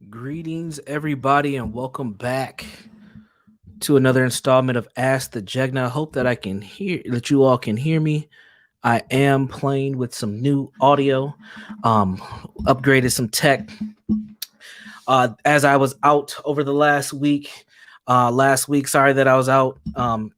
Greetings, everybody, and welcome back to another installment of Ask the Jegna. I hope that you all can hear me. I am playing with some new audio, um, upgraded some tech. As I was out over the last week. Sorry that I was out.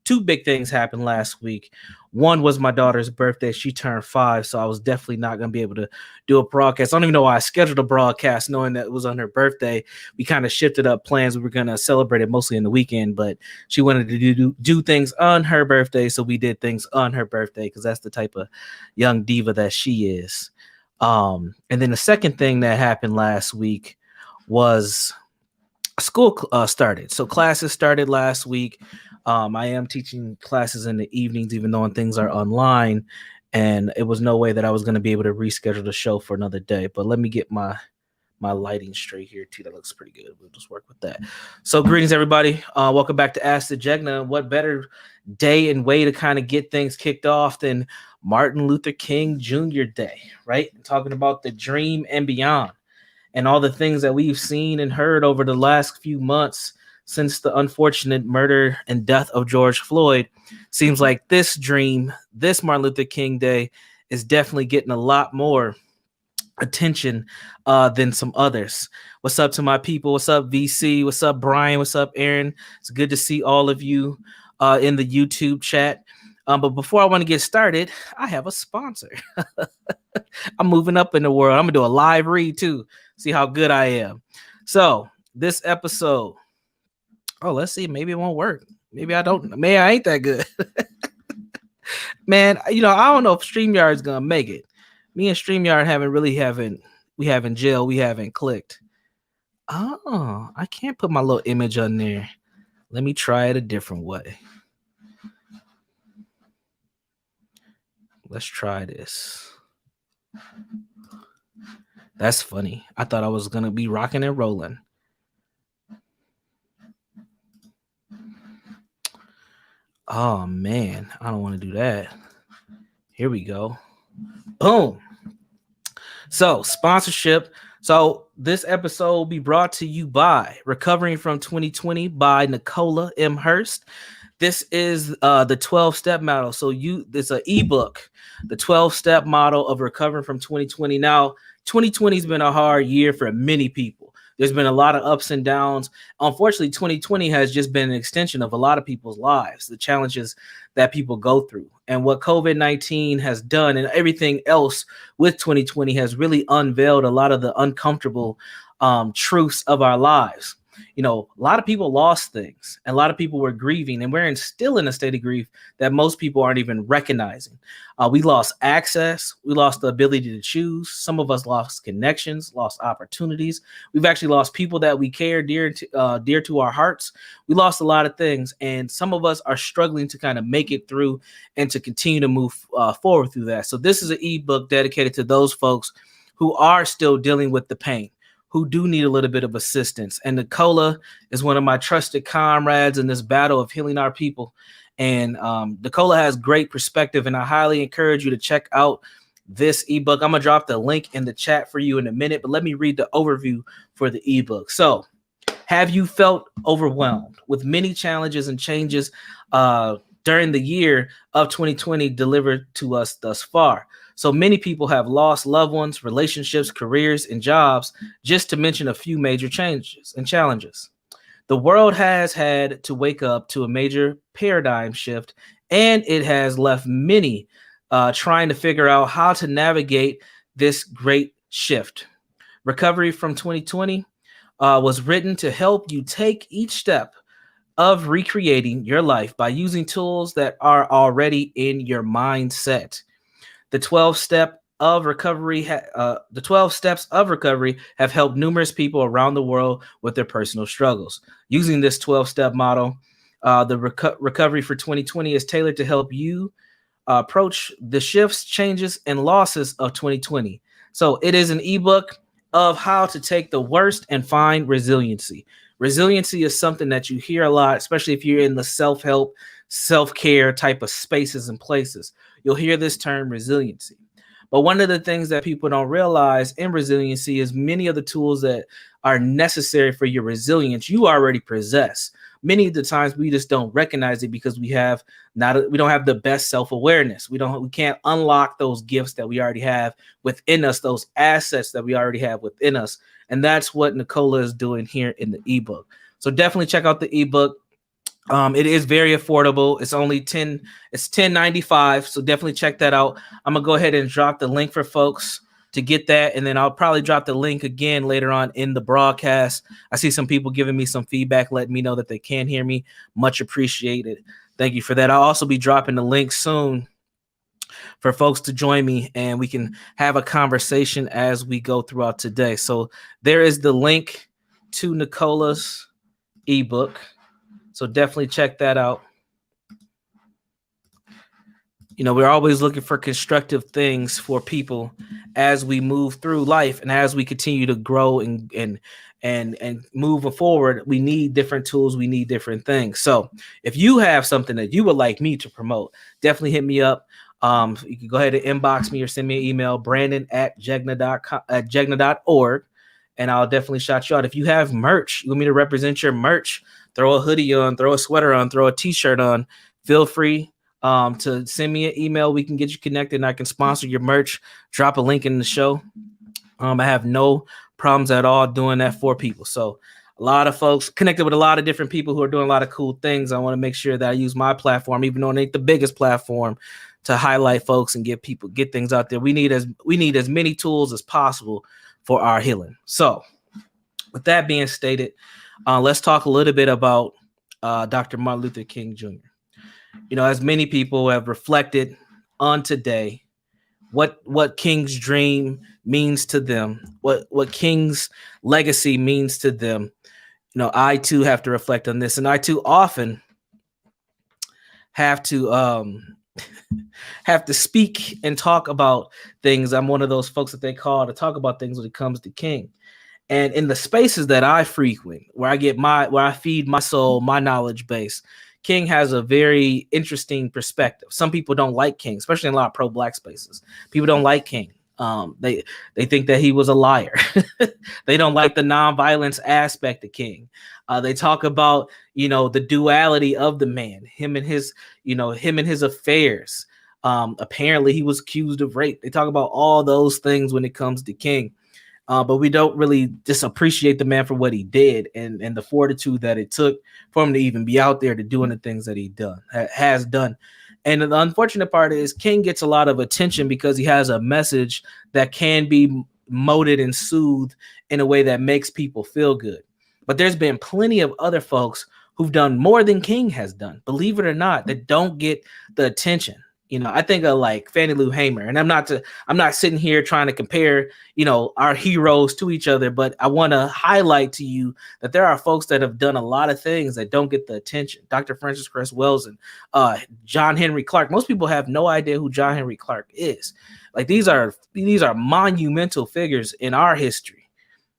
Two big things happened last week. One was my daughter's birthday. She turned 5, so I was definitely not going to be able to do a broadcast. I don't even know why I scheduled a broadcast knowing that it was on her birthday. We kind of shifted up plans. We were going to celebrate it mostly in the weekend, but she wanted to do things on her birthday, so we did things on her birthday because that's the type of young diva that she is. And then the second thing that happened last week was school started. So classes started last week. I am teaching classes in the evenings, even though things are online. And it was no way that I was going to be able to reschedule the show for another day. But let me get my lighting straight here too. That looks pretty good. We'll just work with that. So greetings, everybody. Welcome back to Ask the Jegna. What better day and way to kind of get things kicked off than Martin Luther King Jr. Day, right? Talking about the dream and beyond, and all the things that we've seen and heard over the last few months since the unfortunate murder and death of George Floyd. Seems like this Martin Luther King Day, is definitely getting a lot more attention than some others. What's up to my people? What's up, VC? What's up, Brian? What's up, Aaron? It's good to see all of you in the YouTube chat. But before I want to get started, I have a sponsor. I'm moving up in the world. I'm going to do a live read too. See how good I am. So this episode, let's see. Maybe it won't work. Maybe I don't. Maybe I ain't that good. Man, I don't know if StreamYard is going to make it. Me and StreamYard we haven't clicked. Oh, I can't put my little image on there. Let me try it a different way. Let's try this. That's funny. I thought I was going to be rocking and rolling. Oh, man. I don't want to do that. Here we go. Boom. So, sponsorship. So, this episode will be brought to you by Recovering from 2020 by Nicola M. Hurst. This is the 12-step model. So it's an ebook, the 12-step model of recovering from 2020. Now, 2020 has been a hard year for many people. There's been a lot of ups and downs. Unfortunately, 2020 has just been an extension of a lot of people's lives, the challenges that people go through. And what COVID-19 has done and everything else with 2020 has really unveiled a lot of the uncomfortable truths of our lives. A lot of people lost things, and a lot of people were grieving, and we're still in a state of grief that most people aren't even recognizing. We lost access. We lost the ability to choose. Some of us lost connections, lost opportunities. We've actually lost people that we care dear to our hearts. We lost a lot of things, and some of us are struggling to kind of make it through and to continue to move forward through that. So this is an ebook dedicated to those folks who are still dealing with the pain, who do need a little bit of assistance. And Nicola is one of my trusted comrades in this battle of healing our people. And Nicola has great perspective, and I highly encourage you to check out this ebook. I'm going to drop the link in the chat for you in a minute, but let me read the overview for the ebook. So, have you felt overwhelmed with many challenges and changes during the year of 2020 delivered to us thus far? So many people have lost loved ones, relationships, careers, and jobs, just to mention a few major changes and challenges. The world has had to wake up to a major paradigm shift, and it has left many trying to figure out how to navigate this great shift. Recovery from 2020 was written to help you take each step of recreating your life by using tools that are already in your mindset. The 12 steps of recovery have helped numerous people around the world with their personal struggles. Using this 12-step model, the recovery for 2020 is tailored to help you approach the shifts, changes, and losses of 2020. So it is an ebook of how to take the worst and find resiliency. Resiliency is something that you hear a lot, especially if you're in the self-help, self-care type of spaces and places. You'll hear this term resiliency. But one of the things that people don't realize in resiliency is many of the tools that are necessary for your resilience, you already possess. Many of the times we just don't recognize it because we don't have the best self-awareness. We can't unlock those gifts that we already have within us, those assets that we already have within us. And that's what Nicola is doing here in the ebook. So definitely check out the ebook. It is very affordable. It's only $10.95. So definitely check that out. I'm gonna go ahead and drop the link for folks to get that, and then I'll probably drop the link again later on in the broadcast. I see some people giving me some feedback, letting me know that they can hear me. Much appreciated. Thank you for that. I'll also be dropping the link soon for folks to join me, and we can have a conversation as we go throughout today. So there is the link to Nicola's ebook. So definitely check that out. You know, we're always looking for constructive things for people as we move through life and as we continue to grow and move forward. We need different tools. We need different things. So if you have something that you would like me to promote, definitely hit me up. You can go ahead and inbox me or send me an email, brandon@jegna.org, and I'll definitely shout you out. If you have merch, you want me to represent your merch, throw a hoodie on, throw a sweater on, throw a t-shirt on, feel free to send me an email. We can get you connected and I can sponsor your merch. Drop a link in the show. I have no problems at all doing that for people. So a lot of folks connected with a lot of different people who are doing a lot of cool things. I want to make sure that I use my platform, even though it ain't the biggest platform, to highlight folks and get things out there. We need as many tools as possible for our healing. So with that being stated, let's talk a little bit about Dr. Martin Luther King Jr. You know, as many people have reflected on today, what King's dream means to them, what King's legacy means to them. You know, I too have to reflect on this, and I too often have to speak and talk about things. I'm one of those folks that they call to talk about things when it comes to King. And in the spaces that I frequent, where I feed my soul, my knowledge base, King has a very interesting perspective. Some people don't like King, especially in a lot of pro-Black spaces. People don't like King. They think that he was a liar. They don't like the nonviolence aspect of King. They talk about, you know, the duality of the man, him and his affairs. Apparently he was accused of rape. They talk about all those things when it comes to King. But we don't really just appreciate the man for what he did and the fortitude that it took for him to even be out there to doing the things that he has done. And the unfortunate part is King gets a lot of attention because he has a message that can be molded and soothed in a way that makes people feel good. But there's been plenty of other folks who've done more than King has done, believe it or not, that don't get the attention. You know, I think of like Fannie Lou Hamer, and I'm not sitting here trying to compare, you know, our heroes to each other, but I want to highlight to you that there are folks that have done a lot of things that don't get the attention. Dr. Francis Cress Welsing, John Henry Clark. Most people have no idea who John Henry Clark is. Like these are monumental figures in our history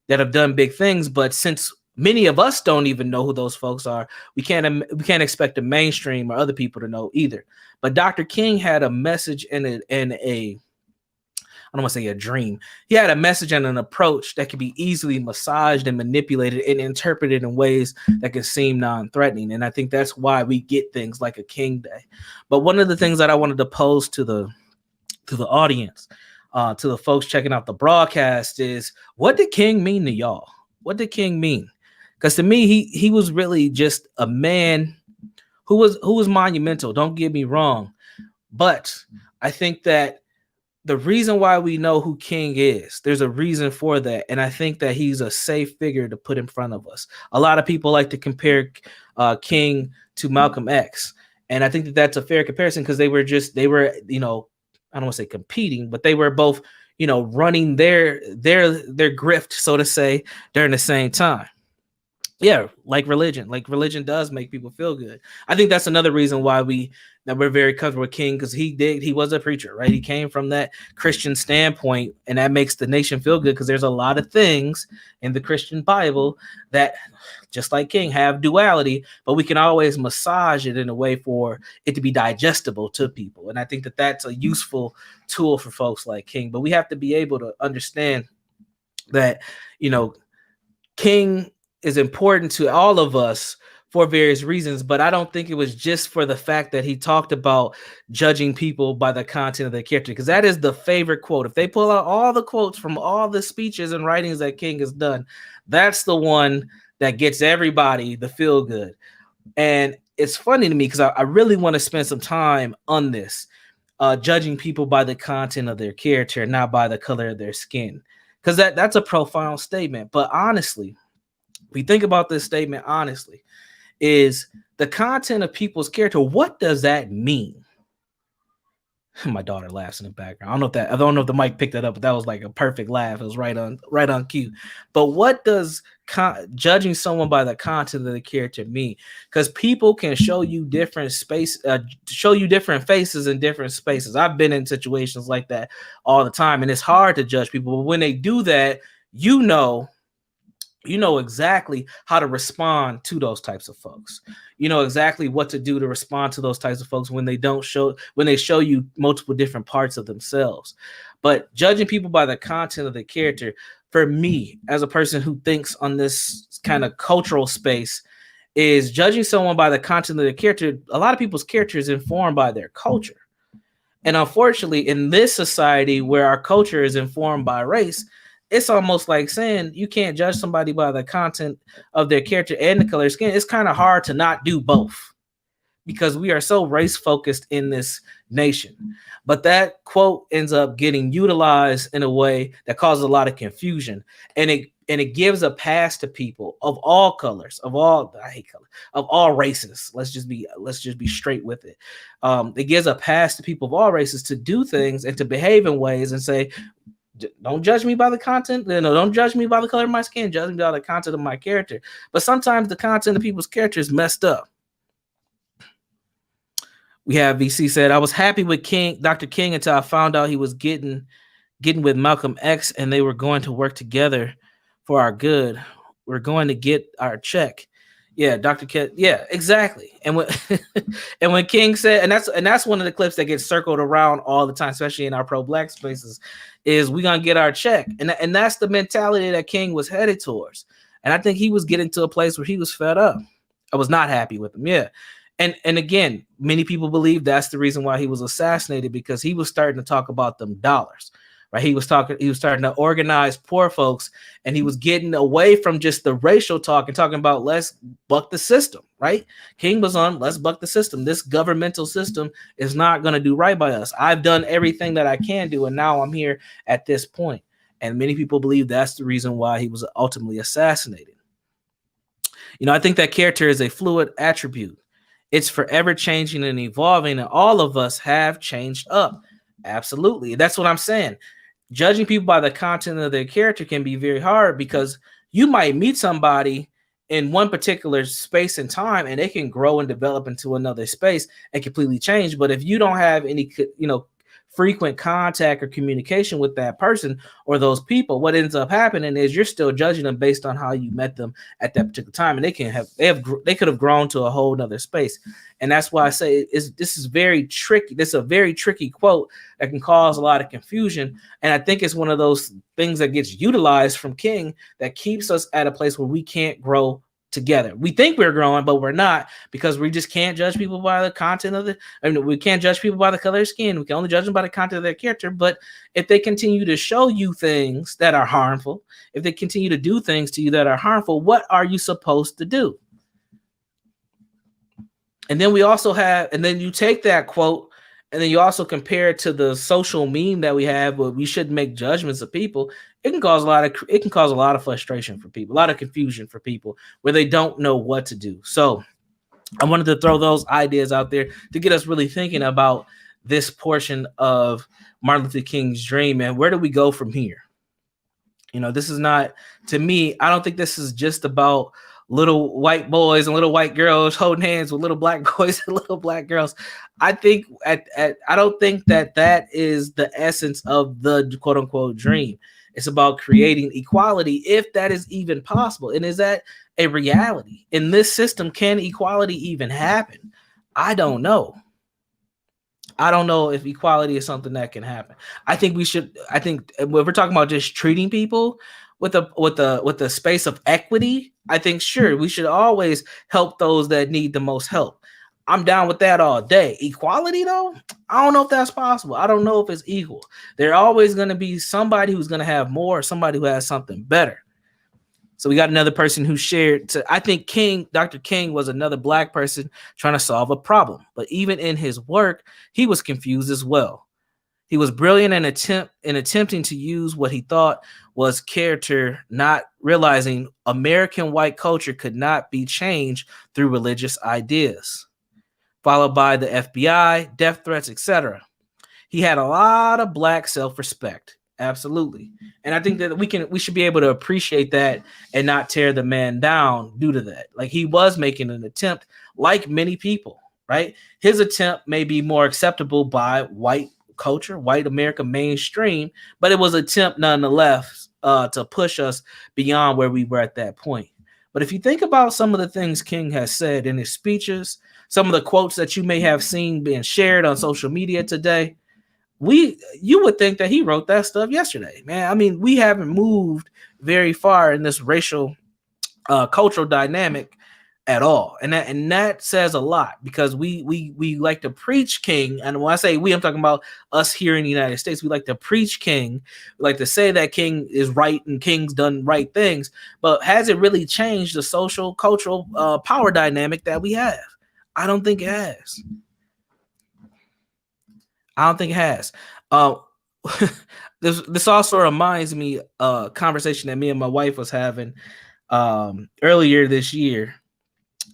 that have done big things, but since many of us don't even know who those folks are, we can't expect the mainstream or other people to know either. But Dr. King had a message and I don't want to say a dream. He had a message and an approach that could be easily massaged and manipulated and interpreted in ways that can seem non-threatening. And I think that's why we get things like a King Day. But one of the things that I wanted to pose to the audience, to the folks checking out the broadcast is, what did King mean to y'all? What did King mean? Because to me, he was really just a man who was monumental. Don't get me wrong. But I think that the reason why we know who King is, there's a reason for that. And I think that he's a safe figure to put in front of us. A lot of people like to compare King to Malcolm X. And I think that that's a fair comparison because they were, you know, I don't want to say competing, but they were both, you know, running their grift, so to say, during the same time. Yeah, like religion does make people feel good. I think that's another reason why we're very comfortable with King, because he was a preacher, right? He came from that Christian standpoint, and that makes the nation feel good because there's a lot of things in the Christian Bible that, just like King, have duality, but we can always massage it in a way for it to be digestible to people. And I think that that's a useful tool for folks like King. But we have to be able to understand that, you know, King is important to all of us for various reasons, but I don't think it was just for the fact that he talked about judging people by the content of their character, because that is the favorite quote. If they pull out all the quotes from all the speeches and writings that King has done, that's the one that gets everybody the feel good. And it's funny to me because I really want to spend some time on this, judging people by the content of their character, not by the color of their skin, because that's a profound statement. But honestly, we think about this statement honestly, is the content of people's character. What does that mean? My daughter laughs in the background. I don't know if the mic picked that up, but that was like a perfect laugh. It was right on cue. But what does judging someone by the content of the character mean? Because people can show you different different faces in different spaces. I've been in situations like that all the time, and it's hard to judge people. But when they do that, you know exactly how to respond to those types of folks. You know exactly what to do to respond to those types of folks when they show you multiple different parts of themselves. But judging people by the content of the character, for me, as a person who thinks on this kind of cultural space, is judging someone by the content of their character. A lot of people's character is informed by their culture. And unfortunately, in this society where our culture is informed by race, it's almost like saying you can't judge somebody by the content of their character and the color of skin. It's kind of hard to not do both because we are so race focused in this nation. But that quote ends up getting utilized in a way that causes a lot of confusion, and it gives a pass to people of all colors, of all races. Let's just be straight with it. It gives a pass to people of all races to do things and to behave in ways and say, don't judge me by the content. Don't judge me by the color of my skin. Judge me by the content of my character. But sometimes the content of people's character is messed up. We have VC said, I was happy with Dr. King, until I found out he was getting with Malcolm X and they were going to work together for our good. We're going to get our check. Yeah, Dr. King. Yeah, exactly. And when King said, and that's one of the clips that gets circled around all the time, especially in our pro-black spaces, is we gonna get our check. And that's the mentality that King was headed towards. And I think he was getting to a place where he was fed up. I was not happy with him. Yeah. And again, many people believe that's the reason why he was assassinated, because he was starting to talk about them dollars. Right, he was starting to organize poor folks, and he was getting away from just the racial talk and talking about let's buck the system. Right, King was on let's buck the system. This governmental system is not going to do right by us. I've done everything that I can do, and now I'm here at this point. And many people believe that's the reason why he was ultimately assassinated. I think that character is a fluid attribute. It's forever changing and evolving, and all of us have changed up. Absolutely, that's what I'm saying. Judging people by the content of their character can be very hard, because you might meet somebody in one particular space and time, and they can grow and develop into another space and completely change. But if you don't have any, frequent contact or communication with that person or those people, what ends up happening is you're still judging them based on how you met them at that particular time, and they could have grown to a whole nother space. And that's why I say this is very tricky. This is a very tricky quote that can cause a lot of confusion. And I think it's one of those things that gets utilized from King that keeps us at a place where we can't grow together. We think we're growing, but we're not, because we just can't judge people by the content of we can't judge people by the color of skin. We can only judge them by the content of their character. But if they continue to show you things that are harmful, if they continue to do things to you that are harmful, what are you supposed to do? And then then you take that quote, and then you also compare it to the social meme that we have, where we shouldn't make judgments of people. It can cause a lot of frustration for people, a lot of confusion for people, where they don't know what to do. So I wanted to throw those ideas out there to get us really thinking about this portion of Martin Luther King's dream, and where do we go from here? This is not, to me, I don't think this is just about little white boys and little white girls holding hands with little black boys and little black girls. I think I don't think that is the essence of the quote unquote dream. It's about creating equality, if that is even possible. And is that a reality in this system? Can equality even happen? I don't know. I don't know if equality is something that can happen. I think when we're talking about just treating people with the space of equity, I think sure we should always help those that need the most help. I'm down with that all day. Equality though, I don't know if that's possible. I don't know if it's equal. There's always going to be somebody who's going to have more, or somebody who has something better. So we got another person who shared I think Dr. King was another black person trying to solve a problem. But even in his work, he was confused as well. He was brilliant in attempting to use what he thought was character, not realizing American white culture could not be changed through religious ideas. Followed by the FBI, death threats, etc. He had a lot of black self-respect. Absolutely. And I think that we should be able to appreciate that and not tear the man down due to that. Like, he was making an attempt, like many people, right? His attempt may be more acceptable by white culture, white America mainstream, but it was an attempt nonetheless to push us beyond where we were at that point. But if you think about some of the things King has said in his speeches, some of the quotes that you may have seen being shared on social media today, you would think that he wrote that stuff yesterday, man. I mean, we haven't moved very far in this racial cultural dynamic at all, and that says a lot, because we like to preach King, and when I say we, I'm talking about us here in the United States. We like to preach King, we like to say that King is right and King's done right things, but has it really changed the social cultural power dynamic that we have? I don't think it has. I don't think it has. This also reminds me a conversation that me and my wife was having earlier this year.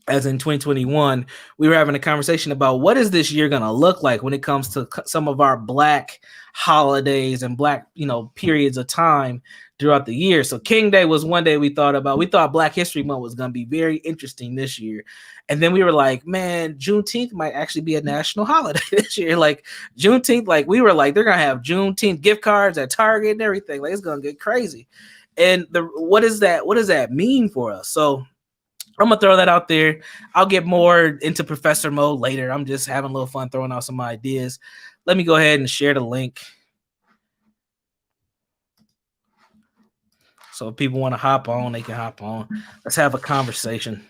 As in 2021, we were having a conversation about what is this year going to look like when it comes to some of our black holidays and black, periods of time throughout the year. So King Day was one day we thought Black History Month was going to be very interesting this year. And then we were like, man, Juneteenth might actually be a national holiday this year. Like Juneteenth, like we were like, they're going to have Juneteenth gift cards at Target and everything. Like, it's going to get crazy. And what does that mean for us? So I'm going to throw that out there. I'll get more into professor mode later. I'm just having a little fun throwing out some ideas. Let me go ahead and share the link. So if people want to hop on, they can hop on. Let's have a conversation.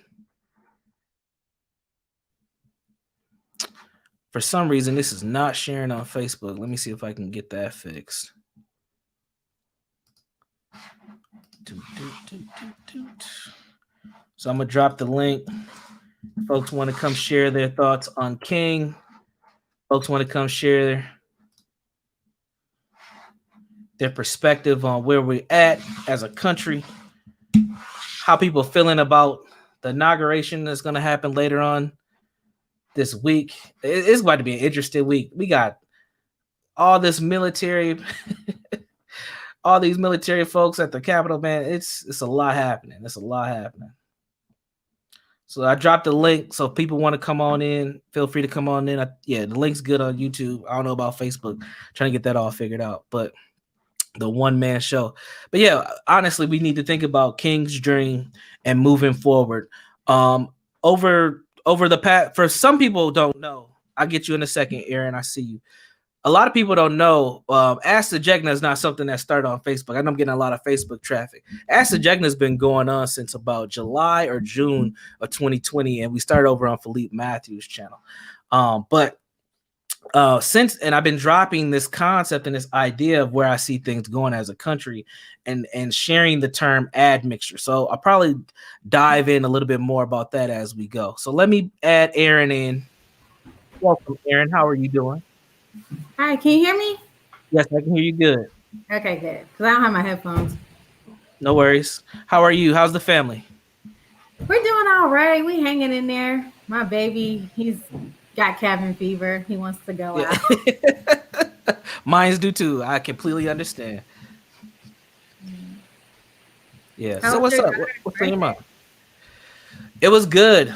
For some reason, this is not sharing on Facebook. Let me see if I can get that fixed. So I'm going to drop the link. Folks want to come share their thoughts on King. Folks want to come share their perspective on where we're at as a country. How people feeling about the inauguration that's going to happen later on this week. It's going to be an interesting week. We got all this military, all these military folks at the Capitol, man. It's a lot happening. It's a lot happening. So I dropped the link. So if people want to come on in, feel free to come on in. The link's good on YouTube. I don't know about Facebook. Trying to get that all figured out. But the one-man show. But yeah, honestly, we need to think about King's dream and moving forward. Over the past, for some people don't know. I'll get you in a second, Aaron. I see you. A lot of people don't know. Ask the Jegna is not something that started on Facebook. I know I'm getting a lot of Facebook traffic. Ask the Jegna has been going on since about July or June of 2020, and we started over on Philippe Matthews' channel. Since I've been dropping this concept and this idea of where I see things going as a country, and sharing the term admixture. So I'll probably dive in a little bit more about that as we go. So let me add Aaron in. Welcome, Aaron. How are you doing? Hi, can you hear me? Yes, I can hear you good. Okay, good. Because I don't have my headphones. No worries. How are you? How's the family? We're doing all right. We hanging in there. My baby, he's got cabin fever. He wants to go out. Mine's do too. I completely understand. Yeah. So what's up? What's on your mind? It was good.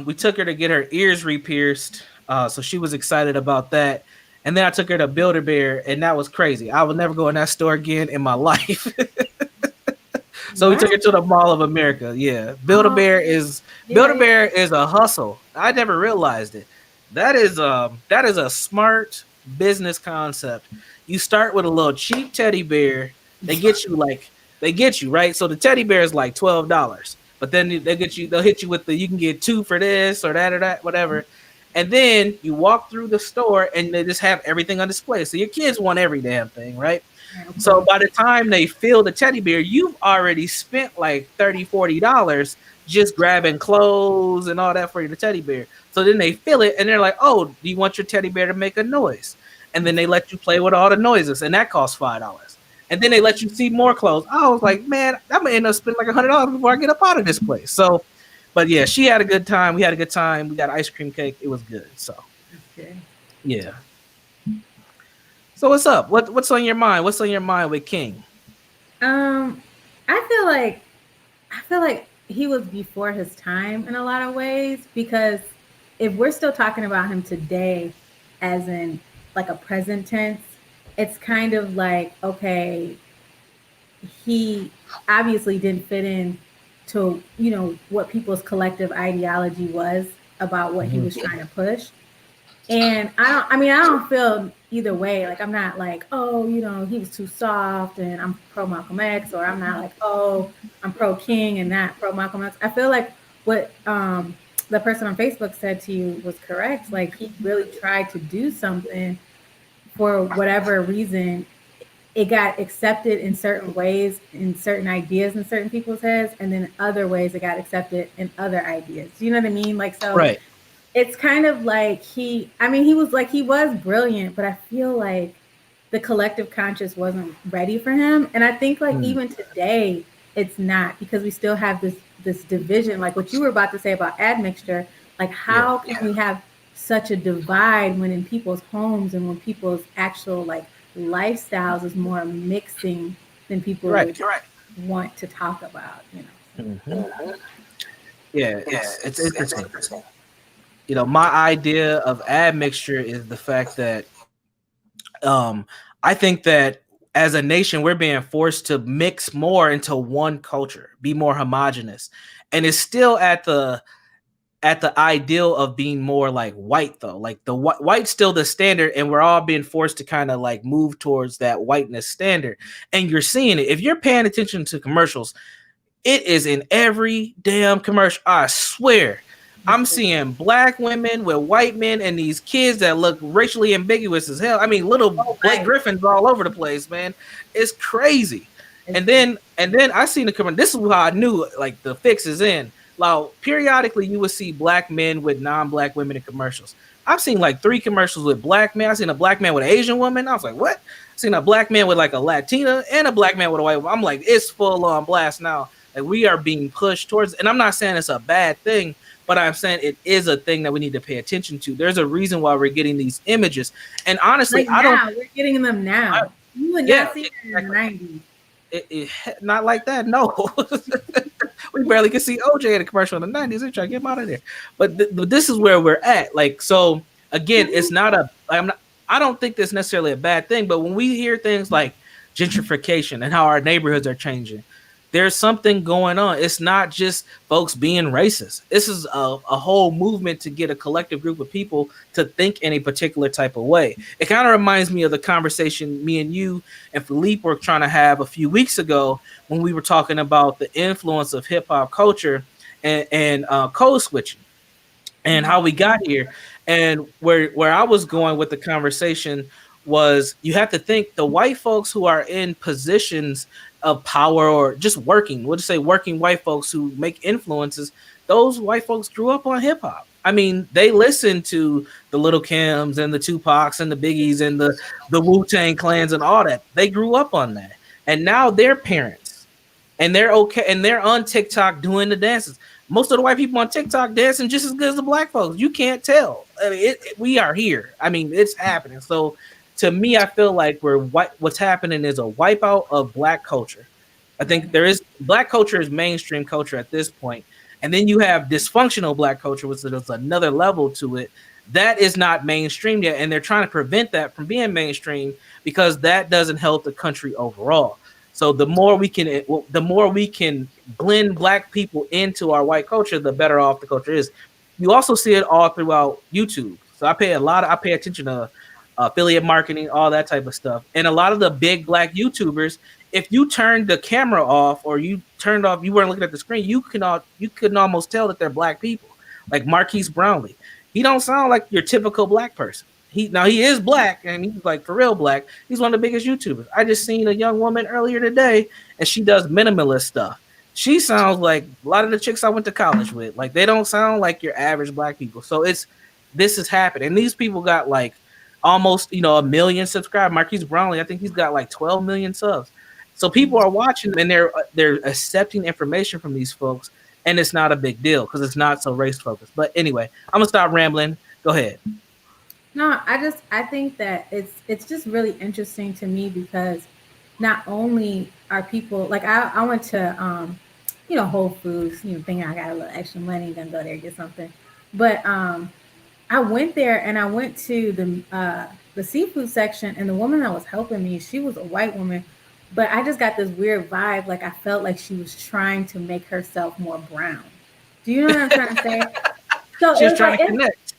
We took her to get her ears re-pierced. So she was excited about that. And then I took her to Build-A-Bear, and that was crazy. I would never go in that store again in my life. So we took her to the Mall of America. Yeah. Build-A-Bear is a hustle. I never realized it. That is a smart business concept. You start with a little cheap teddy bear. They get you like they get you, right? So the teddy bear is like $12, but then they'll hit you with the, you can get two for this or that, whatever. And then you walk through the store and they just have everything on display. So your kids want every damn thing, right? Yeah, of So course. by the time they fill the teddy bear, you've already spent like $30, $40 just grabbing clothes and all that for the teddy bear. So then they fill it and they're like, oh, do you want your teddy bear to make a noise? And then they let you play with all the noises, and that costs $5. And then they let you see more clothes. I was like, man, I'm gonna end up spending like $100 before I get up out of this place. So, but yeah, she had a good time. We had a good time. We got ice cream cake. It was good. So Okay. yeah. So what's up? What's on your mind? What's on your mind with King? Um, I feel like he was before his time in a lot of ways, because if we're still talking about him today as in like a present tense, it's kind of like, okay, he obviously didn't fit in to, what people's collective ideology was about what he Mhm. was trying to push. And I don't feel either way. Like, I'm not like, oh, he was too soft and I'm pro Malcolm X, or I'm not like, oh, I'm pro King and not pro Malcolm X. I feel like what the person on Facebook said to you was correct. Like, he really tried to do something. For whatever reason, it got accepted in certain ways, in certain ideas in certain people's heads, and then in other ways it got accepted in other ideas. Do you know what I mean? Like, so Right. it's kind of like he was brilliant, but I feel like the collective conscious wasn't ready for him. And I think, like, Mm. even today it's not, because we still have this division, like what you were about to say about admixture. Like, Yeah. how can we have such a divide when in people's homes and when people's actual, like, lifestyles is more mixing than people Right. would want to talk about. Mhm. Yeah. It's interesting. My idea of admixture is the fact that um I think that as a nation we're being forced to mix more into one culture, be more homogenous, and it's still at the ideal of being more like white, though. Like the white's still the standard, and we're all being forced to kind of like move towards that whiteness standard. And you're seeing it if you're paying attention to commercials. It is in every damn commercial. I swear. I'm seeing black women with white men and these kids that look racially ambiguous as hell. I mean, little Blake Right. Griffins all over the place, man. It's crazy. It's, And then I seen the comment. This is how I knew like the fix is in. Like periodically you would see black men with non-black women in commercials. I've seen like 3 commercials with black men. I've seen a black man with an Asian woman. I was like, what? I've seen a black man with like a Latina and a black man with a white woman. I'm like, it's full on blast now. Like we are being pushed towards, and I'm not saying it's a bad thing, but I'm saying it is a thing that we need to pay attention to. There's a reason why we're getting these images, and honestly, like, I don't. now we're getting them I, now. You would yeah, not see them in the exactly. 90s. Not like that. No, we barely could see OJ in a commercial in the 90s. They're trying to get him out of there. But this is where we're at. Like, so again, it's not a. I'm not. I don't think that's necessarily a bad thing. But when we hear things like gentrification and how our neighborhoods are changing, there's something going on. It's not just folks being racist. This is a whole movement to get a collective group of people to think in a particular type of way. It kind of reminds me of the conversation me and you and Philippe were trying to have a few weeks ago when we were talking about the influence of hip hop culture and code switching and how we got here. And where I was going with the conversation was you have to think the white folks who are in positions of power or just working, we'll just say working white folks who make influences, those white folks grew up on hip hop. I mean, they listened to the Little Kims and the Tupacs and the Biggies and the Wu-Tang clans and all that. They grew up on that. And now they're parents and they're okay and they're on TikTok doing the dances. Most of the white people on TikTok dancing just as good as the black folks. You can't tell. I mean, we are here. I mean, it's happening. So to me, I feel like what's happening is a wipeout of black culture. I think there is black culture is mainstream culture at this point. And then you have dysfunctional black culture, which is another level to it. That is not mainstream yet. And they're trying to prevent that from being mainstream because that doesn't help the country overall. So the more we can blend black people into our white culture, the better off the culture is. You also see it all throughout YouTube. So I pay attention to affiliate marketing, all that type of stuff. And a lot of the big black YouTubers, if you turned the camera off or you turned off, you weren't looking at the screen, you couldn't almost tell that they're black people. Like Marquise Brownlee, he don't sound like your typical black person. He is black and he's like for real black. He's one of the biggest YouTubers. I just seen a young woman earlier today and she does minimalist stuff. She sounds like a lot of the chicks I went to college with. Like they don't sound like your average black people. So this is happening. And these people got like almost, 1 million subscribers. Marquise Brownlee, I think he's got like 12 million subs. So people are watching and they're accepting information from these folks, and it's not a big deal because it's not so race focused. But anyway, I'm gonna stop rambling. Go ahead. No, I think that it's just really interesting to me because not only are people like I went to Whole Foods, thinking I got a little extra money, gonna go there and get something. But I went there and I went to the seafood section, and the woman that was helping me, she was a white woman, but I just got this weird vibe. Like I felt like she was trying to make herself more brown. Do you know what I'm trying to say? So she's trying to connect.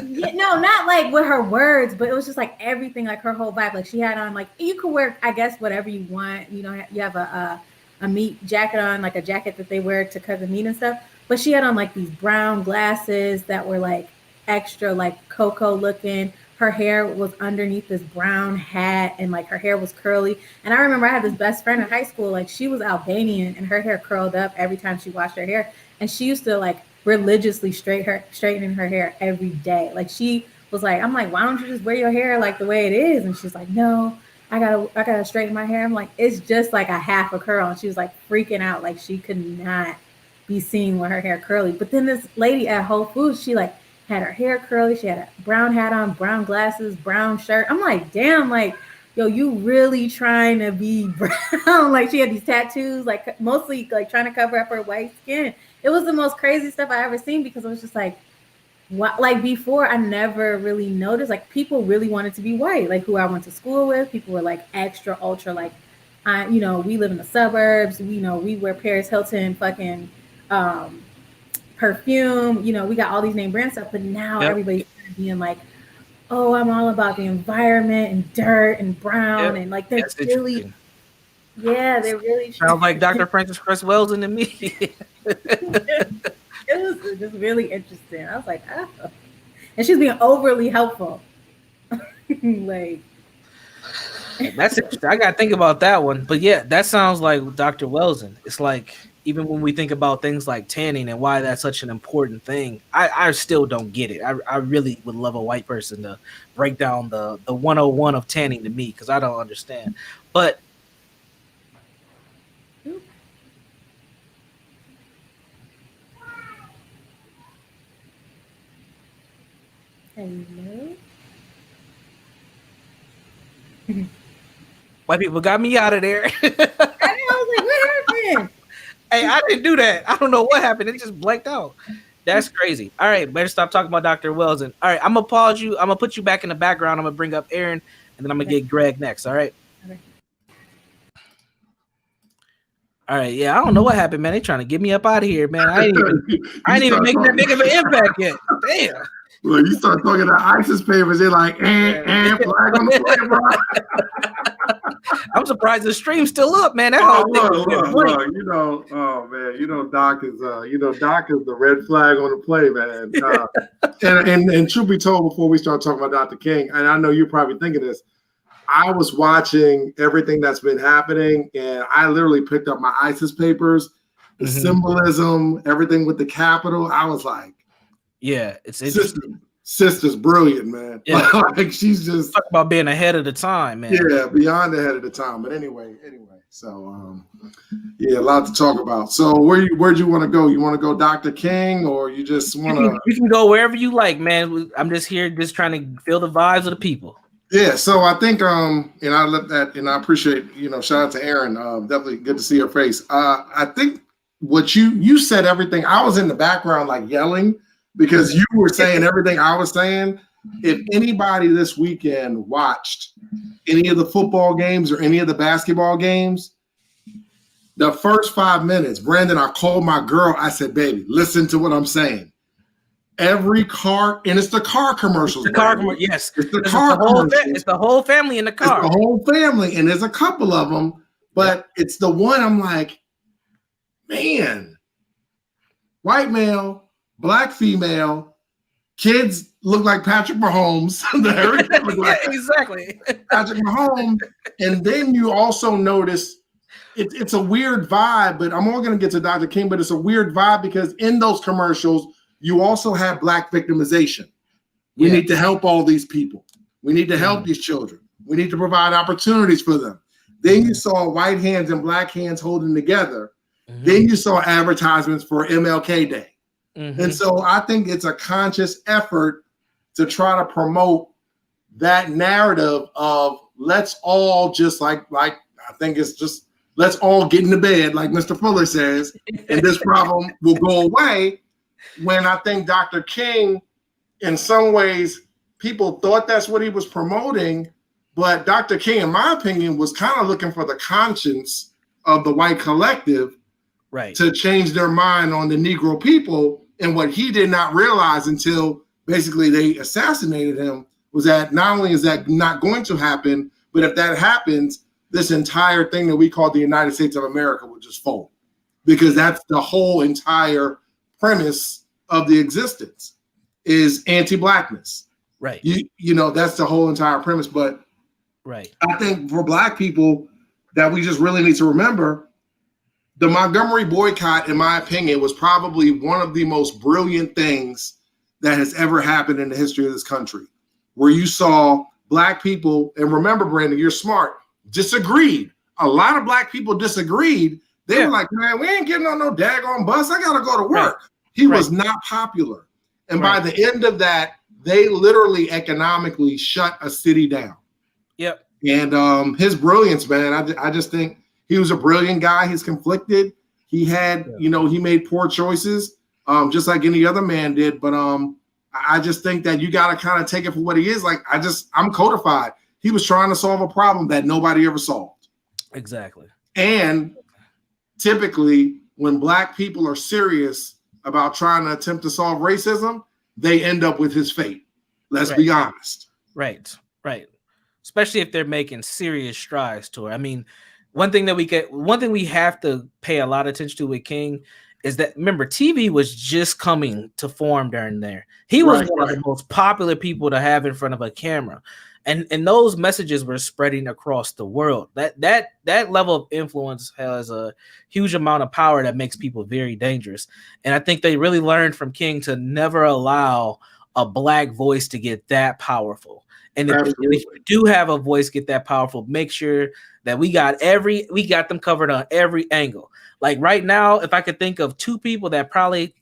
No, not like with her words, but it was just like everything, like her whole vibe. Like she had on, like you could wear, I guess, whatever you want. You have a meat jacket on, like a jacket that they wear to cut the meat and stuff. But she had on like these brown glasses that were like extra like cocoa looking. Her hair was underneath this brown hat and like her hair was curly. And I remember I had this best friend in high school, like she was Albanian and her hair curled up every time she washed her hair. And she used to like religiously straightening her hair every day. Like she was like, I'm like, why don't you just wear your hair like the way it is? And she's like, no, I gotta straighten my hair. I'm like, it's just like a half a curl. And she was like freaking out, like she could not be seen with her hair curly. But then this lady at Whole Foods, she like had her hair curly. She had a brown hat on, brown glasses, brown shirt. I'm like, damn, like, yo, you really trying to be brown? Like she had these tattoos, like mostly like trying to cover up her white skin. It was the most crazy stuff I ever seen because it was just like, what? Like before, I never really noticed. Like people really wanted to be white. Like who I went to school with, people were like extra ultra. Like, we live in the suburbs. We wear Paris Hilton fucking perfume. We got all these name brand stuff. But now everybody's being like, oh, I'm all about the environment and dirt and brown and like they're really. Yeah, they're really sounds like Dr. Francis Cress Welsing to me. It was just really interesting. I was like, oh. And she's being overly helpful. Like that's interesting. I gotta think about that one. But yeah, that sounds like Dr. Welsing. It's like even when we think about things like tanning and why that's such an important thing, I still don't get it. I really would love a white person to break down the 101 of tanning to me because I don't understand. But hello. white people got me out of there. I was like, what happened? Hey, I didn't do that. I don't know what happened. It just blanked out. That's crazy. All right, better stop talking about Dr. Welsing. All right, I'm gonna pause you. I'm gonna put you back in the background. I'm gonna bring up Aaron, and then I'm gonna get Greg next. All right. Okay. All right. Yeah, I don't know what happened, man. They trying to get me up out of here, man. I ain't even make that big of an impact yet. Damn. Look, you start talking to ISIS papers, they're like, flag on the play, bro. I'm surprised the stream's still up, man. That Oh, whole thing look, oh man, Doc is the red flag on the play, man. And truth be told, before we start talking about Dr. King, and I know you're probably thinking this, I was watching everything that's been happening, and I literally picked up my ISIS papers, the symbolism, everything with the capital. I was like, yeah, it's interesting. Sister's brilliant, man. Yeah. Like she's just talk about being ahead of the time, man. Yeah, beyond ahead of the time. But anyway. So a lot to talk about. So where'd you want to go? You want to go Dr. King, or you just want to? You can go wherever you like, man. I'm just here, just trying to feel the vibes of the people. Yeah. So I think and I appreciate shout out to Aaron. Definitely good to see her face. I think what you said everything. I was in the background like yelling, because you were saying everything I was saying. If anybody this weekend watched any of the football games or any of the basketball games, the first 5 minutes, Brandon, I called my girl. I said, baby, listen to what I'm saying. Every car, and it's the car commercials. Yes. It's the car commercials. It's the whole family in the car. It's the whole family. And there's a couple of them But it's the one I'm like, man, white male, black female, kids look like Patrick Mahomes. Exactly. Patrick Mahomes. And then you also notice it's a weird vibe, but I'm all going to get to Dr. King, but it's a weird vibe because in those commercials, you also have black victimization. We need to help all these people. We need to help these children. We need to provide opportunities for them. Then you saw white hands and black hands holding together. Then you saw advertisements for MLK Day. And so I think it's a conscious effort to try to promote that narrative of let's all just like I think it's just let's all get into bed, like Mr. Fuller says, and this problem will go away. When I think Dr. King, in some ways, people thought that's what he was promoting, but Dr. King, in my opinion, was kind of looking for the conscience of the white collective to change their mind on the Negro people. And what he did not realize until basically they assassinated him was that not only is that not going to happen, but if that happens, this entire thing that we call the United States of America will just fold, because that's the whole entire premise of the existence is anti-blackness. Right. You know, that's the whole entire premise. But I think for black people that we just really need to remember, the Montgomery boycott, in my opinion, was probably one of the most brilliant things that has ever happened in the history of this country, where you saw black people, and remember, Brandon, you're smart, disagreed. A lot of black people disagreed. They were like, man, we ain't getting on no daggone bus. I got to go to work. He was not popular. And by the end of that, they literally economically shut a city down. And his brilliance, man, I just think he was a brilliant guy. He's conflicted. He had, you know, he made poor choices, just like any other man did. But I just think that you got to kind of take it for what he is. Like, I'm codified. He was trying to solve a problem that nobody ever solved. Exactly. And typically, when black people are serious about trying to attempt to solve racism, they end up with his fate. Let's be honest. Right. Especially if they're making serious strides to it. I mean, one thing we have to pay a lot of attention to with King is that, remember, TV was just coming to form during there. He was one of the most popular people to have in front of a camera. And those messages were spreading across the world. That level of influence has a huge amount of power that makes people very dangerous. And I think they really learned from King to never allow a black voice to get that powerful. And if you do have a voice get that powerful, make sure that we got them covered on every angle. Like right now, if I could think of two people that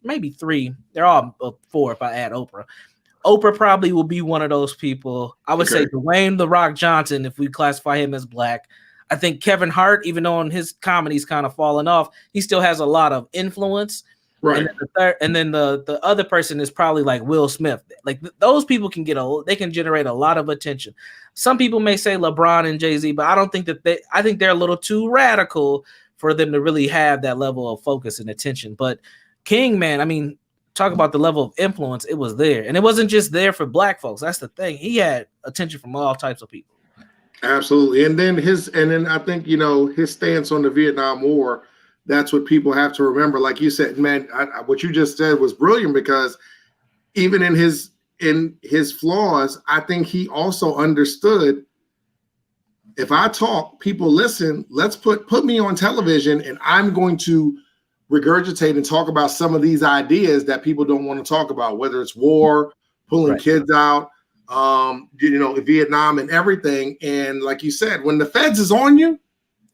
maybe three, they're all four if I add Oprah. Oprah probably will be one of those people. I would say Dwayne "The Rock" Johnson, if we classify him as black. I think Kevin Hart, even though in his comedy's kind of fallen off, he still has a lot of influence. Right. And then the other person is probably like Will Smith. Like those people can generate a lot of attention. Some people may say LeBron and Jay-Z, but I don't think I think they're a little too radical for them to really have that level of focus and attention. But King, man, I mean, talk about the level of influence, it was there. And it wasn't just there for black folks. That's the thing. He had attention from all types of people. Absolutely. And then I think, you know, his stance on the Vietnam War, that's what people have to remember. Like you said, man, what you just said was brilliant, because even in his flaws, I think he also understood, if I talk, people listen. Let's put me on television, and I'm going to regurgitate and talk about some of these ideas that people don't want to talk about, whether it's war, pulling kids out, you know, Vietnam and everything. And like you said, when the feds is on you,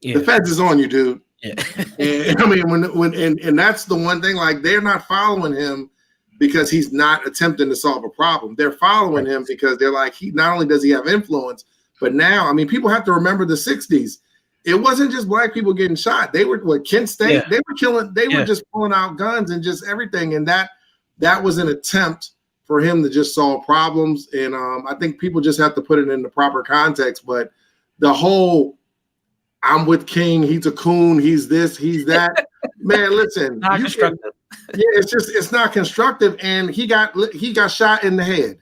the feds is on you, dude. Yeah. And I mean, and that's the one thing, like, they're not following him because he's not attempting to solve a problem. They're following him because they're like, not only does he have influence, but now, I mean, people have to remember the 60s. It wasn't just black people getting shot. They were Kent State. They were killing. They were just pulling out guns and just everything. And that was an attempt for him to just solve problems. And I think people just have to put it in the proper context. But the whole, I'm with King, he's a coon, he's this, he's that. Man, listen, not constructive. It's not constructive. And he got shot in the head.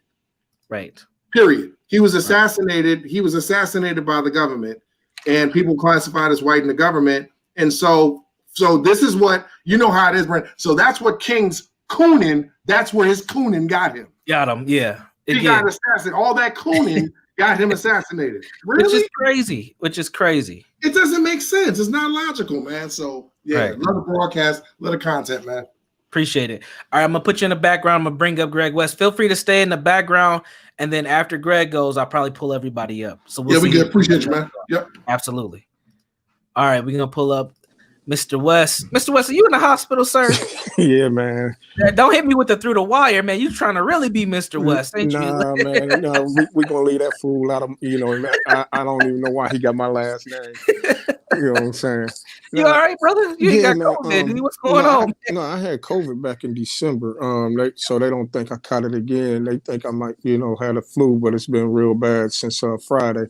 Right. Period. He was assassinated. He was assassinated by the government. and people classified as white in the government. And so this is what, you know how it is, Brent. So that's what King's cooning, that's where his cooning got him. Got him, yeah. He got assassinated. All that cooning got him assassinated. Really? Which is crazy. It doesn't make sense. It's not logical, man. So yeah, Right. love the broadcast, love the content, man. Appreciate it. All right, I'm gonna put you in the background. I'm gonna bring up Greg West. Feel free to stay in the background, and then after Greg goes, I'll probably pull everybody up. So we'll we good. Appreciate you, man. Yep. Absolutely. All right, we're gonna pull up Mr. West. Mr. West, are you in the hospital, sir? Yeah, man. Don't hit me with the through the wire, man. You trying to really be Mr. West, ain't you? Man. No, we gonna leave that fool out of, I don't even know why he got my last name. You know what I'm saying? You all right, brother? You ain't got COVID. What's going on? I had COVID back in December. So they don't think I caught it again. They think I might, had a flu, but it's been real bad since Friday.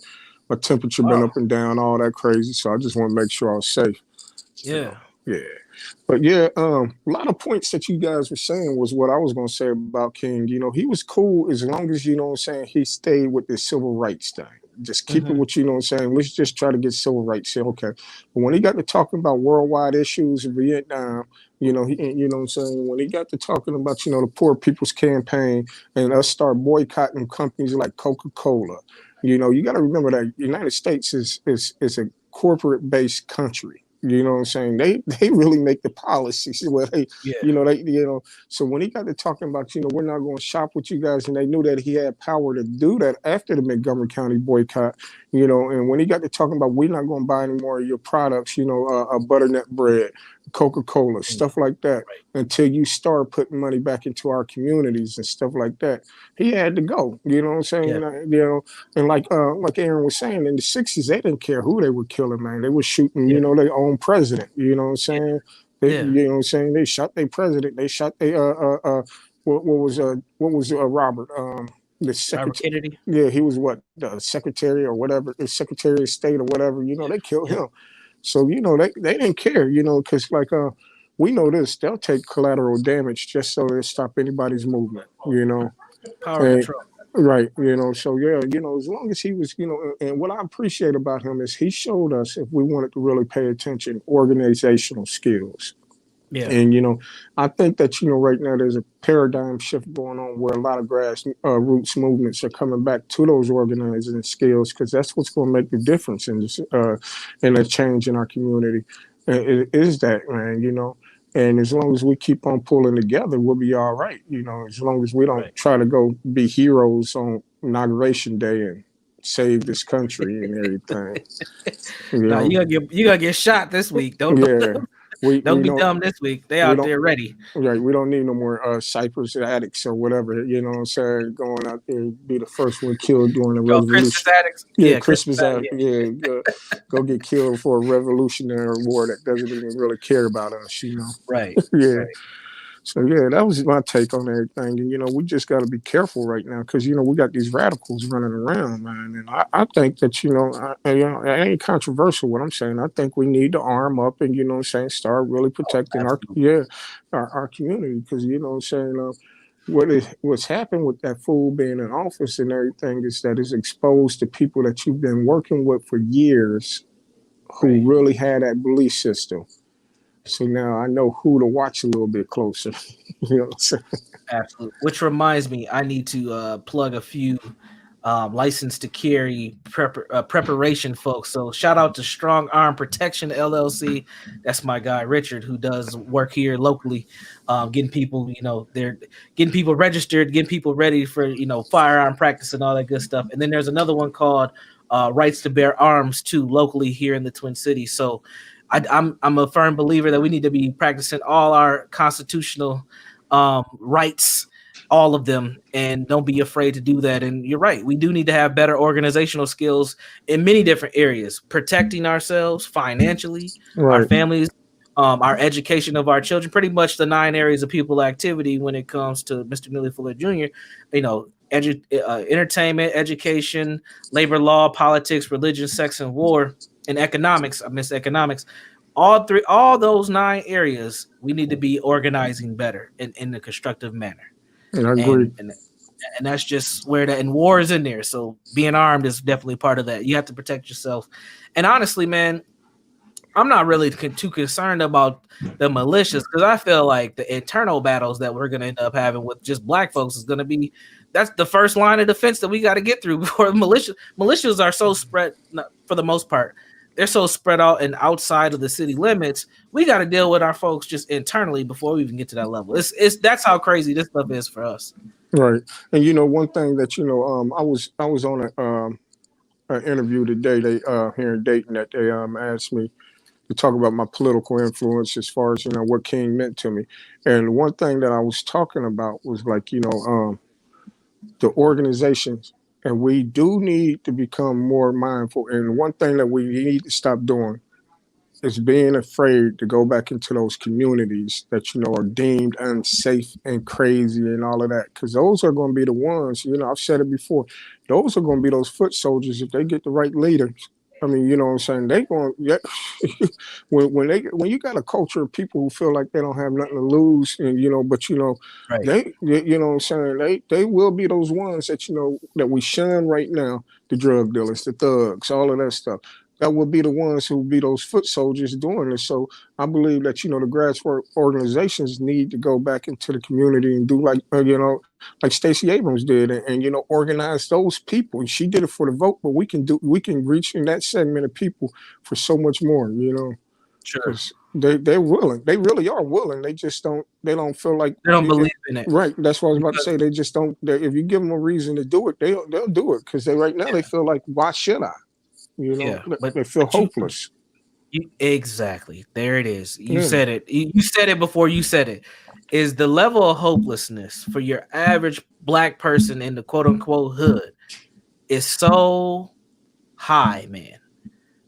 My temperature been up and down, all that crazy. So I just want to make sure I was safe. Yeah. Yeah. But yeah, a lot of points that you guys were saying was what I was going to say about King. He was cool as long as, he stayed with the civil rights thing. Just keep it with, let's just try to get civil rights. Say, okay. But when he got to talking about worldwide issues in Vietnam, when he got to talking about, the Poor People's Campaign and us start boycotting companies like Coca-Cola, you got to remember that United States is a corporate-based country. You know what I'm saying? They really make the policies where so when he got to talking about, we're not going to shop with you guys, and they knew that he had power to do that after the Montgomery County boycott, and when he got to talking about, we're not going to buy any more of your products, butternut bread, Coca-Cola, stuff like that, until you start putting money back into our communities and stuff like that. He had to go, you know what I'm saying? Yeah. And like Aaron was saying, in the 60s, they didn't care who they were killing, man. They were shooting, their own president, you know what I'm saying? You know what I'm saying? They shot their president. They shot their, what was Robert? The secretary. Kennedy? Yeah, he was the secretary or whatever, the secretary of state or whatever, they killed him. So, they didn't care, because we know this, they'll take collateral damage just so they stop anybody's movement, Power control. Right, so yeah, as long as he was, and what I appreciate about him is he showed us, if we wanted to really pay attention, organizational skills. Yeah. And, I think that, right now there's a paradigm shift going on where a lot of grassroots movements are coming back to those organizing skills, because that's what's going to make the difference in this, in a change in our community. It is that, man, and as long as we keep on pulling together, we'll be all right. As long as we don't try to go be heroes on Inauguration Day and save this country and everything. You gotta get shot this week. Don't be dumb this week. They out there ready. Right. We don't need no more Cypress addicts or whatever, you know what I'm saying, going out there be the first one killed during the revolution. Christmas addicts. Christmas addicts. Go get killed for a revolutionary war that doesn't even really care about us, Right. Yeah. Right. So yeah, that was my take on everything. And we just got to be careful right now because we got these radicals running around, man. And I think that it ain't controversial what I'm saying. I think we need to arm up and start really protecting our community because what's happened with that fool being in office and everything is that it's exposed to people that you've been working with for years who really had that belief system. So now I know who to watch a little bit closer. You know what I'm saying? Absolutely. Which reminds me, I need to plug a few license to carry preparation folks. So shout out to Strong Arm Protection LLC. That's my guy Richard, who does work here locally, getting people, they're getting people registered, getting people ready for firearm practice and all that good stuff. And then there's another one called Rights to Bear Arms too, locally here in the Twin Cities. So I'm a firm believer that we need to be practicing all our constitutional rights, all of them, and don't be afraid to do that. And you're right, we do need to have better organizational skills in many different areas, protecting ourselves financially, our families, our education of our children, pretty much the 9 areas of pupil activity when it comes to Mr. Neely Fuller Jr., entertainment, education, labor law, politics, religion, sex, and war. And economics, I miss economics. All those 9 areas, we need to be organizing better in a constructive manner. And I agree. And that's just where that, and war is in there. So being armed is definitely part of that. You have to protect yourself. And honestly, man, I'm not really too concerned about the militias, because I feel like the internal battles that we're going to end up having with just black folks is going to be, that's the first line of defense that we got to get through before militias are so spread, for the most part. They're so spread out and outside of the city limits. We got to deal with our folks just internally before we even get to that level. That's how crazy this stuff is for us. Right. And you know, one thing that, you know, I was on an interview today, they here in Dayton, that they asked me to talk about my political influence as far as, you know, what King meant to me. And one thing that I was talking about was like, you know, the organizations, and we do need to become more mindful. And one thing that we need to stop doing is being afraid to go back into those communities that, you know, are deemed unsafe and crazy and all of that, because those are going to be the ones, you know, I've said it before, those are going to be those foot soldiers if they get the right leaders. I mean, you know what I'm saying? They going, yeah, when you got a culture of people who feel like they don't have nothing to lose, and you know, but you know, Right. they, you know what I'm saying? They will be those ones that, you know, that we shun right now, the drug dealers, the thugs, all of that stuff. That will be the ones who will be those foot soldiers doing this. So I believe that, you know, the grassroots organizations need to go back into the community and do like, you know, like Stacey Abrams did, and you know, organize those people. And she did it for the vote, but we can reach in that segment of people for so much more, you know. Sure. They're willing. They really are willing. They just don't feel like they don't believe in it. Right. That's what I was about to say. They just don't. If you give them a reason to do it, they'll do it, because right now they feel like, why should I? You know, but they feel hopeless. Exactly. There it is. You said it. You said it before you said it. Is the level of hopelessness for your average black person in the quote unquote hood is so high, man,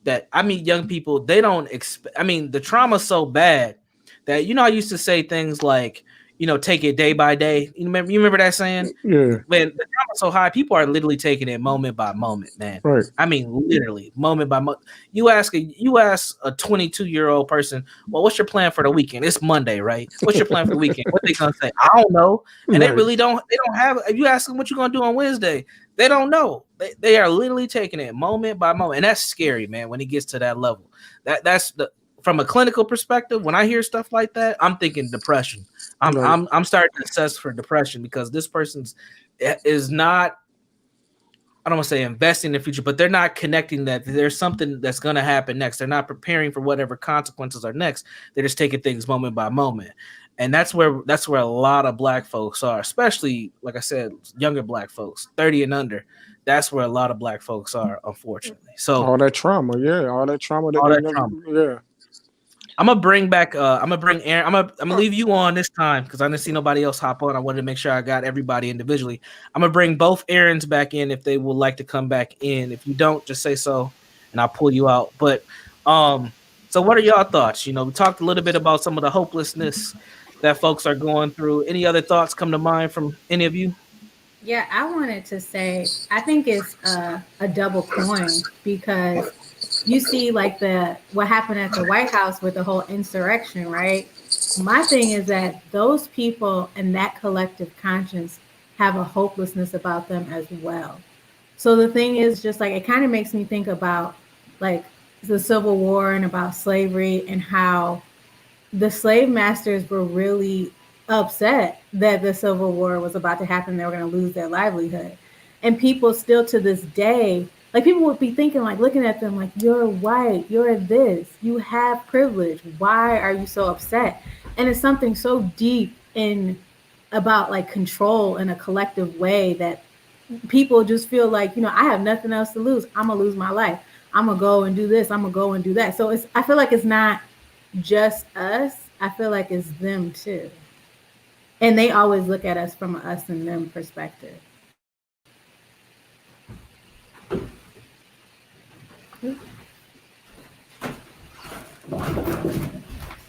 that I mean, young people, they don't expect, I mean, the trauma's so bad that, you know, I used to say things like, you know, take it day by day. You remember that saying? Yeah. When the trauma's so high, people are literally taking it moment by moment, man. Right. I mean, literally moment by moment. You ask a 22-year-old person, well, what's your plan for the weekend? It's Monday, right? What's your plan for the weekend? What they gonna say? I don't know. And they really don't. They don't have. If you ask them what you're gonna do on Wednesday, they don't know. They are literally taking it moment by moment, and that's scary, man. When it gets to that level, that's the, from a clinical perspective. When I hear stuff like that, I'm thinking depression. I'm starting to assess for depression, because this person's is not, I don't want to say investing in the future, but they're not connecting that there's something that's going to happen next. They're not preparing for whatever consequences are next. They're just taking things moment by moment. And that's where a lot of black folks are, especially, like I said, younger black folks, 30 and under. That's where a lot of black folks are, unfortunately. So all that trauma, yeah. I'm gonna bring Aaron. I'm gonna leave you on this time because I didn't see nobody else hop on. I wanted to make sure I got everybody individually. I'm gonna bring both Aarons back in if they would like to come back in. If you don't, just say so, and I'll pull you out. But so what are y'all thoughts? You know, we talked a little bit about some of the hopelessness that folks are going through. Any other thoughts come to mind from any of you? Yeah, I wanted to say, I think it's a double coin, because you see like what happened at the White House with the whole insurrection, right? My thing is that those people and that collective conscience have a hopelessness about them as well. So the thing is, just like, it kind of makes me think about like the Civil War and about slavery, and how the slave masters were really upset that the Civil War was about to happen. They were going to lose their livelihood. And people still to this day, like, people would be thinking, like, looking at them like, you're white, you're this, you have privilege. Why are you so upset? And it's something so deep in about like control in a collective way that people just feel like, you know, I have nothing else to lose. I'm going to lose my life. I'm going to go and do this. I'm going to go and do that. So I feel like it's not just us. I feel like it's them too. And they always look at us from an us and them perspective.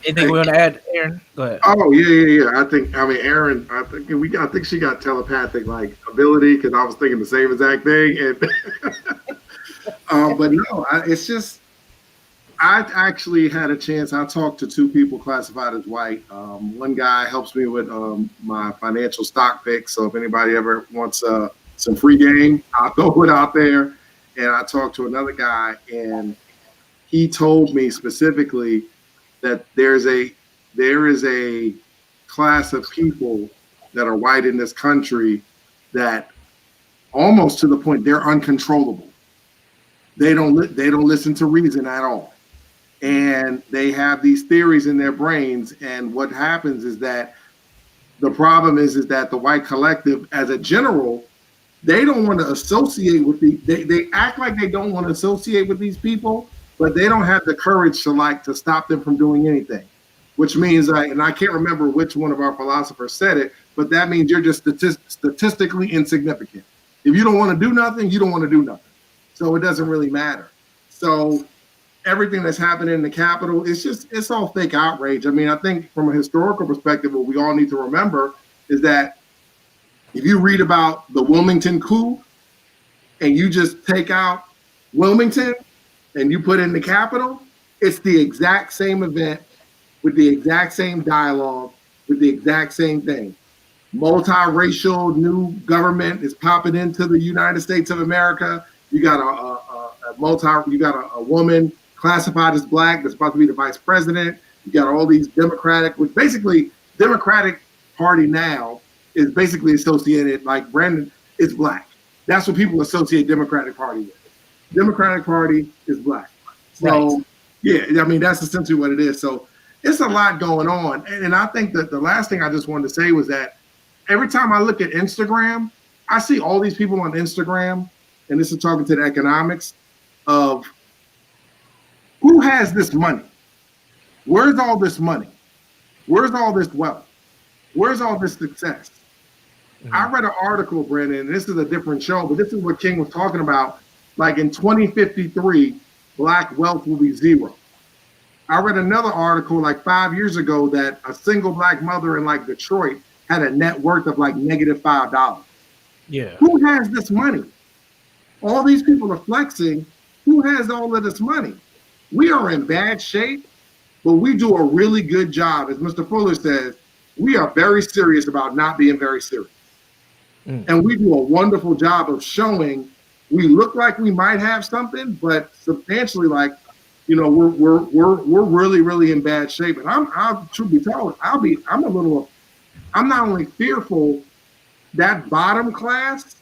Anything we want to add, Aaron? Go ahead. Oh yeah. I think Aaron. I think she got telepathic like ability, because I was thinking the same exact thing. And but no, it's just, I actually had a chance. I talked to two people classified as white. One guy helps me with my financial stock picks. So if anybody ever wants some free game, I'll throw it out there. And I talked to another guy, and he told me specifically that there is a class of people that are white in this country that almost to the point they're uncontrollable. They don't listen to reason at all. And they have these theories in their brains. And what happens is that the problem is that the white collective, as a general, they don't want to associate with they act like they don't want to associate with these people, but they don't have the courage to stop them from doing anything. Which means, and I can't remember which one of our philosophers said it, but that means you're just statistically insignificant. If you don't want to do nothing, you don't want to do nothing. So it doesn't really matter. So everything that's happening in the Capitol, it's all fake outrage. I mean, I think from a historical perspective, what we all need to remember is that if you read about the Wilmington coup and you just take out Wilmington and you put in the Capitol, it's the exact same event with the exact same dialogue, with the exact same thing. Multiracial new government is popping into the United States of America. You got a woman classified as black that's about to be the vice president. You got all these Democratic Party now is basically associated, like Brandon is black. That's what people associate Democratic Party with. Democratic Party is black. So right. Yeah, I mean, that's essentially what it is. So it's a lot going on. And I think that the last thing I just wanted to say was that every time I look at Instagram, I see all these people on Instagram, and this is talking to the economics of who has this money? Where's all this money? Where's all this wealth? Where's all this success? Mm-hmm. I read an article, Brandon, and this is a different show, but this is what King was talking about. Like in 2053, black wealth will be zero. I read another article like 5 years ago that a single black mother in like Detroit had a net worth of like -$5. Yeah. Who has this money? All these people are flexing. Who has all of this money? We are in bad shape, but we do a really good job. As Mr. Fuller says, we are very serious about not being very serious. And we do a wonderful job of showing we look like we might have something, but substantially, like, you know, we're really, really in bad shape. And I'm truth be told, I'm not only fearful that bottom class,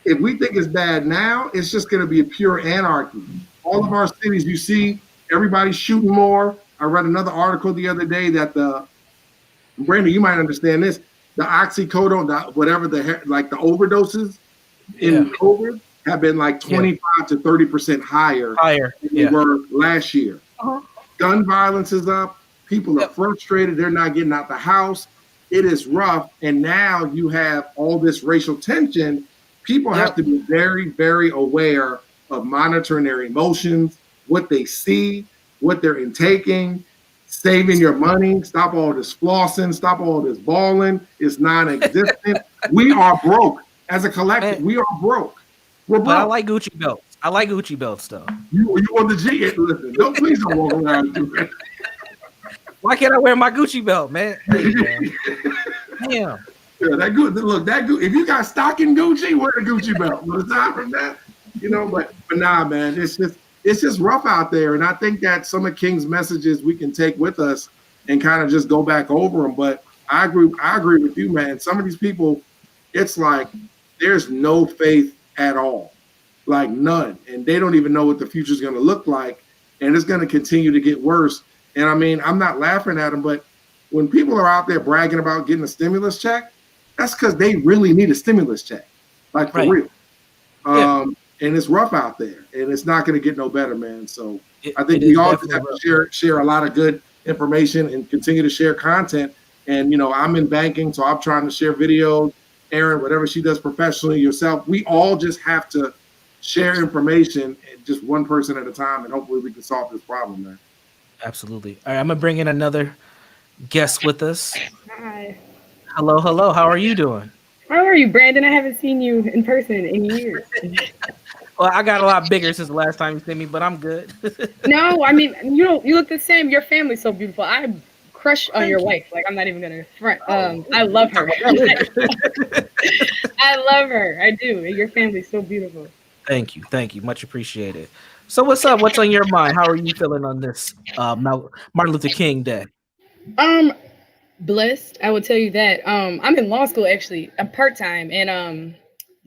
if we think it's bad now, it's just going to be a pure anarchy. All of our cities, you see, everybody's shooting more. I read another article the other day that Brandon, you might understand this, the oxycodone, the overdoses in COVID have been like 25 to 30% higher than they were last year. Gun violence is up. People are frustrated. They're not getting out the house. It is rough. And now you have all this racial tension. People have to be very, very aware of monitoring their emotions, what they see, what they're intaking, saving your money, stop all this flossing, stop all this balling. It's non-existent. We are broke. As a collective, we are broke. We're broke. But I like Gucci belts. I like Gucci belts, though. You want the G? Listen, please don't walk around doing that. Why can't I wear my Gucci belt, man? Hey, man. Damn. Yeah, that good. Look, that good. If you got stock in Gucci, wear the Gucci belt. But aside from that, you know, but nah, man, it's just rough out there. And I think that some of King's messages we can take with us and kind of just go back over them. But I agree with you, man. Some of these people, it's like there's no faith at all, like none, and they don't even know what the future is going to look like, and it's going to continue to get worse. And I mean, I'm not laughing at them, but when people are out there bragging about getting a stimulus check, that's because they really need a stimulus check, like for real. And it's rough out there, and it's not going to get no better, man. So I think we all just have to share a lot of good information and continue to share content. And, you know, I'm in banking, so I'm trying to share videos. Erin, whatever she does professionally, yourself, we all just have to share information, just one person at a time, and hopefully we can solve this problem, man. Absolutely. All right, I'm going to bring in another guest with us. Hi. Hello. How are you doing? How are you, Brandon? I haven't seen you in person in years. Well, I got a lot bigger since the last time you seen me, but I'm good. No, I mean, you look the same. Your family's so beautiful. I crush on your wife. Like, I'm not even gonna front. I love her. I love her. I do. Your family's so beautiful. Thank you, much appreciated. So what's up? What's on your mind? How are you feeling on this Martin Luther King Day? Blessed. I will tell you that. I'm in law school actually. I'm part-time, and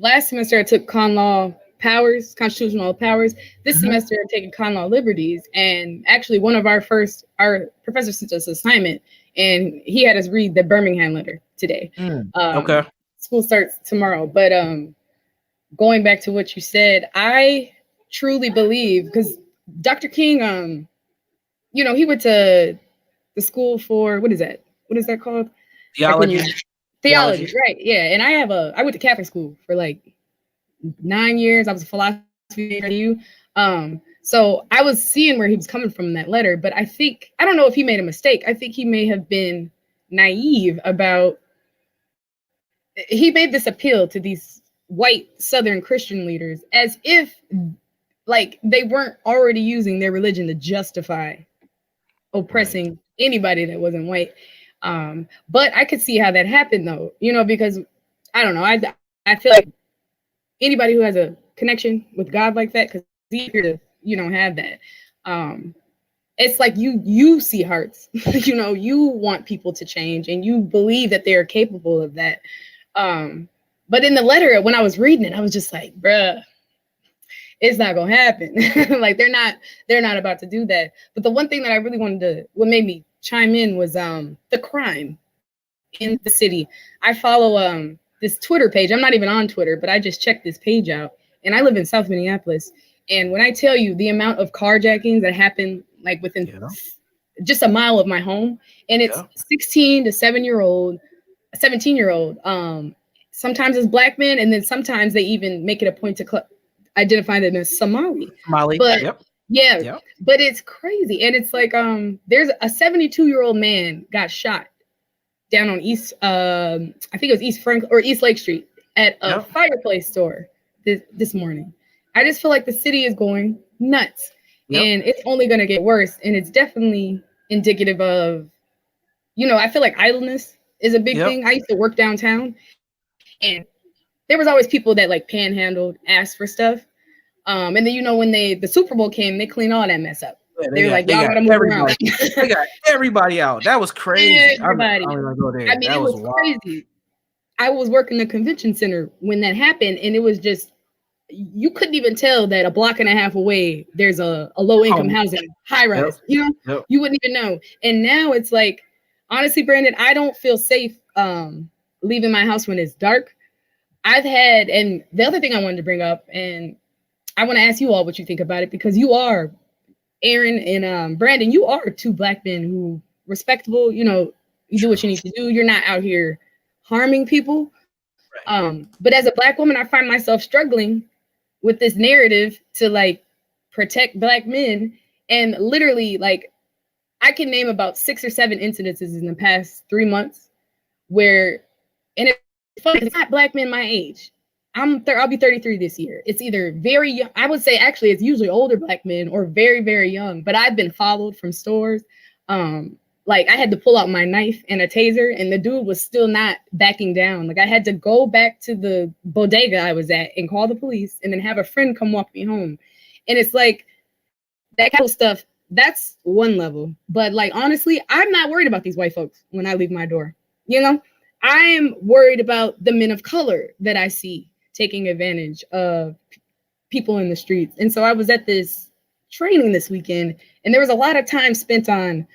last semester I took constitutional powers. This semester I'm taking con law liberties, and actually one of our professor sent us an assignment, and he had us read the Birmingham letter today. Okay. School starts tomorrow, but going back to what you said, I truly believe, because Dr. King, he went to the school for, what is that called? Theology. Theology, right? Yeah, and I went to Catholic school for like 9 years. I was a philosophy major at U. So I was seeing where he was coming from in that letter, but I don't know if he made a mistake. I think he may have been naive about. He made this appeal to these white Southern Christian leaders as if like they weren't already using their religion to justify oppressing anybody that wasn't white. But I could see how that happened though, because I don't know. I feel like anybody who has a connection with God like that, because here you don't have that. It's like you see hearts, you want people to change and you believe that they are capable of that. But in the letter, when I was reading it, I was just like, bruh, it's not gonna happen. Like they're not about to do that. But the one thing that I really what made me chime in was the crime in the city. I follow this Twitter page. I'm not even on Twitter, but I just checked this page out, and I live in South Minneapolis. And when I tell you the amount of carjackings that happen like within just a mile of my home, and it's 16 to 17-year-old, sometimes it's black men, and then sometimes they even make it a point to identify them as Somali. But but it's crazy. And it's like there's a 72-year-old man got shot down on East I think it was East Frank or East Lake Street at a fireplace store this morning. I just feel like the city is going nuts, and it's only going to get worse. And it's definitely indicative of, I feel like idleness is a big thing. I used to work downtown, and there was always people that like panhandled, asked for stuff. And then, when the Super Bowl came, they cleaned all that mess up. They got everybody. They got everybody out. That was crazy. Everybody. It was crazy. I was working the convention center when that happened, and it was just, you couldn't even tell that a block and a half away there's a low income housing high rise. You wouldn't even know. And now it's like, honestly, Brandon, I don't feel safe leaving my house when it's dark. And the other thing I wanted to bring up, and I want to ask you all what you think about it, because you are, Aaron and Brandon, you are two black men who respectable, you do what you need to do. You're not out here harming people. But as a black woman, I find myself struggling with this narrative to like protect black men. And literally, like, I can name about 6 or 7 incidences in the past 3 months where, and it's funny, it's not black men my age. I'll be 33 this year. It's either very young. I would say actually it's usually older black men or very, very young. But I've been followed from stores. Like I had to pull out my knife and a taser, and the dude was still not backing down. Like I had to go back to the bodega I was at and call the police, and then have a friend come walk me home. And it's like that kind of stuff. That's one level. But like honestly, I'm not worried about these white folks when I leave my door. I'm worried about the men of color that I see taking advantage of people in the streets. And so I was at this training this weekend, and there was a lot of time spent on,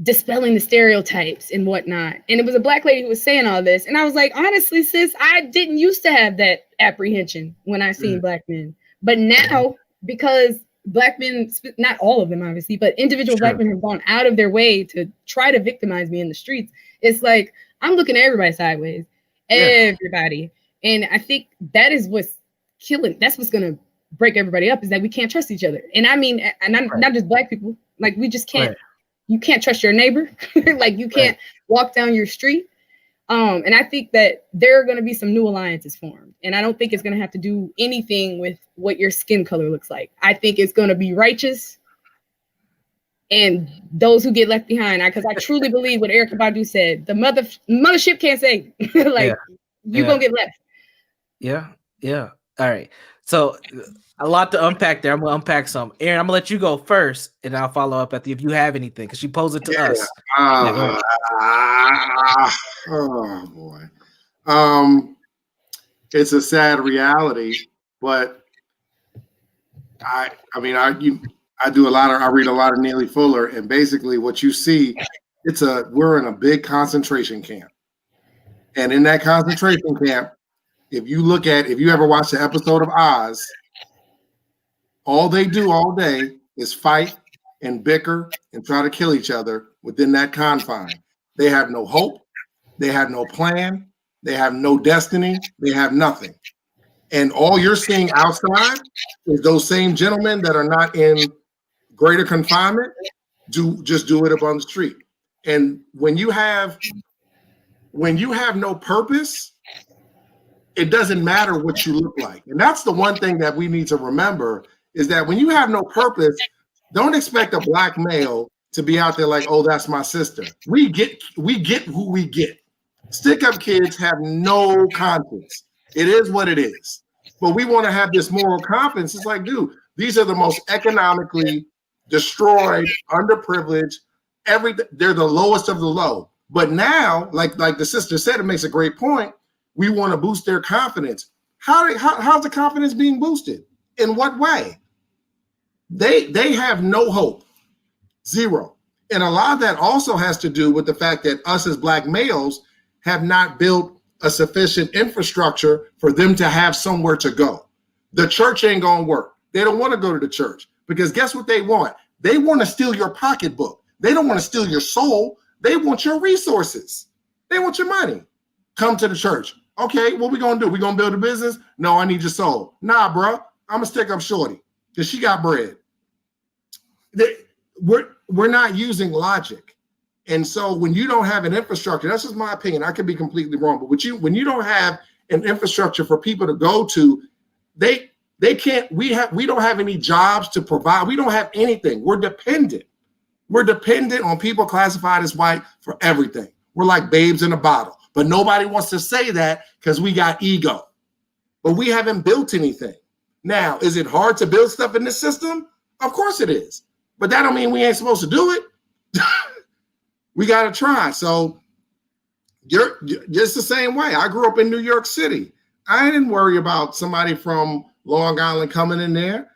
dispelling the stereotypes and whatnot. And it was a black lady who was saying all this. And I was like, honestly, sis, I didn't used to have that apprehension when I seen black men. But now, because black men, not all of them, obviously, but individual black men have gone out of their way to try to victimize me in the streets. It's like, I'm looking at everybody sideways. Everybody. And I think that is what's killing. That's what's going to break everybody up, is that we can't trust each other. And I mean, and not just black people, like we just can't, you can't trust your neighbor. Like you can't walk down your street. And I think that there are going to be some new alliances formed. And I don't think it's going to have to do anything with what your skin color looks like. I think it's going to be righteous and those who get left behind. Because I truly believe what Erykah Badu said. The mothership can't say, like, you're going to get left. Yeah. Yeah. All right. So a lot to unpack there. I'm going to unpack some. Aaron, I'm going to let you go first, and I'll follow up at you if you have anything, because she posed it to us. Oh boy. It's a sad reality, but I read a lot of Neely Fuller, and basically what you see, we're in a big concentration camp. And in that concentration camp, if you ever watch the episode of Oz, all they do all day is fight and bicker and try to kill each other within that confine. They have no hope. They have no plan. They have no destiny. They have nothing. And all you're seeing outside is those same gentlemen that are not in greater confinement just do it up on the street. And when you have no purpose, it doesn't matter what you look like. And that's the one thing that we need to remember, is that when you have no purpose, don't expect a black male to be out there like, oh, that's my sister. We get who we get. Stick-up kids have no conscience. It is what it is. But we want to have this moral confidence. It's like, dude, these are the most economically destroyed, underprivileged, they're the lowest of the low. But now, like the sister said, it makes a great point. We want to boost their confidence. How's the confidence being boosted? In what way? They have no hope. Zero. And a lot of that also has to do with the fact that us as black males have not built a sufficient infrastructure for them to have somewhere to go. The church ain't gonna work. They don't want to go to the church, because guess what they want? They want to steal your pocketbook. They don't want to steal your soul. They want your resources. They want your money. Come to the church. Okay, what we gonna do? We gonna build a business? No, I need your soul. Nah, bro, I'm gonna stick up shorty because she got bread. We're not using logic. And so when you don't have an infrastructure, that's just my opinion. I could be completely wrong, but when you don't have an infrastructure for people to go to, they can't. We don't have any jobs to provide. We don't have anything. We're dependent. We're dependent on people classified as white for everything. We're like babes in a bottle, but nobody wants to say that because we got ego. But we haven't built anything. Now, is it hard to build stuff in this system? Of course it is. But that don't mean we ain't supposed to do it. We got to try. So you're just the same way. I grew up in New York City. I didn't worry about somebody from Long Island coming in there.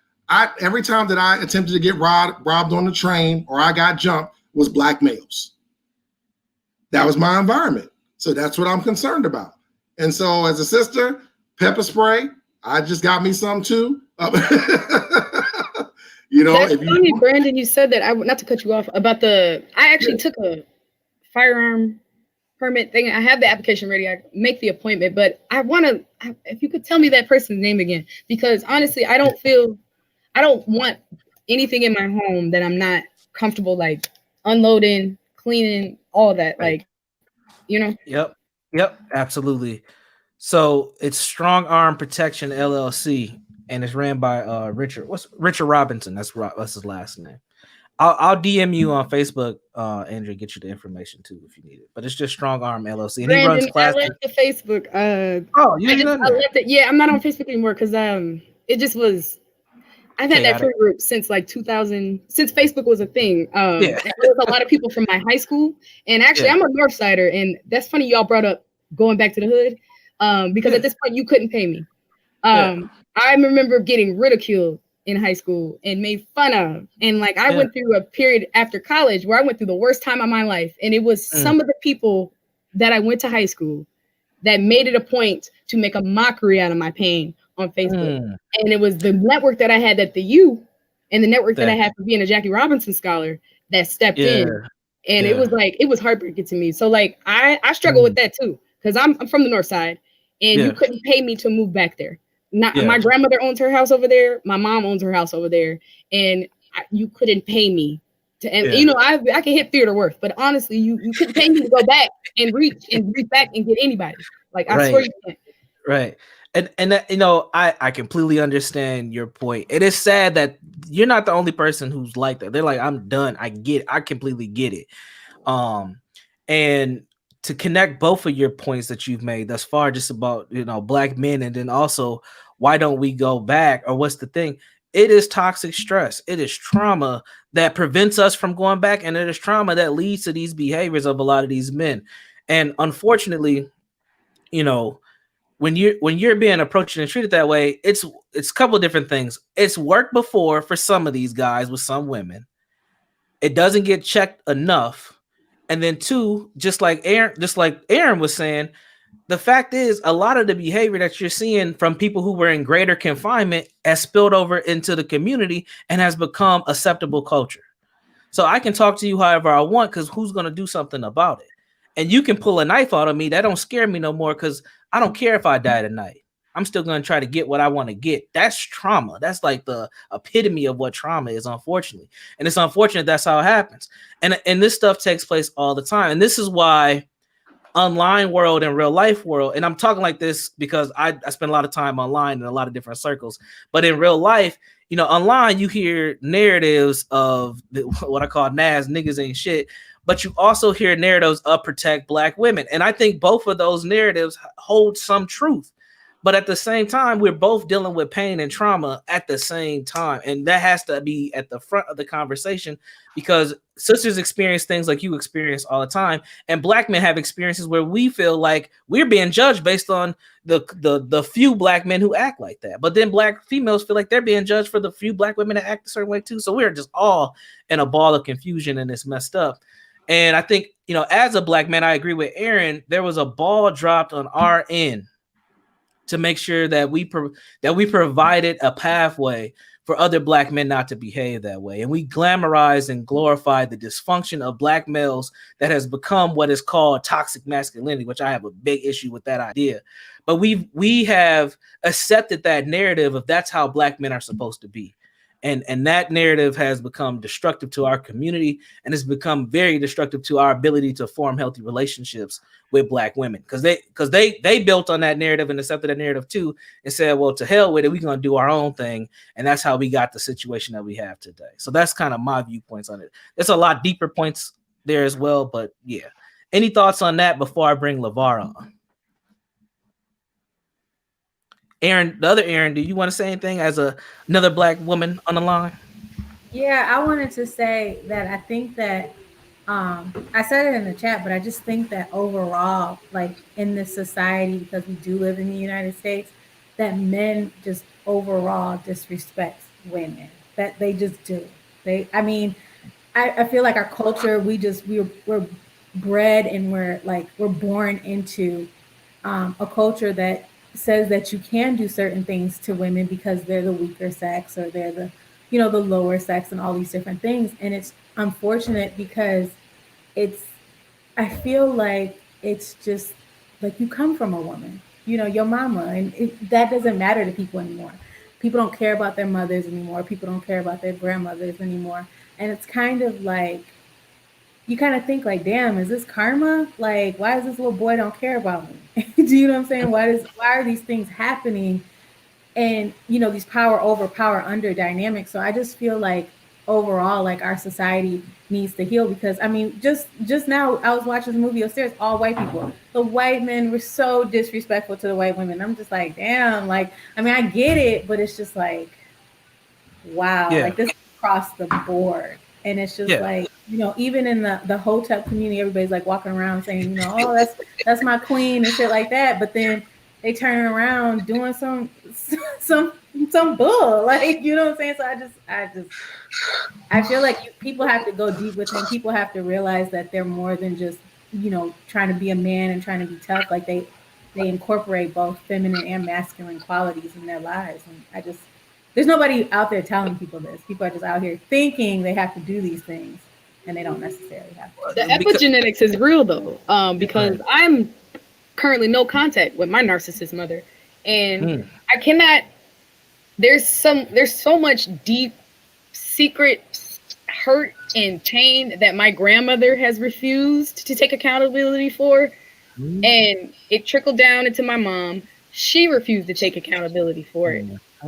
Every time that I attempted to get robbed on the train or I got jumped was black males. That was my environment. So that's what I'm concerned about. And so as a sister, pepper spray, I just got me some too. You know, that's funny, Brandon, you said that. Not to cut you off about I actually took a firearm permit thing. I have the application ready. I make the appointment, but I want to, if you could tell me that person's name again, because honestly, I don't want anything in my home that I'm not comfortable, like unloading, cleaning, all that. Like, you know? Yep. Absolutely. So it's Strong Arm Protection LLC. And it's ran by Richard Robinson. That's his last name. I'll DM you on Facebook, Andrew, get you the information too if you need it. But it's just Strong Arm LLC. And Brandon, he runs classes. I left the Facebook. I'm not on Facebook anymore because it just was. I've had that friend group since like 2000, since Facebook was a thing. There was a lot of people from my high school, and actually I'm a North Sider, and that's funny y'all brought up going back to the hood, because at this point you couldn't pay me. I remember getting ridiculed in high school and made fun of. And like I went through a period after college where I went through the worst time of my life. And it was some of the people that I went to high school that made it a point to make a mockery out of my pain on Facebook. And it was the network that I had at the U and the network that I had for being a Jackie Robinson scholar that stepped in. And it was heartbreaking to me. So like I struggle with that too, because I'm from the North Side and you couldn't pay me to move back there. My grandmother owns her house over there. My mom owns her house over there. And you couldn't pay me And you know, I can hit theater worth, but honestly, you couldn't pay me to go back and reach back and get anybody. Like I swear you can't. Right. And that, you know, I completely understand your point. It is sad that you're not the only person who's like that. They're like, I'm done. I completely get it. And to connect both of your points that you've made thus far, just about, you know, black men, and then also why don't we go back, or what's the thing? It is toxic stress. It is trauma that prevents us from going back, and it is trauma that leads to these behaviors of a lot of these men. And unfortunately, you know, when you're being approached and treated that way, it's a couple of different things. It's worked before for some of these guys with some women. It doesn't get checked enough. And then two, just like Aaron was saying, the fact is a lot of the behavior that you're seeing from people who were in greater confinement has spilled over into the community and has become acceptable culture. So I can talk to you however I want, because who's going to do something about it? And you can pull a knife out of me. That don't scare me no more, because I don't care if I die tonight. I'm still going to try to get what I want to get. That's trauma. That's like the epitome of what trauma is, unfortunately. And it's unfortunate that's how it happens. And this stuff takes place all the time. And this is why online world and real life world, and I'm talking like this because I spend a lot of time online in a lot of different circles, but in real life, you know, online you hear narratives of what I call NAS, niggas ain't shit, but you also hear narratives of protect black women. And I think both of those narratives hold some truth. But at the same time, we're both dealing with pain and trauma at the same time. And that has to be at the front of the conversation, because sisters experience things like you experience all the time. And black men have experiences where we feel like we're being judged based on the few black men who act like that. But then black females feel like they're being judged for the few black women that act a certain way too. So we're just all in a ball of confusion, and it's messed up. And I think, you know, as a black man, I agree with Aaron. There was a ball dropped on our end to make sure that we provided a pathway for other black men not to behave that way. And we glamorized and glorified the dysfunction of black males that has become what is called toxic masculinity, which I have a big issue with that idea. But we have accepted that narrative of that's how black men are supposed to be. And that narrative has become destructive to our community, and it's become very destructive to our ability to form healthy relationships with black women, because they built on that narrative and accepted that narrative too, and said, well, to hell with it, we're going to do our own thing. And that's how we got the situation that we have today. So that's kind of my viewpoints on it. There's a lot deeper points there as well, but yeah. Any thoughts on that before I bring LeVar on? Aaron, the other Aaron, do you want to say anything as another black woman on the line? Yeah, I wanted to say that I think that I said it in the chat, but I just think that overall, like in this society, because we do live in the United States, that men just overall disrespect women. That they just do. I feel like our culture, we're bred and we're born into a culture that says that you can do certain things to women because they're the weaker sex, or they're the, you know, the lower sex, and all these different things. And it's unfortunate because I feel like it's just like you come from a woman, you know, your mama, and that doesn't matter to people anymore. People don't care about their mothers anymore. People don't care about their grandmothers anymore. And it's kind of like, you kind of think like, damn, is this karma? Like, why does this little boy don't care about me? Do you know what I'm saying? Why are these things happening? And, you know, these power over power under dynamics. So I just feel like overall, like our society needs to heal, because I mean, just now I was watching the movie upstairs, all white people. The white men were so disrespectful to the white women. I'm just like, damn, like, I mean, I get it, but it's just like, wow, like this is across the board. And it's just like, you know, even in the hotel community, everybody's like walking around saying, you know, oh, that's my queen and shit like that. But then they turn around doing some bull, like, you know what I'm saying? So I feel like people have to go deep with them. People have to realize that they're more than just, you know, trying to be a man and trying to be tough. Like they incorporate both feminine and masculine qualities in their lives. And there's nobody out there telling people this. People are just out here thinking they have to do these things, and they don't necessarily have to. The epigenetics is real though, because I'm currently no contact with my narcissist mother, and I cannot. There's so much deep secret hurt and pain that my grandmother has refused to take accountability for. And it trickled down into my mom. She refused to take accountability for it.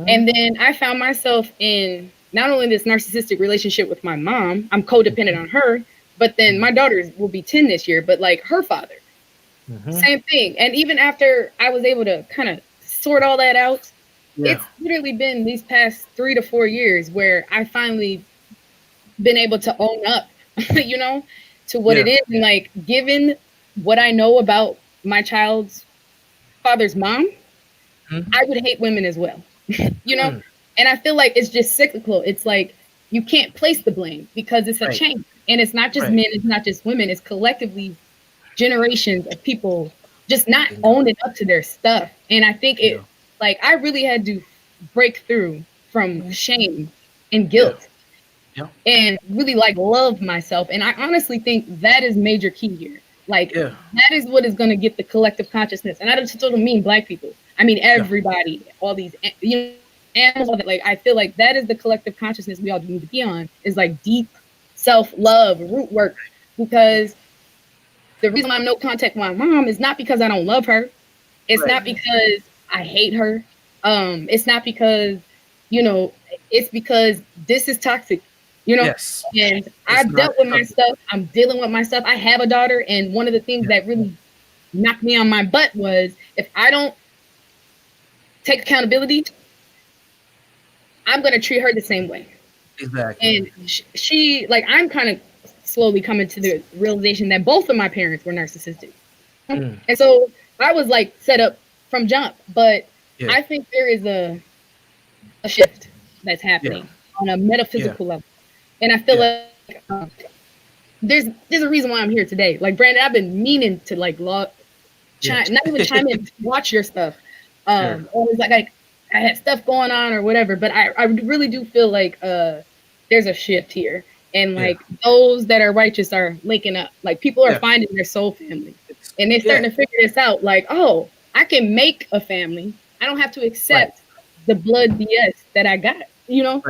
And then I found myself in not only this narcissistic relationship with my mom, I'm codependent on her, but then my daughter will be 10 this year, but like her father, same thing. And even after I was able to kind of sort all that out, it's literally been these past 3 to 4 years where I finally been able to own up, you know, to what it is. And like, given what I know about my child's father's mom, I would hate women as well, you know? And I feel like it's just cyclical. It's like, you can't place the blame because it's a chain. And it's not just men, it's not just women, it's collectively generations of people just not owning up to their stuff. And I think it, like, I really had to break through from shame and guilt and really like love myself. And I honestly think that is major key here. Like, that is what is going to get the collective consciousness. And I just don't mean Black people. I mean, everybody, all these, you know, animals. Like, I feel like that is the collective consciousness we all need to be on, is like deep self-love, root work. Because the reason I'm no contact with my mom is not because I don't love her. It's not because I hate her. It's not because, you know, it's because this is toxic. You know, and I've dealt with my stuff. I'm dealing with my stuff. I have a daughter. And one of the things that really knocked me on my butt was, if I don't take accountability, I'm going to treat her the same way. Exactly. And she, like, I'm kind of slowly coming to the realization that both of my parents were narcissistic. And so I was like set up from jump. But I think there is a shift that's happening on a metaphysical level. And I feel like there's a reason why I'm here today. Like, Brandon, I've been meaning to like not even chime in, watch your stuff. Or it's like I had stuff going on or whatever. But I really do feel like there's a shift here. And like those that are righteous are linking up. Like, people are finding their soul family. And they're starting to figure this out. Like, oh, I can make a family. I don't have to accept the blood BS that I got, you know?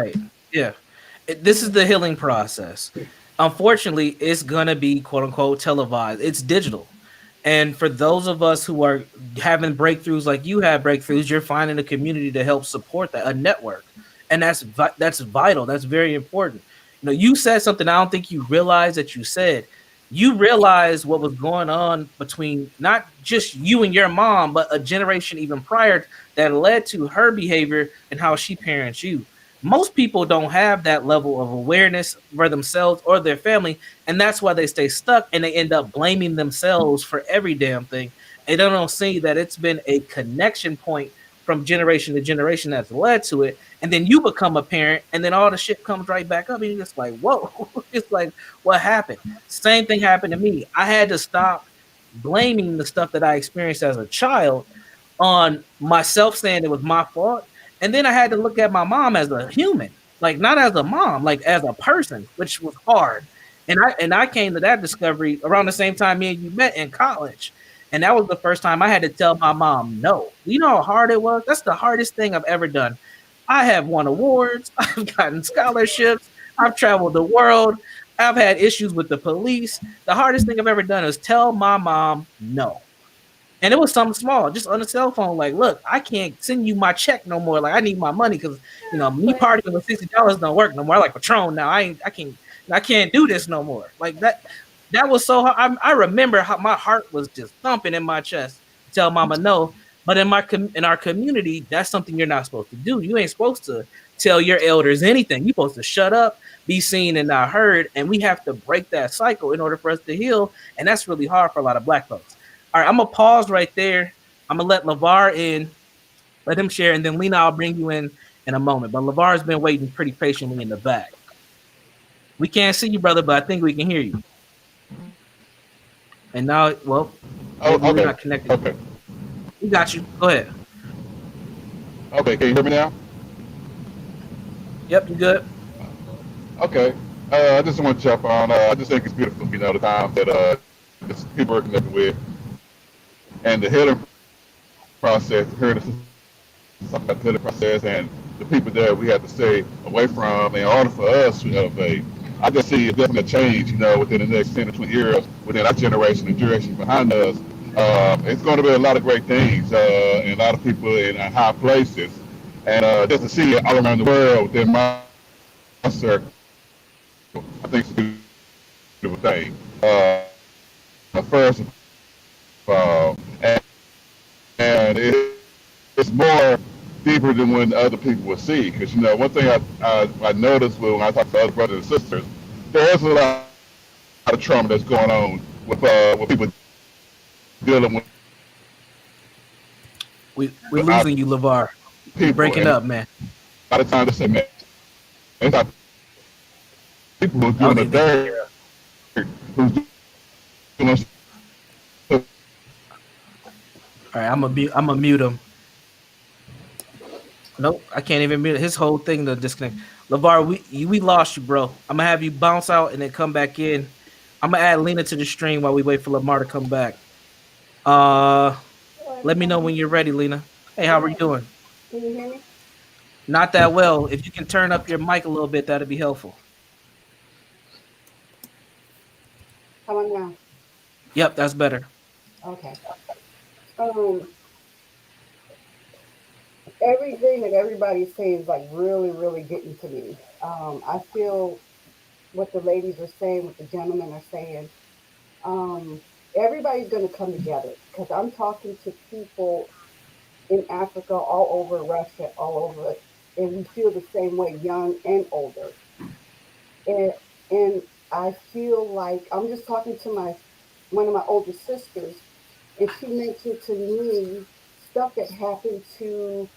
This is the healing process. Unfortunately, it's gonna be quote unquote televised. It's digital, and for those of us who are having breakthroughs like you have breakthroughs, you're finding a community to help support that, a network, and that's vital. That's very important. You know, you said something I don't think you realized that you said. You realized what was going on between not just you and your mom, but a generation even prior that led to her behavior and how she parents you. Most people don't have that level of awareness for themselves or their family, and that's why they stay stuck and they end up blaming themselves for every damn thing. And they don't see that it's been a connection point from generation to generation that's led to it. And then you become a parent, and then all the shit comes right back up, and you're just like, whoa, it's like, what happened? Same thing happened to me. I had to stop blaming the stuff that I experienced as a child on myself, saying it was my fault. And then I had to look at my mom as a human, like not as a mom, like as a person, which was hard. And I came to that discovery around the same time me and you met in college. And that was the first time I had to tell my mom no. You know how hard it was? That's the hardest thing I've ever done. I have won awards. I've gotten scholarships. I've traveled the world. I've had issues with the police. The hardest thing I've ever done is tell my mom no. And it was something small, just on the cell phone. Like, look, I can't send you my check no more. Like, I need my money because, you know, me partying with $60 don't work no more. I like Patron now. I can't do this no more. Like that was so hard. I remember how my heart was just thumping in my chest to tell mama no. But in our community, that's something you're not supposed to do. You ain't supposed to tell your elders anything. You're supposed to shut up, be seen and not heard. And we have to break that cycle in order for us to heal. And that's really hard for a lot of Black folks. All right, I'm going to pause right there. I'm going to let LeVar in, let him share, and then Lena, I'll bring you in a moment. But LeVar's been waiting pretty patiently in the back. We can't see you, brother, but I think we can hear you. And now, well, we're not connected. Okay. We got you. Go ahead. Okay, can you hear me now? Yep, you good? Okay. I just want to jump on. I just think it's beautiful, you know, the time that people are connected with. And the healing process, the healing process, and the people that we have to stay away from in order for us to elevate. I just see a definite change, within the next 10 to 20 years, within our generation, the generation behind us. It's going to be a lot of great things, and a lot of people in high places. And just to see it all around the world within my circle, I think it's a beautiful thing. First of all, and it's more deeper than when other people would see. Because one thing I noticed when I talk to other brothers and sisters, there is a lot of trauma that's going on with people dealing with. We're losing you, LeVar. You're breaking up, man. By the time they say, man, it's not people who's doing the dirt, who's doing. All right, I'm gonna mute him. Nope, I can't even mute his whole thing to disconnect. LeVar, we lost you, bro. I'm gonna have you bounce out and then come back in. I'm gonna add Lena to the stream while we wait for Lamar to come back. Let me know when you're ready, Lena. Hey, how are you doing? Can you hear me? Not that well. If you can turn up your mic a little bit, that'd be helpful. How about now? Yep, that's better. Okay. Everything that everybody's saying is like really, really getting to me. I feel what the ladies are saying, what the gentlemen are saying. Everybody's going to come together because I'm talking to people in Africa, all over Russia, all over, and we feel the same way, young and older. And I feel like I'm just talking to one of my older sisters, and she mentioned to me stuff that happened to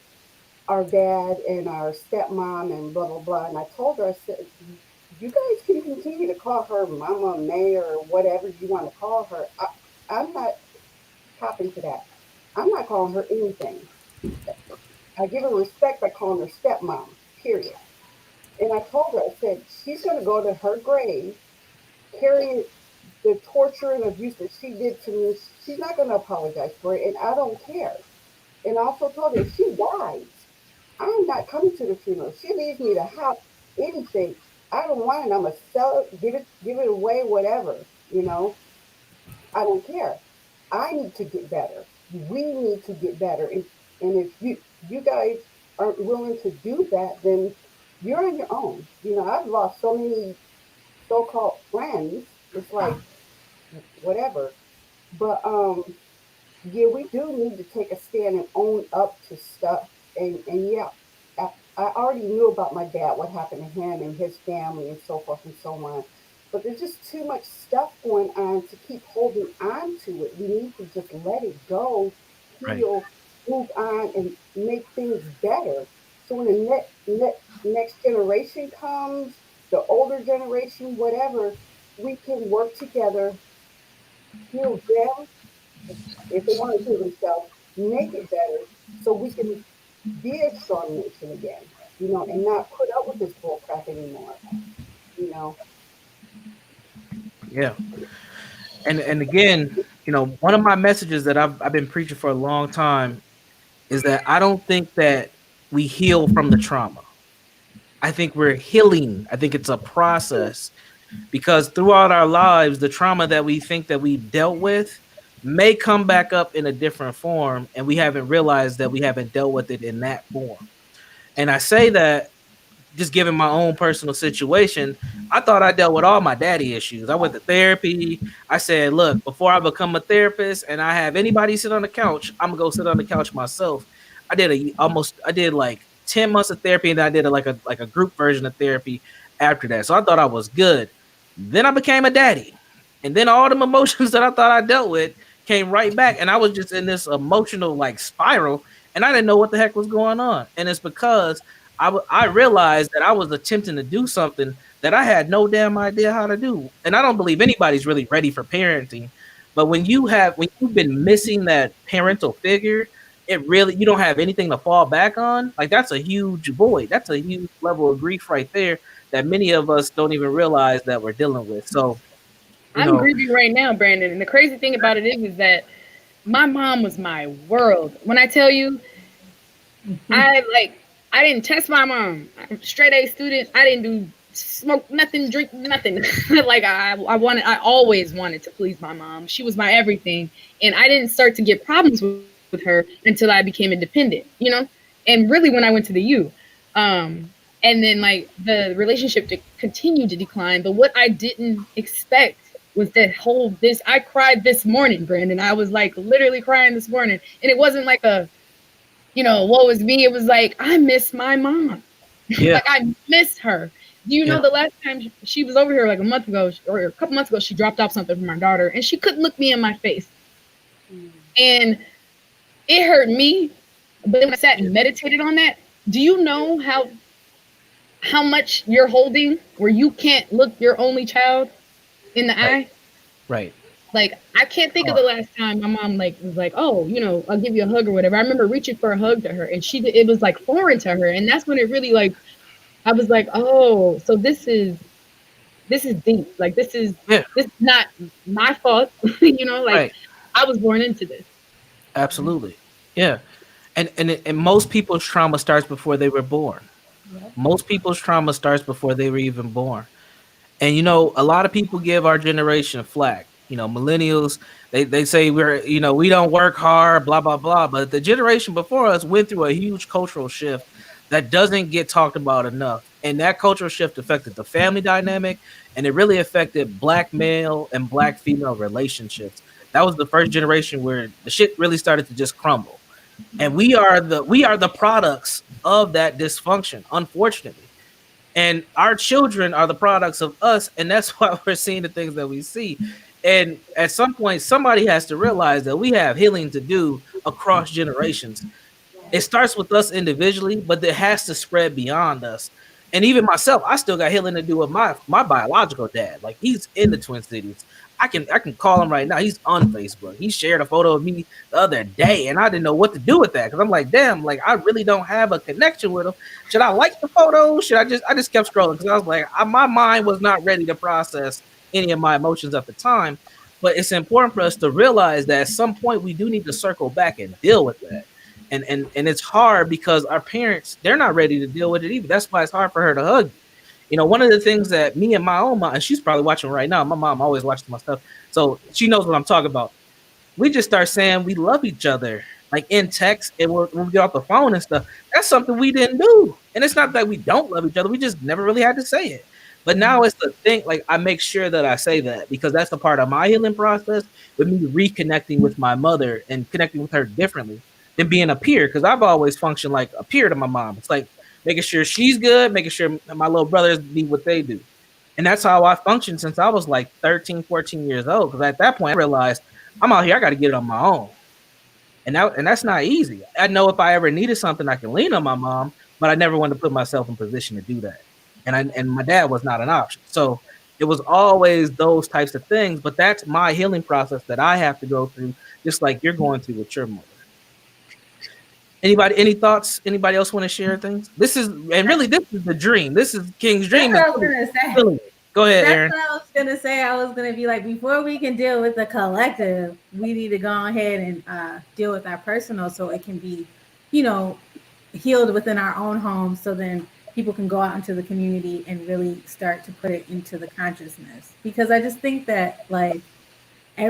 our dad and our stepmom and blah blah blah. And I told her, I said, you guys can continue to call her Mama May or whatever you want to call her. I'm not copping to that. I'm not calling her anything. I give her respect by calling her stepmom, period. And I told her, I said, she's going to go to her grave carrying the torture and abuse that she did to me. She's not going to apologize for it, and I don't care. And I also told her, if she dies, I'm not coming to the funeral. She leaves me the house, anything. I don't want it. I'm going to sell it, give it away, whatever, I don't care. I need to get better. We need to get better. And if you guys aren't willing to do that, then you're on your own. I've lost so many so-called friends. It's like whatever. But yeah, we do need to take a stand and own up to stuff. And yeah, I already knew about my dad, what happened to him and his family and so forth and so on. But there's just too much stuff going on to keep holding on to it. We need to just let it go, heal, move on, and make things better. So when the next generation comes, the older generation, whatever, we can work together, heal them, if they want to heal themselves, make it better so we can be a strong nation again, and not put up with this bull crap anymore, Yeah. And again, one of my messages that I've been preaching for a long time is that I don't think that we heal from the trauma. I think we're healing. I think it's a process because throughout our lives, the trauma that we think that we've dealt with may come back up in a different form, and we haven't realized that we haven't dealt with it in that form. And I say that just given my own personal situation, I thought I dealt with all my daddy issues. I went to therapy. I said, look, before I become a therapist and I have anybody sit on the couch, I'm gonna go sit on the couch myself. I did like 10 months of therapy, and then I did like a group version of therapy after that. So I thought I was good. Then I became a daddy. And then all the emotions that I thought I dealt with came right back. And I was just in this emotional like spiral, and I didn't know what the heck was going on. And it's because I realized that I was attempting to do something that I had no damn idea how to do. And I don't believe anybody's really ready for parenting. But when you've been missing that parental figure, you don't have anything to fall back on. Like, that's a huge void. That's a huge level of grief right there that many of us don't even realize that we're dealing with. So I'm grieving right now, Brandon. And the crazy thing about it is that my mom was my world. When I tell you, I didn't test my mom. I'm a straight A student. I didn't do smoke nothing, drink nothing. Like I always wanted to please my mom. She was my everything. And I didn't start to get problems with her until I became independent, you know? And really when I went to the U. And then like the relationship continued to decline. But what I didn't expect was that I cried this morning, Brandon. I was like literally crying this morning. And it wasn't like woe is me. It was like, I miss my mom. Yeah. Like I miss her. Do you know the last time she was over here like a month ago or a couple months ago, she dropped off something for my daughter and she couldn't look me in my face. And it hurt me. But then I sat and meditated on that. Do you know how much you're holding where you can't look your only child in the eye? Right. Like I can't think of the last time my mom was like, oh, I'll give you a hug or whatever. I remember reaching for a hug to her and it was like foreign to her. And that's when it really I was like, oh, so this is deep. Like this is not my fault. Right. I was born into this. Absolutely. Yeah. And most people's trauma starts before they were born. Most people's trauma starts before they were even born. And a lot of people give our generation flack. Millennials, they say we don't work hard, blah, blah, blah. But the generation before us went through a huge cultural shift that doesn't get talked about enough. And that cultural shift affected the family dynamic, and it really affected Black male and Black female relationships. That was the first generation where the shit really started to just crumble. And we are the products of that dysfunction, unfortunately. And our children are the products of us, and that's why we're seeing the things that we see. And at some point, somebody has to realize that we have healing to do across generations. It starts with us individually, but it has to spread beyond us. And even myself, I still got healing to do with my biological dad. Like he's in the Twin Cities. I can call him right now. He's on Facebook. He shared a photo of me the other day, and I didn't know what to do with that because I'm like, damn, like I really don't have a connection with him. Should I like the photo? Should I just kept scrolling because I was like, my mind was not ready to process any of my emotions at the time. But it's important for us to realize that at some point we do need to circle back and deal with that. And it's hard because our parents, they're not ready to deal with it either. That's why it's hard for her to hug you. One of the things that me and my own mom, and she's probably watching right now. My mom always watches my stuff, so she knows what I'm talking about. We just start saying we love each other, like in text, and when we get off the phone and stuff. That's something we didn't do, and it's not that we don't love each other. We just never really had to say it. But now it's the thing. Like I make sure that I say that because that's a part of my healing process with me reconnecting with my mother and connecting with her differently than being a peer. Because I've always functioned like a peer to my mom. It's like making sure she's good, making sure my little brothers do what they do. And that's how I functioned since I was like 13, 14 years old. Because at that point, I realized I'm out here, I got to get it on my own. And that's not easy. I know if I ever needed something, I can lean on my mom, but I never wanted to put myself in position to do that. And my dad was not an option. So it was always those types of things. But that's my healing process that I have to go through, just like you're going through with your mother. Any thoughts? Anybody else want to share things? This is the dream. This is King's dream. That's what I was gonna say. Go ahead, That's Aaron. what I was gonna say. I was gonna be like, before we can deal with the collective, we need to go ahead and deal with our personal, so it can be, healed within our own home. So then people can go out into the community and really start to put it into the consciousness. Because I just think that like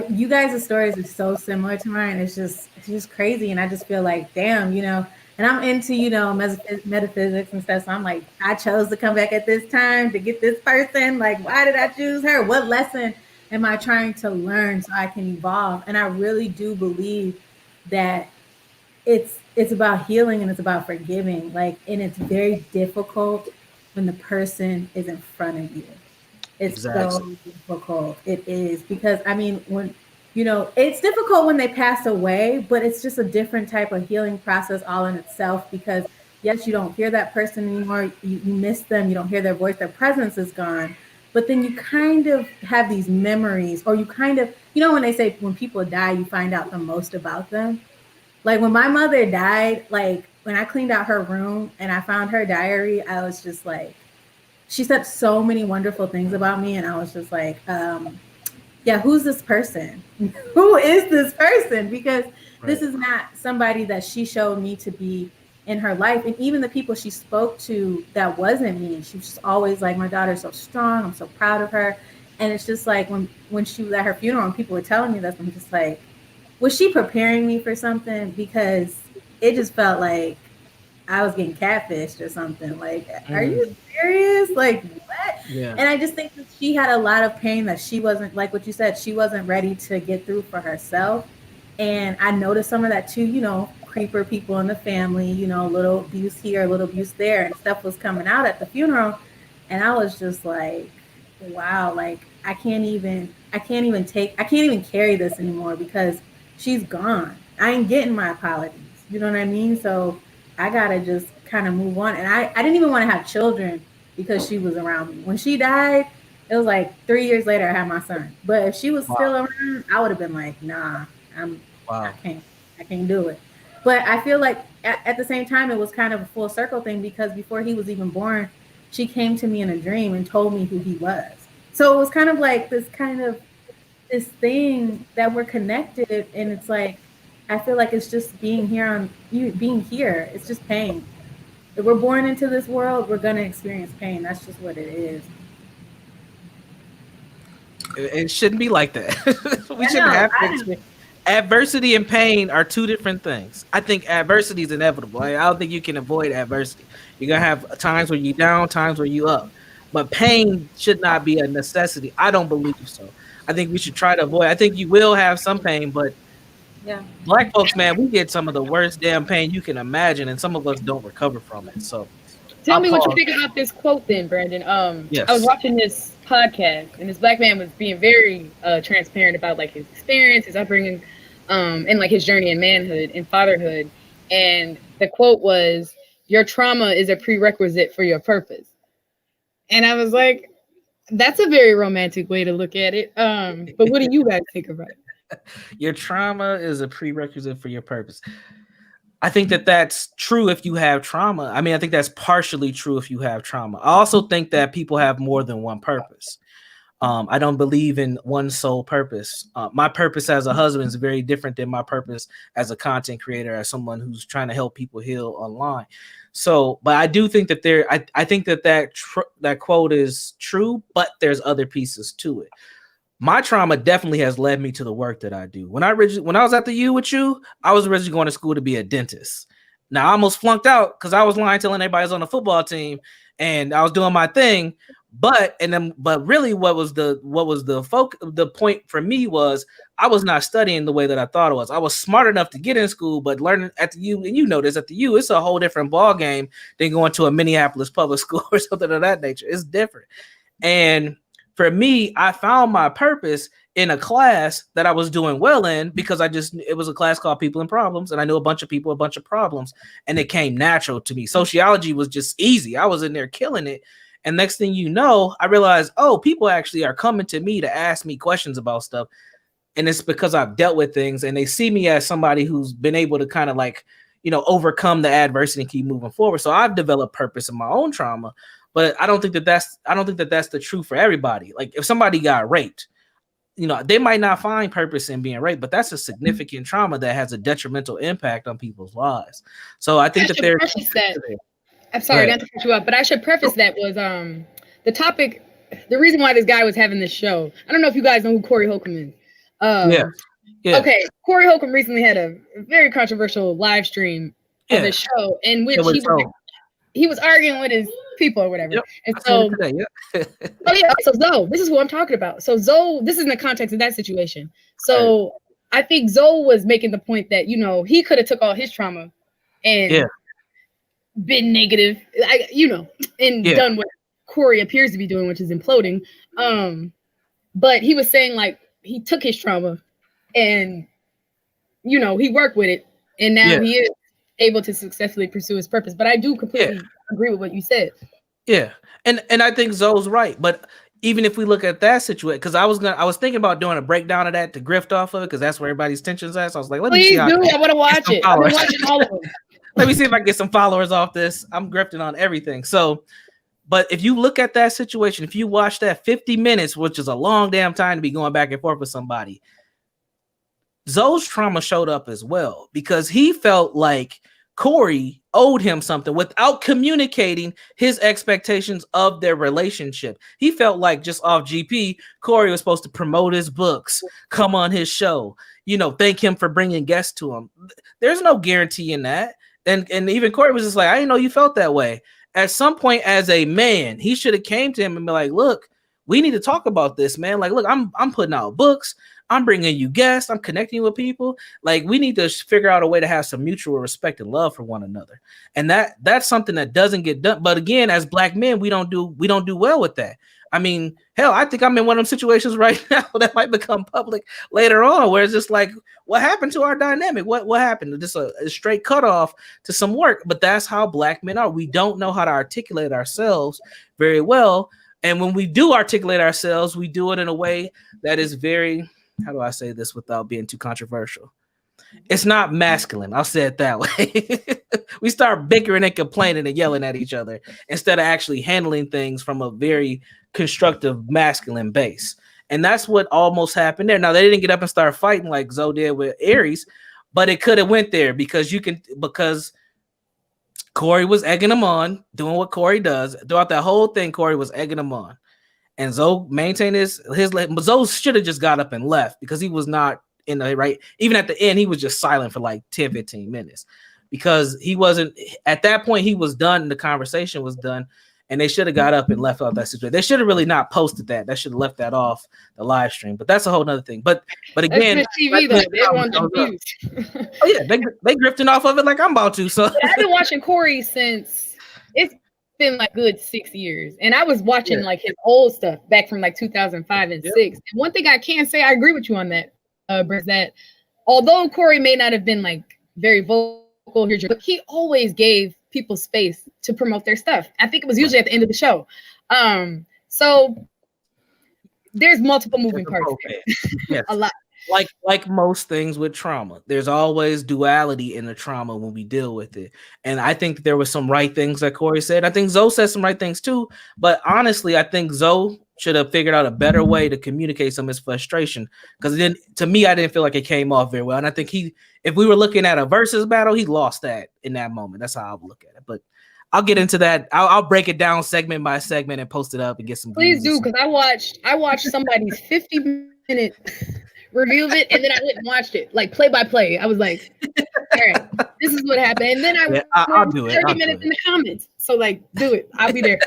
you guys' stories are so similar to mine. It's just crazy. And I just feel like, damn, and I'm into, metaphysics and stuff. So I'm like, I chose to come back at this time to get this person. Like, why did I choose her? What lesson am I trying to learn so I can evolve? And I really do believe that it's about healing and it's about forgiving. Like, and it's very difficult when the person is in front of you. It's so difficult. It is because when it's difficult when they pass away, but it's just a different type of healing process all in itself. Because yes, you don't hear that person anymore. You miss them. You don't hear their voice. Their presence is gone. But then you kind of have these memories, or you kind of, when they say when people die, you find out the most about them. Like when my mother died, like when I cleaned out her room and I found her diary, I was just like, she said so many wonderful things about me. And I was just like, yeah, who's this person? Who is this person? Because this is not somebody that she showed me to be in her life. And even the people she spoke to that wasn't me, she was just always like, my daughter's so strong, I'm so proud of her. And it's just like when she was at her funeral and people were telling me this, I'm just like, was she preparing me for something? Because it just felt like I was getting catfished or something. Like, are you serious? Like, what? Yeah. And I just think that she had a lot of pain that she wasn't, like what you said, she wasn't ready to get through for herself. And I noticed some of that too, you know, creeper people in the family, you know, a little abuse here, a little abuse there, and stuff was coming out at the funeral. And I was just like, wow, like I can't even carry this anymore because she's gone. I ain't getting my apologies. You know what I mean? So I gotta just kind of move on. And I didn't even want to have children because she was around me. When she died, it was like 3 years later I had my son. But if she was still around, I would have been like, nah, I can't do it. But I feel like at the same time, it was kind of a full circle thing because before he was even born, she came to me in a dream and told me who he was. So it was kind of like this thing that we're connected. And it's like, I feel like it's just being here. It's just pain. If we're born into this world, we're going to experience pain. That's just what it is. It shouldn't be like that. We shouldn't have to experience. Adversity and pain are two different things. I think adversity is inevitable. I don't think you can avoid adversity. You're going to have times where you're down, times where you're up. But pain should not be a necessity. I don't believe so. I think we should try to avoid. I think you will have some pain, but yeah, Black folks, man, we get some of the worst damn pain you can imagine, and some of us don't recover from it. So tell me what you think about this quote then, Brandon. Yes. I was watching this podcast, and this Black man was being very transparent about like his experience, his upbringing, and like his journey in manhood and fatherhood. And the quote was, "Your trauma is a prerequisite for your purpose." And I was like, that's a very romantic way to look at it. But what do you guys think about it? Your trauma is a prerequisite for your purpose. I think that that's true if you have trauma. I mean, I think that's partially true if you have trauma. I also think that people have more than one purpose. I don't believe in one sole purpose. My purpose as a husband is very different than my purpose as a content creator, as someone who's trying to help people heal online. So, but I do think that I think that quote is true, but there's other pieces to it. My trauma definitely has led me to the work that I do. When I was at the U with you, I was originally going to school to be a dentist. Now I almost flunked out because I was lying, telling everybody I was on the football team and I was doing my thing. But really what was the point for me was I was not studying the way that I thought it was. I was smart enough to get in school, but learning at the U, and you know this, at the U, it's a whole different ball game than going to a Minneapolis public school or something of that nature. It's different. And for me, I found my purpose in a class that I was doing well in because it was a class called People and Problems, and I knew a bunch of people, a bunch of problems, and it came natural to me. Sociology was just easy. I was in there killing it. And next thing you know, I realized, people actually are coming to me to ask me questions about stuff. And it's because I've dealt with things and they see me as somebody who's been able to kind of like, overcome the adversity and keep moving forward. So I've developed purpose in my own trauma, but I don't think that that's the truth for everybody. Like if somebody got raped, they might not find purpose in being raped, but that's a significant trauma that has a detrimental impact on people's lives. So I think I'm sorry not to cut you up, but I should preface that was the topic. The reason why this guy was having this show. I don't know if you guys know who Corey Holcomb is. Yeah. Okay, Corey Holcomb recently had a very controversial live stream of his show in which he was arguing with his people or whatever. Yep. And so, so Zoe, this is who I'm talking about. So Zoe, this is in the context of that situation. So I think Zoe was making the point that he could have took all his trauma and been negative, done what Corey appears to be doing, which is imploding. But he was saying like he took his trauma and he worked with it, and now he is able to successfully pursue his purpose. But I do completely agree with what you said. Yeah, and I think Zoe's right. But even if we look at that situation, because I was thinking about doing a breakdown of that to grift off of it, because that's where everybody's tension's at. So I was like, let me see. I want to watch it. I've been watching all of them. Let me see if I can get some followers off this. I'm grifting on everything. So, but if you look at that situation, if you watch that 50 minutes, which is a long damn time to be going back and forth with somebody, Zoe's trauma showed up as well because he felt like Corey owed him something without communicating his expectations of their relationship. He felt like just off GP, Corey was supposed to promote his books, come on his show, thank him for bringing guests to him. There's no guarantee in that. And even Corey was just like, I didn't know you felt that way. At some point as a man, he should have came to him and be like, look, we need to talk about this, man. Like, look, I'm putting out books. I'm bringing you guests. I'm connecting you with people. Like, we need to figure out a way to have some mutual respect and love for one another. And that's something that doesn't get done. But again, as Black men, we don't do well with that. I mean, hell, I think I'm in one of them situations right now that might become public later on, where it's just like, what happened to our dynamic? What happened? Just a straight cutoff to some work. But that's how Black men are. We don't know how to articulate ourselves very well. And when we do articulate ourselves, we do it in a way that is very, how do I say this without being too controversial? It's not masculine. I'll say it that way. We start bickering and complaining and yelling at each other instead of actually handling things from a very constructive masculine base. And that's what almost happened there. Now, they didn't get up and start fighting like Zoe did with Aries, but it could have went there because Corey was egging him on, doing what Corey does. Throughout that whole thing, Corey was egging him on. And Zoe maintained his Zoe should have just got up and left because he was not in the right. Even at the end, he was just silent for like 10, 15 minutes because he wasn't, at that point, he was done. The conversation was done. And they should have got up and left out that situation. They should have really not posted that. That should have left that off the live stream. But that's a whole nother thing. But again, TV though. They want the views. Oh yeah, they grifting off of it like I'm about to. So I've been watching Corey since it's been like good 6 years, and I was watching like his old stuff back from like 2005 and 6. And one thing I can say, I agree with you on that, Brent, that although Corey may not have been like very vocal here, but he always gave people space to promote their stuff. I think it was usually at the end of the show. So there's multiple moving parts there. Yes. A lot. Like most things with trauma, there's always duality in the trauma when we deal with it. And I think there were some right things that Corey said. I think Zoe said some right things too. But honestly, I think Zoe should have figured out a better way to communicate some of his frustration. Because then, to me, I didn't feel like it came off very well. And I think if we were looking at a versus battle, he lost that in that moment. That's how I would look at it. But I'll get into that. I'll break it down segment by segment and post it up and get some. Please do, because I watched somebody's 50-minute review of it, and then I went and watched it like play by play. I was like, all right, this is what happened. And then I'll do it. 30 minutes in the comments. So like, do it. I'll be there.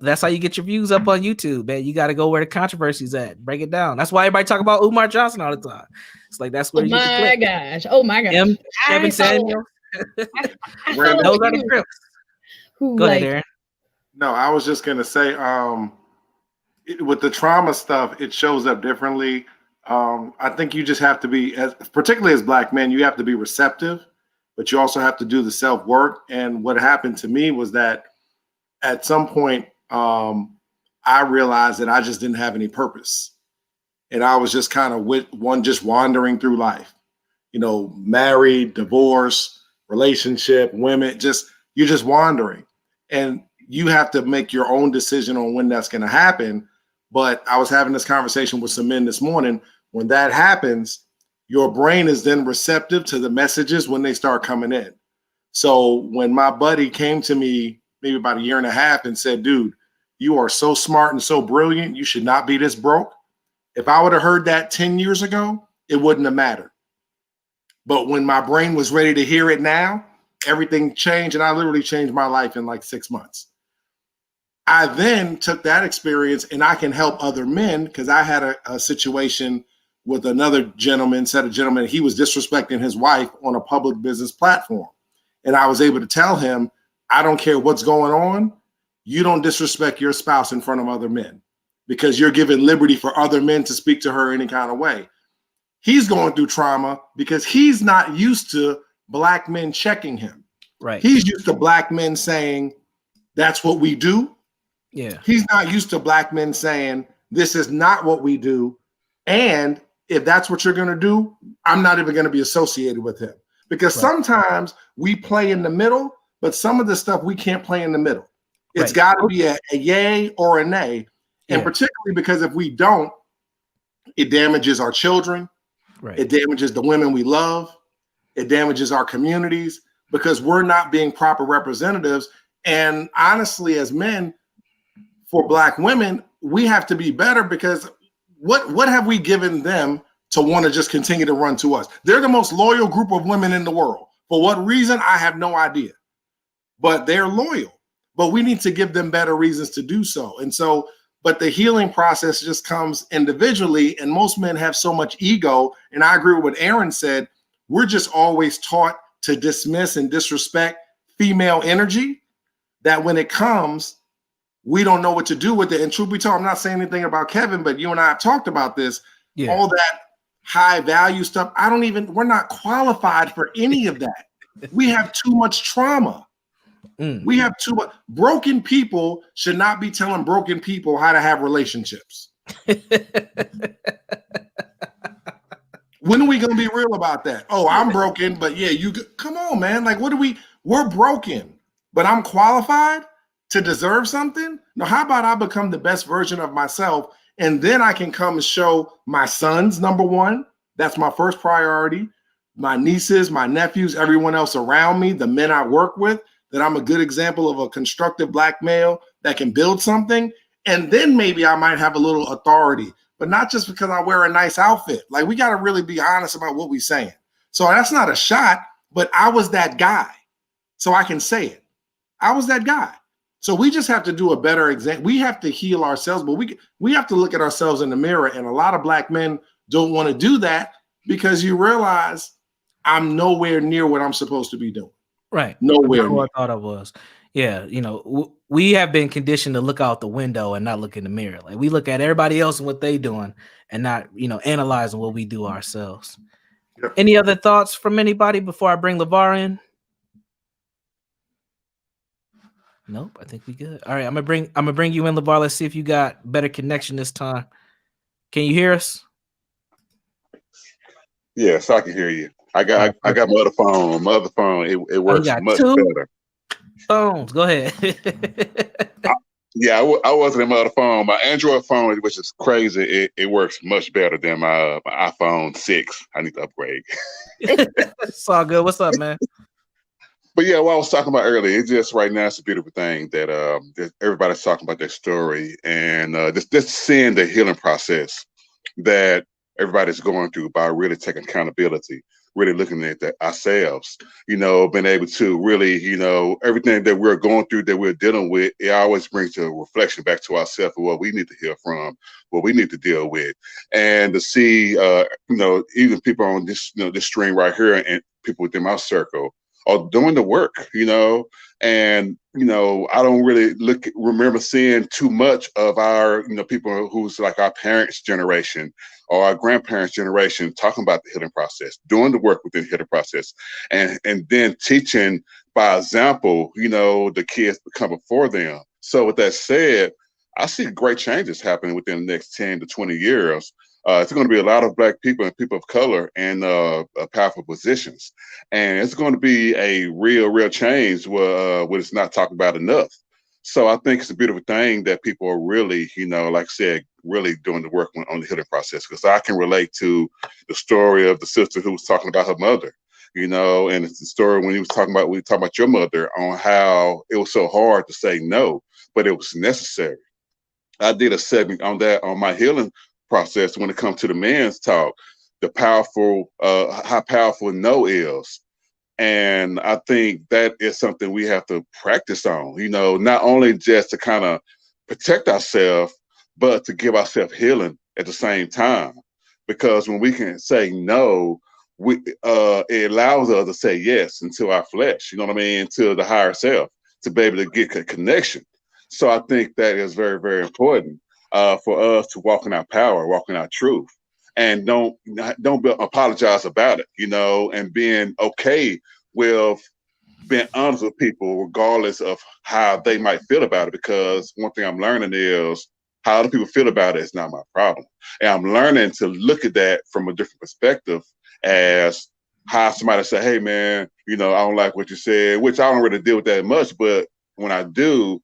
That's how you get your views up on YouTube, man. You got to go where the controversy's at. Break it down. That's why everybody talk about Umar Johnson all the time. It's like that's where Oh my gosh. Kevin Samuel. Those are the grips. Go ahead, Aaron. No, I was just gonna say, with the trauma stuff, it shows up differently. I think you just have to be, particularly as Black men, you have to be receptive, but you also have to do the self-work. And what happened to me was that at some point, I realized that I just didn't have any purpose. And I was just kind of just wandering through life, married, divorced, relationship, women, you're just wandering. And you have to make your own decision on when that's going to happen. But I was having this conversation with some men this morning. When that happens, your brain is then receptive to the messages when they start coming in. So when my buddy came to me maybe about a year and a half and said, dude, you are so smart and so brilliant, you should not be this broke. If I would have heard that 10 years ago, it wouldn't have mattered. But when my brain was ready to hear it now, everything changed, and I literally changed my life in like 6 months. I then took that experience and I can help other men, because I had a situation with another gentleman, he was disrespecting his wife on a public business platform. And I was able to tell him, I don't care what's going on. You don't disrespect your spouse in front of other men, because you're giving liberty for other men to speak to her any kind of way. He's going through trauma because he's not used to Black men checking him. Right. He's used to Black men saying, that's what we do. Yeah. He's not used to Black men saying, this is not what we do. And if that's what you're going to do, I'm not even going to be associated with him. Because sometimes we play in the middle, but some of the stuff we can't play in the middle. It's got to be a yay or a nay. And particularly because if we don't, it damages our children. Right. It damages the women we love. It damages our communities. because we're not being proper representatives. And honestly, as men, for Black women, we have to be better, because what have we given them to want to just continue to run to us? They're the most loyal group of women in the world. For what reason, I have no idea. But they're loyal. But we need to give them better reasons to do so. And so, but the healing process just comes individually, and most men have so much ego. And I agree with what Aaron said. We're just always taught to dismiss and disrespect female energy, that when it comes, we don't know what to do with it. And truth be told, I'm not saying anything about Kevin, but you and I have talked about this. Yeah. All that high value stuff, we're not qualified for any of that. We have too much trauma. We have too much. Broken people should not be telling broken people how to have relationships. When are we going to be real about that? Oh, I'm broken, but yeah, come on, man. Like, we're broken, but I'm qualified to deserve something? No, how about I become the best version of myself, and then I can come and show my sons, number one. That's my first priority. My nieces, my nephews, everyone else around me, the men I work with, that I'm a good example of a constructive Black male that can build something. And then maybe I might have a little authority, but not just because I wear a nice outfit. Like, we got to really be honest about what we're saying. So that's not a shot, but I was that guy. So I can say it. I was that guy. So we just have to do a better example. We have to heal ourselves, but we have to look at ourselves in the mirror. And a lot of Black men don't want to do that, because you realize I'm nowhere near what I'm supposed to be doing. Right. Nowhere near. I thought I was. Yeah. We have been conditioned to look out the window and not look in the mirror. Like, we look at everybody else and what they doing, and not, analyzing what we do ourselves. Yep. Any other thoughts from anybody before I bring LeVar in? Nope, I think we good. All right, I'm gonna bring you in, LeVar. Let's see if you got better connection this time. Can you hear us? Yes, I can hear you. I got my other phone. My other phone, it works much better. Phones, go ahead. I wasn't in my other phone. My Android phone, which is crazy, it works much better than my iPhone 6. I need to upgrade. It's all good. What's up, man? But yeah, what I was talking about earlier, it's just right now, it's a beautiful thing that everybody's talking about their story, and just seeing the healing process that everybody's going through by really taking accountability, really looking at that ourselves, being able to really, everything that we're going through, that we're dealing with, it always brings a reflection back to ourselves of what we need to heal from, what we need to deal with. And to see, even people on this, this stream right here, and people within my circle are doing the work, and, I don't really remember seeing too much of our, people who's like our parents' generation or our grandparents' generation talking about the healing process, doing the work within the healing process, and then teaching by example, the kids that come before them. So with that said, I see great changes happening within the next 10 to 20 years. It's going to be a lot of Black people and people of color in powerful positions. And it's going to be a real change where it's not talked about enough. So I think it's a beautiful thing that people are really, like I said, really doing the work on the healing process, because I can relate to the story of the sister who was talking about her mother, and it's the story when we were talking about your mother, on how it was so hard to say no, but it was necessary. I did a segment on that on my healing process when it comes to the men's talk, the powerful, how powerful no is. And I think that is something we have to practice on, not only just to kind of protect ourselves, but to give ourselves healing at the same time. Because when we can say no, it allows us to say yes into our flesh, into the higher self, to be able to get a connection. So I think that is very, very important for us to walk in our power, walk in our truth, and don't apologize about it, and being okay with being honest with people, regardless of how they might feel about it. Because one thing I'm learning is how other people feel about it is not my problem. And I'm learning to look at that from a different perspective, as how somebody say, hey man, I don't like what you said, which I don't really deal with that much. But when I do,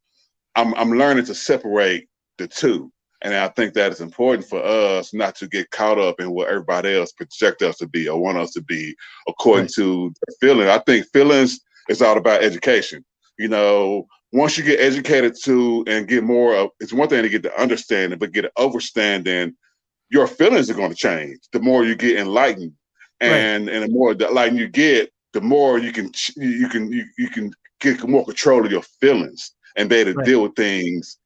I'm learning to separate the two. And I think that is important for us not to get caught up in what everybody else project us to be or want us to be according to their feelings. I think feelings It's all about education. Once you get educated to and get more of, it's one thing to get the understanding, but get an overstanding, your feelings are going to change. The more you get enlightened, and the more enlightened you get, the more you can get more control of your feelings and be able to deal with things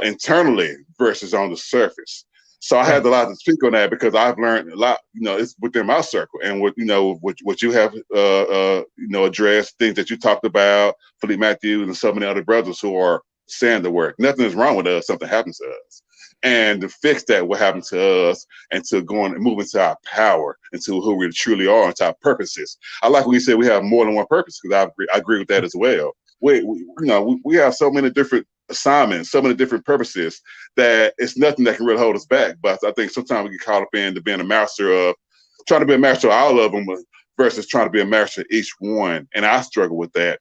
internally versus on the surface. So I had a lot to speak on that because I've learned a lot. It's within my circle, and what you have addressed, things that you talked about, Philippe Matthews and so many other brothers who are saying the work. Nothing is wrong with us. Something happens to us, and to fix that, what happened to us, and to go on and move into our power, into who we truly are, into our purposes. I like when you said we have more than one purpose, because I agree with that as well. We have so many different assignments, so many different purposes, that it's nothing that can really hold us back. But I think sometimes we get caught up into being a master of, trying to be a master of all of them versus trying to be a master of each one. And I struggle with that,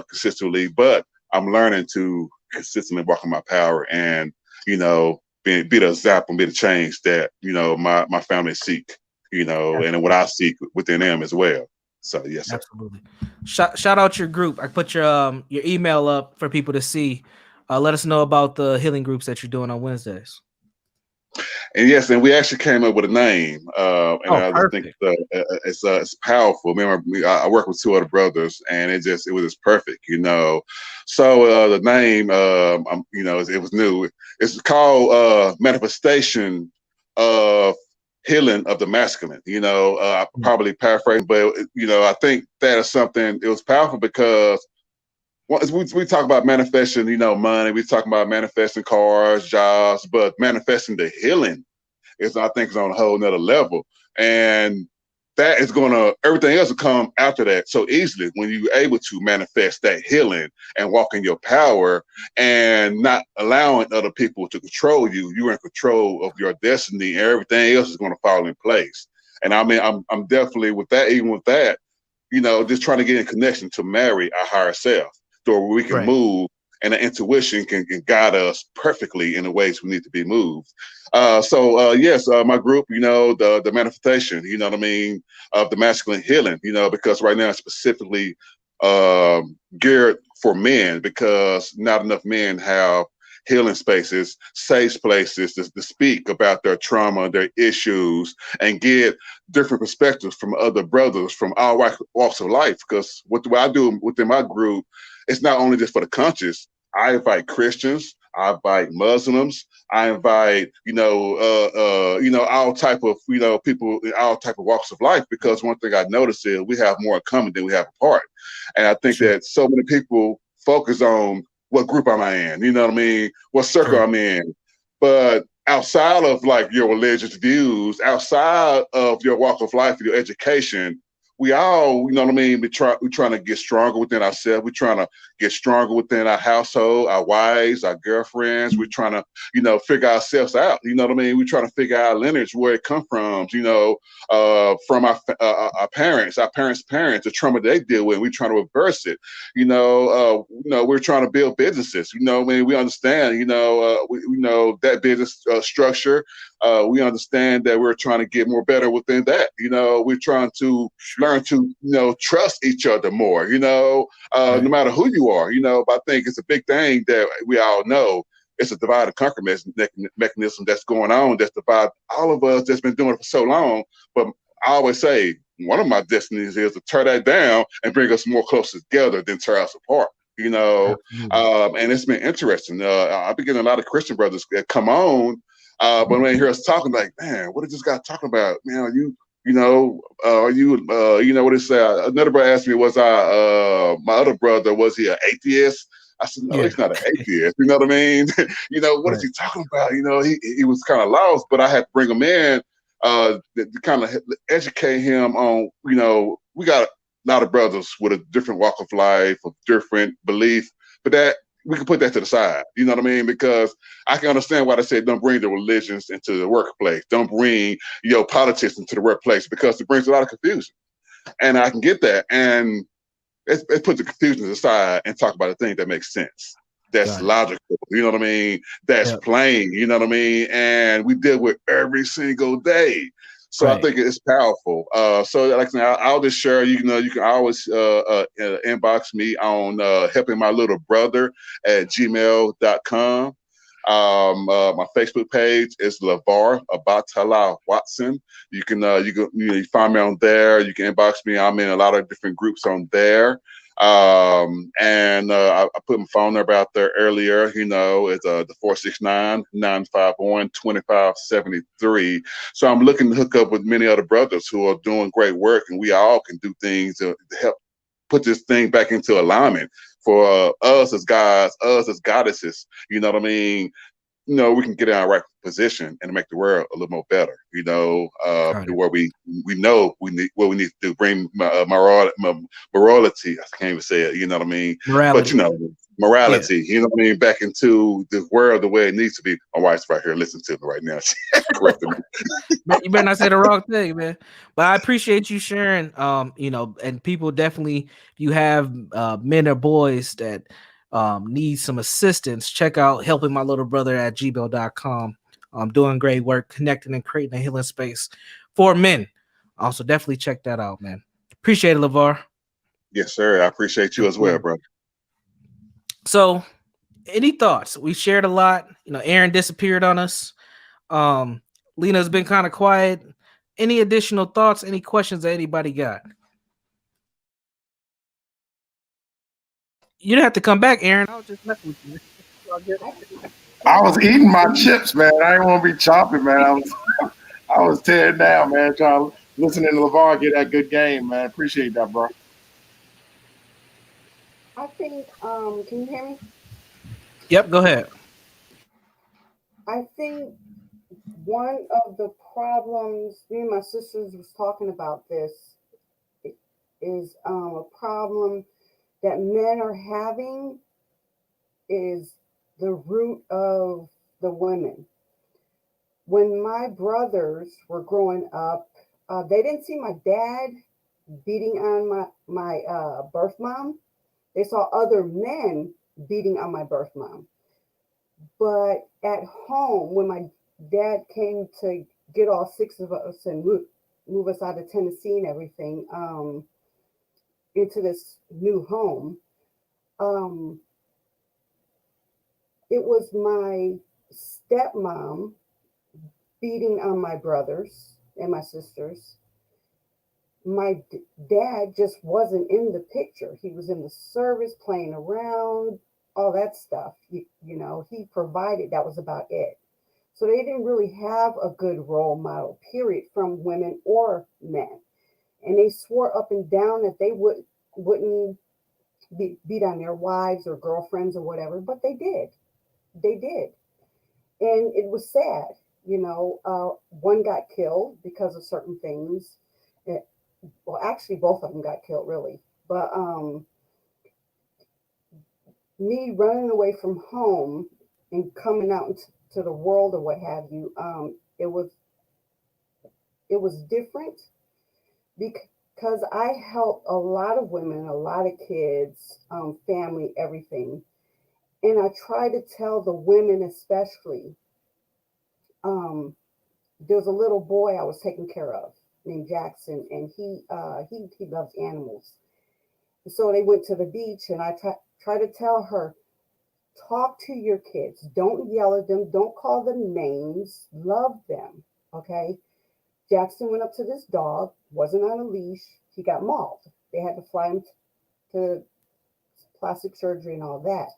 consistently. But I'm learning to consistently walk in my power and, be the example, be the change that, my family seek, and what I seek within them as well. So yes, sir. Absolutely. Shout out your group. I put your email up for people to see. Let us know about the healing groups that you're doing on Wednesdays. And yes, and we actually came up with a name, and I just think it's powerful. I work with two other brothers, and it was just perfect, So the name, it was new. It's called Manifestation of Healing of the Masculine. I probably paraphrase, but I think that is something. It was powerful because we talk about manifesting, money. We talk about manifesting cars, jobs, but manifesting the healing I think is on a whole nother level, and that is everything else will come after that so easily when you're able to manifest that healing and walk in your power and not allowing other people to control you. You're in control of your destiny, and everything else is going to fall in place. And I mean, I'm definitely with that. Even with that, just trying to get in connection to marry our higher self, so where we can move, and the intuition can guide us perfectly in the ways we need to be moved. Yes, my group, the manifestation, of the masculine healing, because right now it's specifically geared for men, because not enough men have healing spaces, safe places to speak about their trauma, their issues, and get different perspectives from other brothers from all walks of life. Because what I do within my group, it's not only just for the conscious. I invite Christians, I invite Muslims, I invite, all type of, people in all type of walks of life, because one thing I noticed is we have more in common than we have apart. And I think that so many people focus on what group am I in, what circle I'm in. But outside of like your religious views, outside of your walk of life, your education, we all, we're trying to get stronger within ourselves. We're trying to get stronger within our household, our wives, our girlfriends. We're trying to, figure ourselves out. We're trying to figure out our lineage, where it come from, from our parents, the trauma they deal with. We're trying to reverse it. We're trying to build businesses. We understand, we know that business structure. We understand that we're trying to get more better within that. We're trying to learn to, trust each other more, no matter who you are, but I think it's a big thing that we all know. It's a divide and conquer mechanism that's going on, that's divide all of us that's been doing it for so long. But I always say one of my destinies is to tear that down and bring us more closer together than tear us apart. And it's been interesting. I've been getting a lot of Christian brothers that come on, but when they hear us talking, like, man, what is this guy talking about? Man, are you what it say? Another brother asked me, was my other brother, was he an atheist? I said, no, he's not an atheist. You know what I mean? What is he talking about? He was kind of lost, but I had to bring him in to kind of educate him on, we got a lot of brothers with a different walk of life, a different belief, but that we can put that to the side. You know what I mean? Because I can understand why they say don't bring the religions into the workplace. Don't bring politics into the workplace, because it brings a lot of confusion. And I can get that. And let's put the confusion aside and talk about a thing that makes sense. That's logical. You know what I mean? That's plain. You know what I mean? And we deal with every single day. So I think it's powerful. So like I said, I'll just share, you know, you can always inbox me on helping my little brother at gmail.com. My Facebook page is LeVar Abatala Watson. You can find me on there. You can inbox me. I'm in a lot of different groups on there. And I put my phone number out there earlier. You know, it's the 469-951-2573. So I'm looking to hook up with many other brothers who are doing great work, and we all can do things to help put this thing back into alignment for us as guys, us as goddesses. You know what I mean? You know, we can get in our right position and make the world a little more better. You know, where we know we need what we need to do, bring morality. I can't even say it. You know what I mean? Morality. But you know, morality. Yeah. You know what I mean? Back into the world the way it needs to be. My wife's right here, listening to me right now. Correcting me. You better not say the wrong thing, man. But I appreciate you sharing. You know, and people definitely, if you have men or boys that need some assistance, check out helping my little brother at gmail.com. Doing great work, connecting and creating a healing space for men. Also, definitely check that out, man. Appreciate it, LeVar. Yes, sir. I appreciate you as well, bro. So, any thoughts? We shared a lot. You know, Aaron disappeared on us. Lena's been kind of quiet. Any additional thoughts? Any questions that anybody got? You didn't have to come back, Aaron. I was just messing with you. I was eating my chips, man. I didn't want to be chopping, man. I was tearing down, man, trying to listen to LeVar get that good game, man. Appreciate that, bro. I think, can you hear me? Yep, go ahead. I think one of the problems, me and my sisters was talking about this, is a problem that men are having is the root of the women. When my brothers were growing up, they didn't see my dad beating on my birth mom. They saw other men beating on my birth mom. But at home, when my dad came to get all six of us and move us out of Tennessee and everything into this new home, it was my stepmom beating on my brothers and my sisters. My dad just wasn't in the picture. He was in the service, playing around, all that stuff. You know, he provided, that was about it. So they didn't really have a good role model, period, from women or men. And they swore up and down that they wouldn't beat on their wives or girlfriends or whatever, but they did. They did. And it was sad. You know, one got killed because of certain things. Well, actually, both of them got killed, really. But me running away from home and coming out into the world or what have you, it was different because I helped a lot of women, a lot of kids, family, everything. And I try to tell the women especially, there's a little boy I was taking care of named Jackson, and he loves animals. So they went to the beach, and I try to tell her, talk to your kids. Don't yell at them. Don't call them names. Love them. Okay. Jackson went up to this dog, wasn't on a leash. He got mauled. They had to fly him to plastic surgery and all that.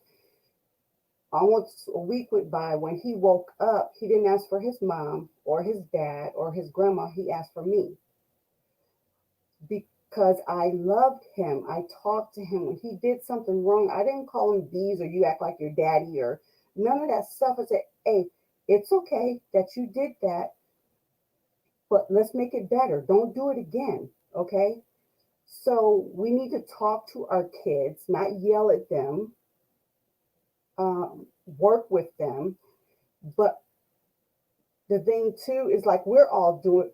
Almost a week went by. When he woke up, he didn't ask for his mom or his dad or his grandma. He asked for me because I loved him. I talked to him. When he did something wrong, I didn't call him bees or you act like your daddy or none of that stuff. I said, hey, it's okay that you did that, but let's make it better. Don't do it again. Okay. So we need to talk to our kids, not yell at them, work with them. But the thing too is, like, we're all doing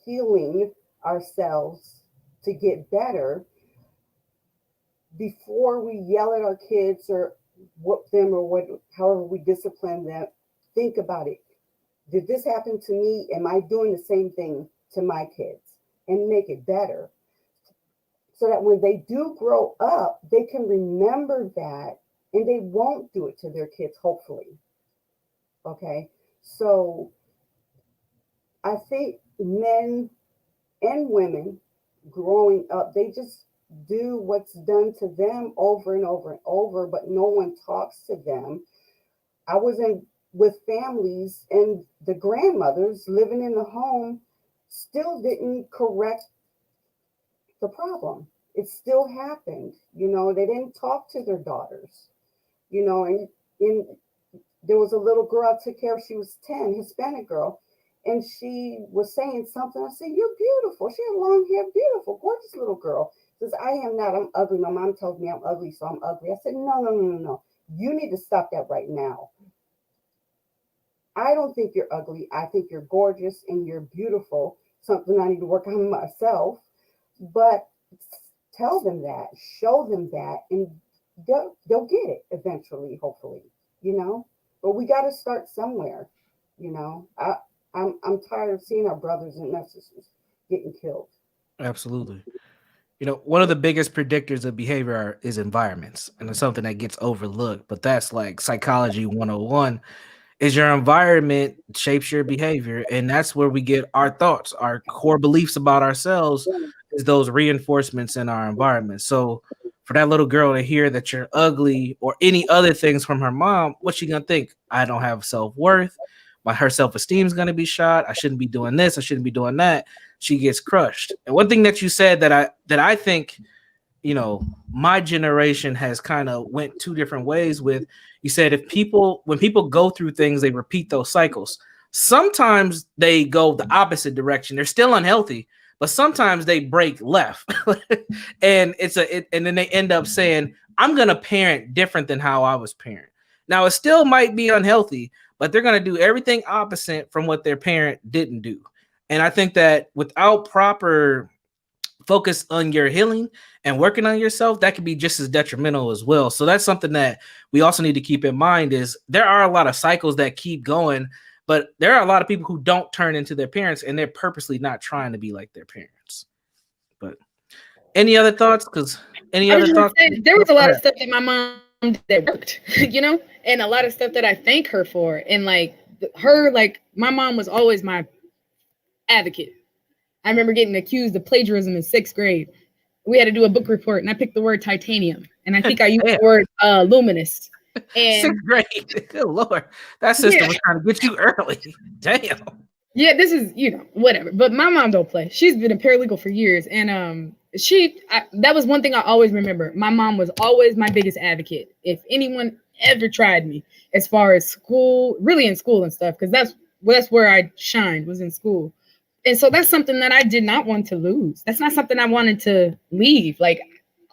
healing ourselves to get better. Before we yell at our kids or whoop them or however we discipline them, think about it. Did this happen to me? Am I doing the same thing to my kids and make it better, so that when they do grow up, they can remember that and they won't do it to their kids, hopefully. Okay. So I think men and women growing up, they just do what's done to them over and over and over, but no one talks to them. I was with families, and the grandmothers living in the home still didn't correct the problem. It still happened. You know, they didn't talk to their daughters. You know, and there was a little girl I took care of. She was 10, Hispanic girl. And she was saying something. I said, "You're beautiful." She had long hair, beautiful, gorgeous little girl. She says, "I am not. I'm ugly. My mom tells me I'm ugly, so I'm ugly." I said, No. You need to stop that right now. I don't think you're ugly. I think you're gorgeous and you're beautiful. Something I need to work on myself. But tell them that, show them that, and they'll get it eventually, hopefully, you know. But we got to start somewhere, you know. I'm tired of seeing our brothers and sisters getting killed. Absolutely. You know, one of the biggest predictors of behavior is environments, and it's something that gets overlooked, but that's like psychology 101. Is your environment shapes your behavior, and that's where we get our thoughts, our core beliefs about ourselves is those reinforcements in our environment. So for that little girl to hear that you're ugly or any other things from her mom, what's she gonna think? I don't have self-worth. Her self-esteem is going to be shot. I shouldn't be doing this. I shouldn't be doing that. She gets crushed. And one thing that you said that I think, you know, my generation has kind of went two different ways with. You said when people go through things, they repeat those cycles. Sometimes they go the opposite direction. They're still unhealthy, but sometimes they break left, and and then they end up saying, "I'm going to parent different than how I was parent." Now it still might be unhealthy, but they're going to do everything opposite from what their parent didn't do. And I think that without proper focus on your healing and working on yourself, that can be just as detrimental as well. So that's something that we also need to keep in mind is there are a lot of cycles that keep going, but there are a lot of people who don't turn into their parents and they're purposely not trying to be like their parents. But any other thoughts? There was a lot of stuff that my mom that worked, you know, and a lot of stuff that I thank her for. And like my mom was always my advocate. I remember getting accused of plagiarism in 6th grade. We had to do a book report and I picked the word titanium. And I think I used the word luminous. And 6th grade. Good Lord. That sister was trying to get you early. Damn. Yeah, this is, you know, whatever. But my mom don't play. She's been a paralegal for years. And that was one thing I always remember. My mom was always my biggest advocate. If anyone ever tried me as far as school, really in school and stuff, because that's where I shined, was in school. And so that's something that I did not want to lose. That's not something I wanted to leave. Like,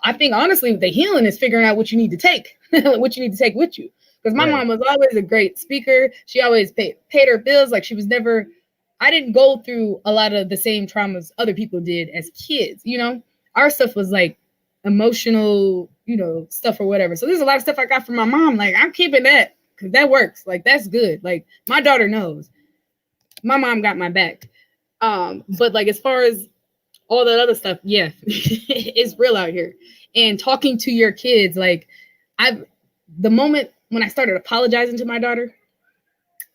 I think honestly, the healing is figuring out what you need to take, what you need to take with you. Because my mom was always a great speaker. She always paid her bills. Like I didn't go through a lot of the same traumas other people did as kids. You know, our stuff was like emotional, you know, stuff or whatever. So there's a lot of stuff I got from my mom. Like, I'm keeping that because that works. Like, that's good. Like, my daughter knows my mom got my back. But like, as far as all that other stuff, yeah, it's real out here. And talking to your kids, like the moment when I started apologizing to my daughter,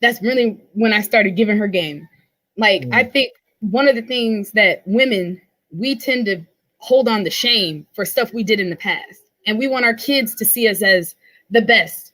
that's really when I started giving her game. Like, I think one of the things that women, we tend to hold on to shame for stuff we did in the past. And we want our kids to see us as the best.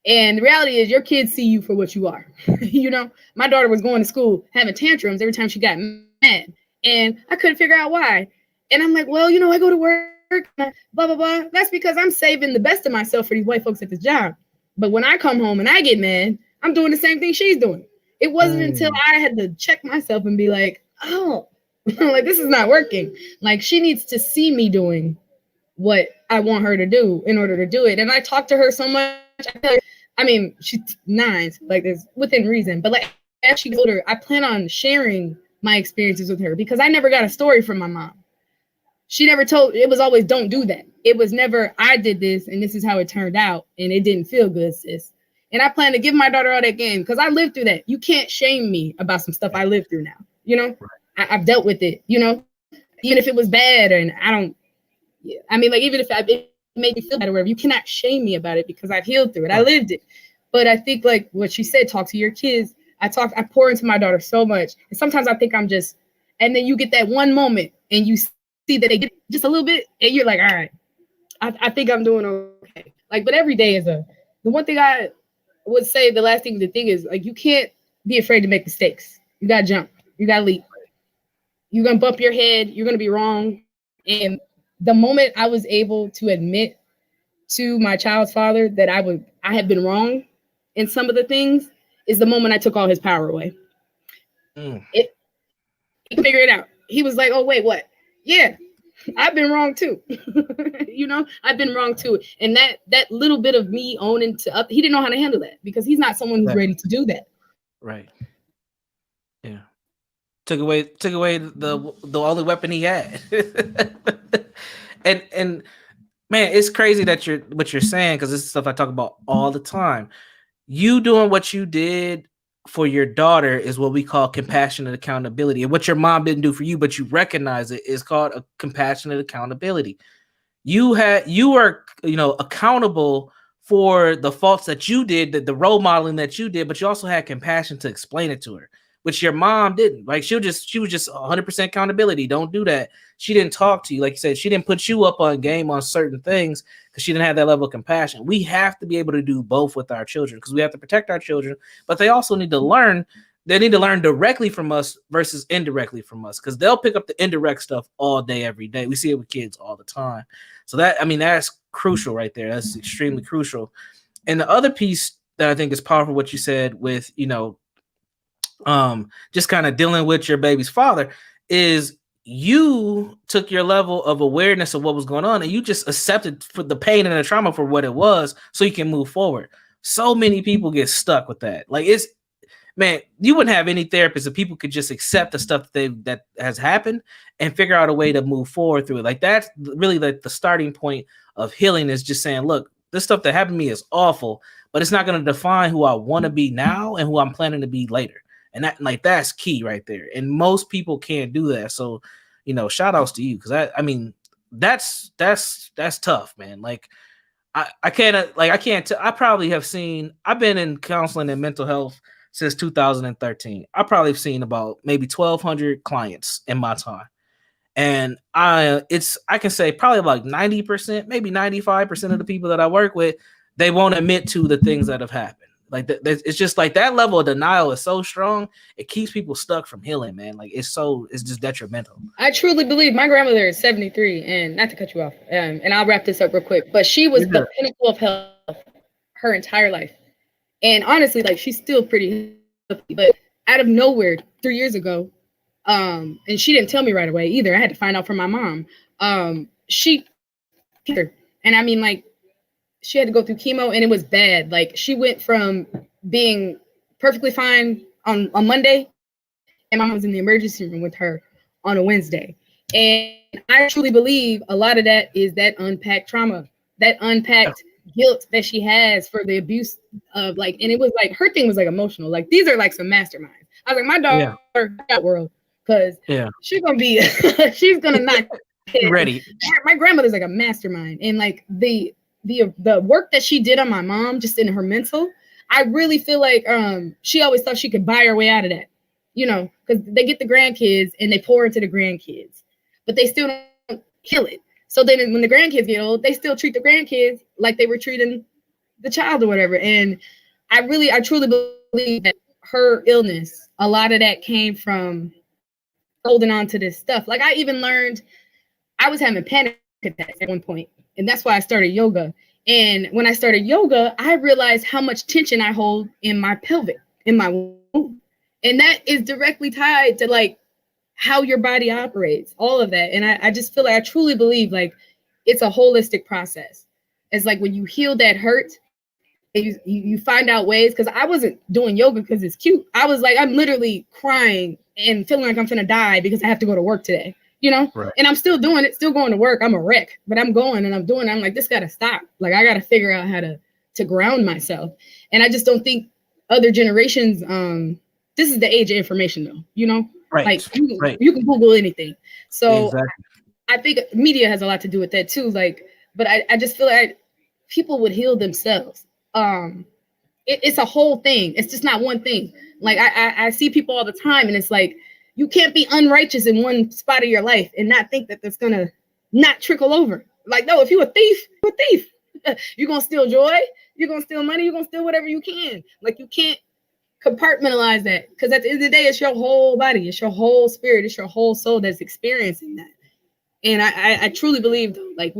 And the reality is your kids see you for what you are. You know, my daughter was going to school having tantrums every time she got mad. And I couldn't figure out why. And I'm like, well, you know, I go to work, blah, blah, blah. That's because I'm saving the best of myself for these white folks at this job. But when I come home and I get mad, I'm doing the same thing she's doing. It wasn't until I had to check myself and be like, oh, like, this is not working. Like, she needs to see me doing what I want her to do in order to do it. And I talk to her so much. I mean, she's 9, like, there's within reason. But like, as she gets older, I plan on sharing my experiences with her because I never got a story from my mom. She never told, it was always, don't do that. It was never, I did this and this is how it turned out and it didn't feel good, sis. And I plan to give my daughter all that game because I lived through that. You can't shame me about some stuff I lived through now, you know? I've dealt with it, you know, even if it was bad. And I mean, like, even if it made me feel bad or whatever, you cannot shame me about it because I've healed through it. I lived it. But I think, like what she said, talk to your kids. I pour into my daughter so much. And sometimes I think I'm just, and then you get that one moment and you see that they get just a little bit and you're like, all right, I think I'm doing okay. Like, but every day is the one thing I would say, the last thing, the thing is, like, you can't be afraid to make mistakes. You got to jump. You got to leap. You're going to bump your head. You're going to be wrong. And the moment I was able to admit to my child's father that I had been wrong in some of the things is the moment I took all his power away. He figured it out. He was like, oh, wait, what? Yeah, I've been wrong too. You know, I've been wrong too. And that little bit of me owning to he didn't know how to handle that because he's not someone who's ready to do that. Right. Yeah. Took away the only weapon he had. and man, it's crazy that what you're saying, because this is stuff I talk about all the time. You doing what you did for your daughter is what we call compassionate accountability. And what your mom didn't do for you, but you recognize it, is called a compassionate accountability. You are, accountable for the faults that you did, the role modeling that you did, but you also had compassion to explain it to her, which your mom didn't. Like, she was just 100% accountability. Don't do that. She didn't talk to you. Like you said, she didn't put you up on game on certain things because she didn't have that level of compassion. We have to be able to do both with our children because we have to protect our children, but they also need to learn. They need to learn directly from us versus indirectly from us, because they'll pick up the indirect stuff all day, every day. We see it with kids all the time. So that's crucial right there. That's extremely crucial. And the other piece that I think is powerful, what you said with, just kind of dealing with your baby's father, is you took your level of awareness of what was going on and you just accepted for the pain and the trauma for what it was so you can move forward. So many people get stuck with that. Like, man, you wouldn't have any therapist if people could just accept the stuff that has happened and figure out a way to move forward through it. Like, that's really the starting point of healing, is just saying, look, this stuff that happened to me is awful, but it's not going to define who I want to be now and who I'm planning to be later. And that's key right there. And most people can't do that. So, shout outs to you. Cause that's tough, man. Like, I've been in counseling and mental health since 2013. I probably have seen about maybe 1,200 clients in my time. And I can say probably about 90%, maybe 95% of the people that I work with, they won't admit to the things that have happened. Like, it's just like that level of denial is so strong. It keeps people stuck from healing, man. Like, it's just detrimental. I truly believe my grandmother is 73, and not to cut you off, and I'll wrap this up real quick, but she was the pinnacle of health her entire life. And honestly, like, she's still pretty healthy, but out of nowhere 3 years ago, and she didn't tell me right away either. I had to find out from my mom. She, and I mean, like, she had to go through chemo and it was bad. Like, she went from being perfectly fine on Monday, and my mom was in the emergency room with her on a Wednesday. And I truly believe a lot of that is that unpacked trauma, that unpacked guilt that she has for the abuse of, like, and it was like, her thing was like emotional. Like, these are like some masterminds. I was like, my daughter got world, because she's gonna be, she's gonna not ready. My grandmother's like a mastermind, and like the work that she did on my mom, just in her mental, I really feel like she always thought she could buy her way out of that, because they get the grandkids and they pour into the grandkids, but they still don't kill it. So then when the grandkids get old, they still treat the grandkids like they were treating the child or whatever. And I truly believe that her illness, a lot of that came from holding on to this stuff. Like, I even learned I was having panic attacks at one point. And that's why I started yoga. And when I started yoga, I realized how much tension I hold in my pelvic, in my womb. And that is directly tied to, like, how your body operates, all of that. And I just feel like I truly believe, like, it's a holistic process. It's like when you heal that hurt, you find out ways, because I wasn't doing yoga because it's cute. I was like, I'm literally crying and feeling like I'm gonna die because I have to go to work today. Right. And I'm still doing it, still going to work. I'm a wreck, but I'm going and I'm doing it. I'm like, this got to stop. Like, I got to figure out how to ground myself. And I just don't think other generations, this is the age of information though, Right. Like you can Google anything. So exactly. I think media has a lot to do with that too. Like, but I just feel like people would heal themselves. It's a whole thing. It's just not one thing. Like I see people all the time, and it's like you can't be unrighteous in one spot of your life and not think that that's gonna not trickle over. Like, no, if you're a thief, you're a thief. You're gonna steal joy, you're gonna steal money, you're gonna steal whatever you can. Like, you can't compartmentalize that, because at the end of the day, it's your whole body, it's your whole spirit, it's your whole soul that's experiencing that. And I truly believe, though, like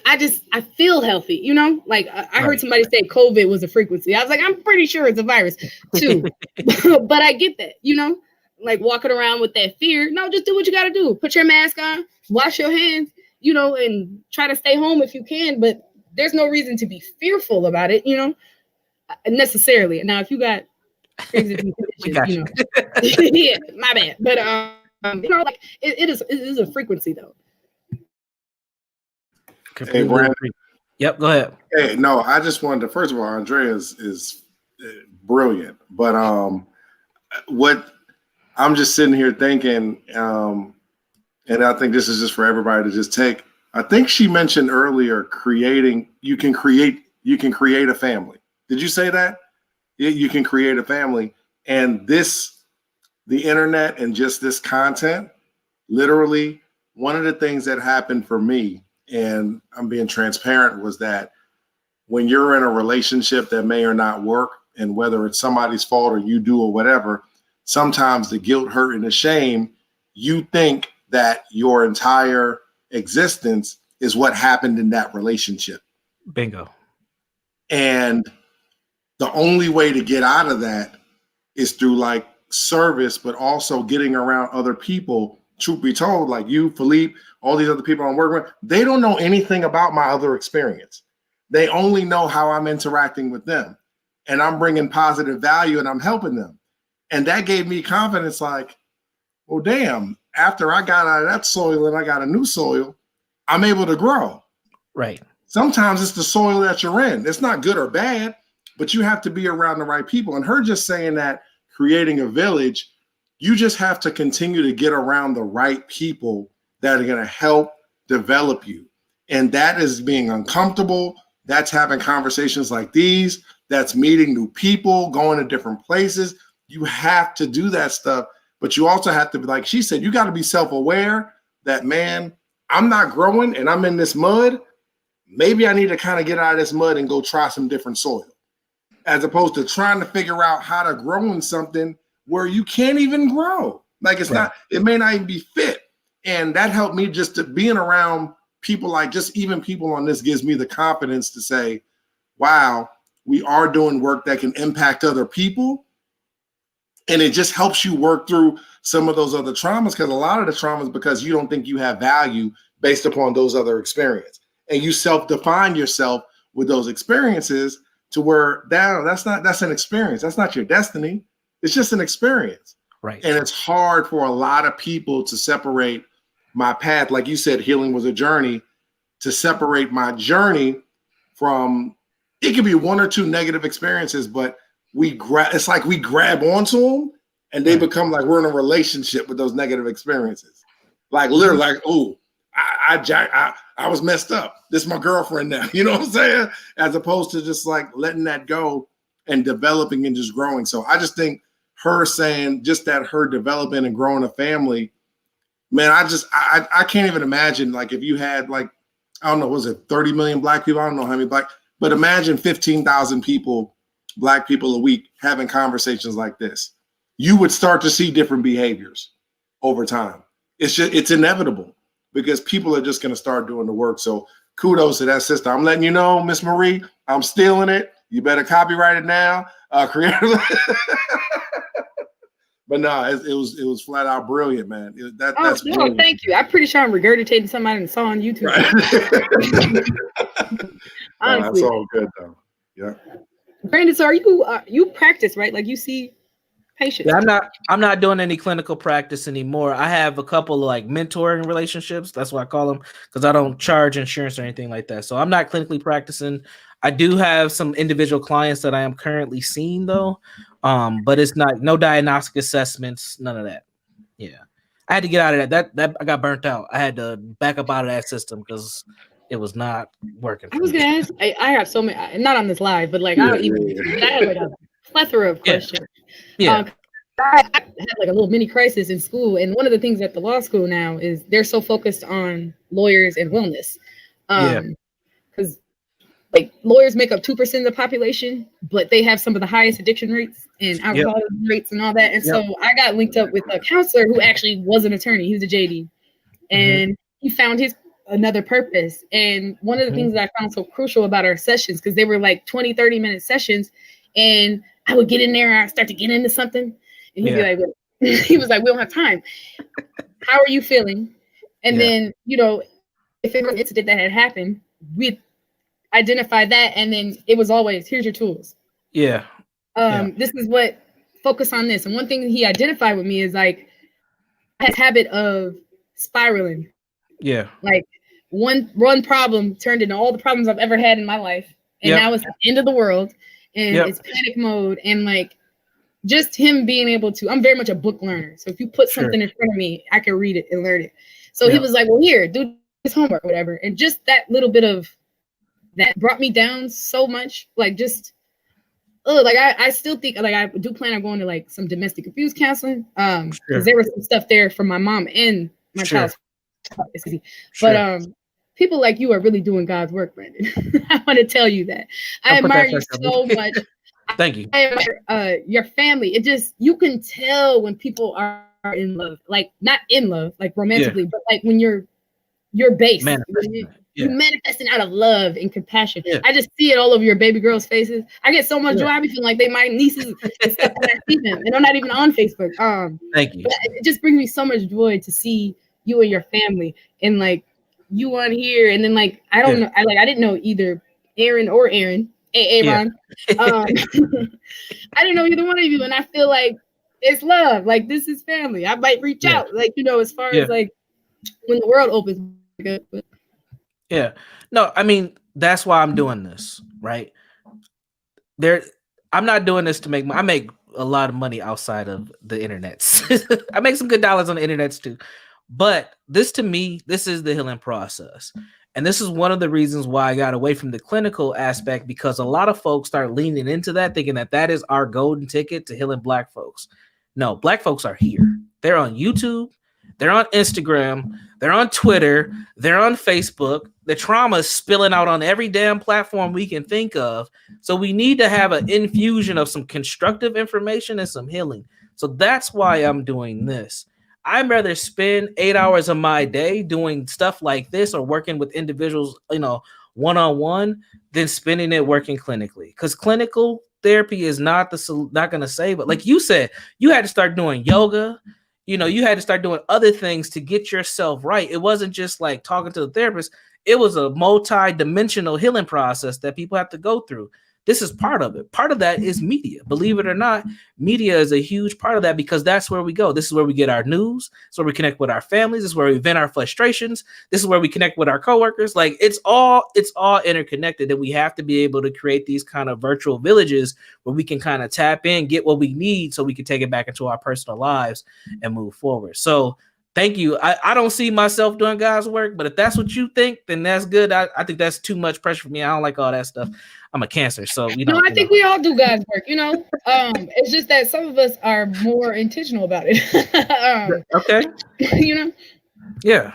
I feel healthy, you know? Like I heard somebody say COVID was a frequency. I was like, I'm pretty sure it's a virus too. But I get that, you know? Like walking around with that fear. No, just do what you got to do. Put your mask on, wash your hands, you know, and try to stay home if you can. But there's no reason to be fearful about it, you know, necessarily. Now, if you got crazy conditions, you know, yeah, my bad. But, you know, like it is a frequency, though. Hey, Brandon. Yep, go ahead. Hey, no, I just wanted to, first of all, Andrea is brilliant. But what I'm just sitting here thinking, and I think this is just for everybody to just take. I think she mentioned earlier you can create a family. Did you say that? You can create a family. And the internet and just this content, literally, one of the things that happened for me, and I'm being transparent, was that when you're in a relationship that may or not work, and whether it's somebody's fault or you do or whatever, sometimes the guilt, hurt, and the shame, you think that your entire existence is what happened in that relationship. Bingo. And the only way to get out of that is through like service, but also getting around other people. Truth be told, like you, Philippe, all these other people I'm working with, they don't know anything about my other experience. They only know how I'm interacting with them, and I'm bringing positive value and I'm helping them. And that gave me confidence, like, well, damn, after I got out of that soil and I got a new soil, I'm able to grow. Right. Sometimes it's the soil that you're in. It's not good or bad, but you have to be around the right people. And her just saying that, creating a village, you just have to continue to get around the right people that are going to help develop you. And that is being uncomfortable. That's having conversations like these. That's meeting new people, going to different places. You have to do that stuff. But you also have to be, like she said, you got to be self-aware that, man, I'm not growing and I'm in this mud. Maybe I need to kind of get out of this mud and go try some different soil, as opposed to trying to figure out how to grow in something where you can't even grow. Like it's not, it may not even be fit. And that helped me just to being around people, like just even people on this gives me the confidence to say, wow, we are doing work that can impact other people. And it just helps you work through some of those other traumas, because a lot of the traumas, because you don't think you have value based upon those other experiences. And you self-define yourself with those experiences to where that's an experience. That's not your destiny. It's just an experience. Right. And it's hard for a lot of people to separate my path. Like you said, healing was a journey. To separate my journey from, it could be one or two negative experiences, but it's like we grab onto them and they become like we're in a relationship with those negative experiences. Like literally, like, oh, I was messed up. This is my girlfriend now. You know what I'm saying? As opposed to just like letting that go and developing and just growing. So I just think her saying just that, her developing and growing a family, man, I can't even imagine, like, if you had, like, I don't know, was it 30 million Black people? I don't know how many Black, but imagine 15,000 people, Black people a week having conversations like this. You would start to see different behaviors over time. It's inevitable, because people are just going to start doing the work. So kudos to that sister. I'm letting you know, Miss Marie, I'm stealing it. You better copyright it now. But no, it was flat out brilliant, man. That's brilliant. Thank you. I'm pretty sure I'm regurgitating somebody and saw on YouTube. Right. Honestly, that's all good though. Yeah. Brandon, so you practice, right? Like you see patients. Yeah, I'm not doing any clinical practice anymore. I have a couple of like mentoring relationships. That's what I call them, because I don't charge insurance or anything like that. So I'm not clinically practicing. I do have some individual clients that I am currently seeing though. But it's not no diagnostic assessments, none of that. Yeah. I had to get out of that. I got burnt out. I had to back up out of that system because it was not working. I was gonna ask. I have so many, not on this live, but like I don't even. I have like a plethora of questions. Yeah. I had like a little mini crisis in school, and one of the things at the law school now is they're so focused on lawyers and wellness. Because like lawyers make up 2% of the population, but they have some of the highest addiction rates and alcohol rates and all that. And so I got linked up with a counselor who actually was an attorney. He was a JD, and he found another purpose. And one of the things that I found so crucial about our sessions, because they were like 20-30 minute sessions, and I would get in there and I start to get into something, and he'd be like, he was like, we don't have time. How are you feeling? And then, you know, if it was an incident that had happened, we'd identify that, and then it was always, here's your tools. This is what, focus on this. And one thing he identified with me is like his habit of spiraling. Like one problem turned into all the problems I've ever had in my life, and now it's the end of the world, and it's panic mode. And like just him being able to, I'm very much a book learner, so if you put something in front of me, I can read it and learn it. So he was like, well, here, do this homework or whatever. And just that little bit of that brought me down so much. Like just like I still think like I do plan on going to like some domestic abuse counseling, because there was some stuff there from my mom and my child's. But people like you are really doing God's work, Brandon. I want to tell you that. I admire you so much. Thank you. I admire your family. It just, you can tell when people are in love, like not in love, like romantically, but like when you're based. You're manifesting out of love and compassion. I just see it all over your baby girls' faces. I get so much joy. I be feeling like they my nieces and stuff when I see them, and I'm not even on Facebook. Thank you. It just brings me so much joy to see you and your family, and like you on here, and then like I don't know, I didn't know either Aaron or Aaron. Aaron. I didn't know either one of you, and I feel like it's love. Like this is family. I might reach out, like, you know, as far as like when the world opens. No, I mean, that's why I'm doing this, right? I'm not doing this to make money. I make a lot of money outside of the internet. I make some good dollars on the internet too. But this, to me, this is the healing process. And this is one of the reasons why I got away from the clinical aspect, because a lot of folks start leaning into that, thinking that that is our golden ticket to healing Black folks. No, Black folks are here. They're on YouTube. They're on Instagram. They're on Twitter. They're on Facebook. The trauma is spilling out on every damn platform we can think of. So we need to have an infusion of some constructive information and some healing. So that's why I'm doing this. I'd rather spend 8 hours of my day doing stuff like this or working with individuals, you know, one-on-one, than spending it working clinically. Because clinical therapy is not going to save it. Like you said, you had to start doing yoga. You know, you had to start doing other things to get yourself right. It wasn't just like talking to the therapist. It was a multi-dimensional healing process that people have to go through. This is part of it. Part of that is media. Believe it or not, media is a huge part of that, because that's where we go. This is where we get our news. It's where we connect with our families. This is where we vent our frustrations. This is where we connect with our coworkers. Like it's all interconnected, that we have to be able to create these kind of virtual villages where we can kind of tap in, get what we need so we can take it back into our personal lives and move forward. So thank you. I don't see myself doing God's work, but if that's what you think, then that's good. I think that's too much pressure for me. I don't like all that stuff. I'm a Cancer, so you know. No, I think we all do God's work. You know, it's just that some of us are more intentional about it. Okay. You know. Yeah,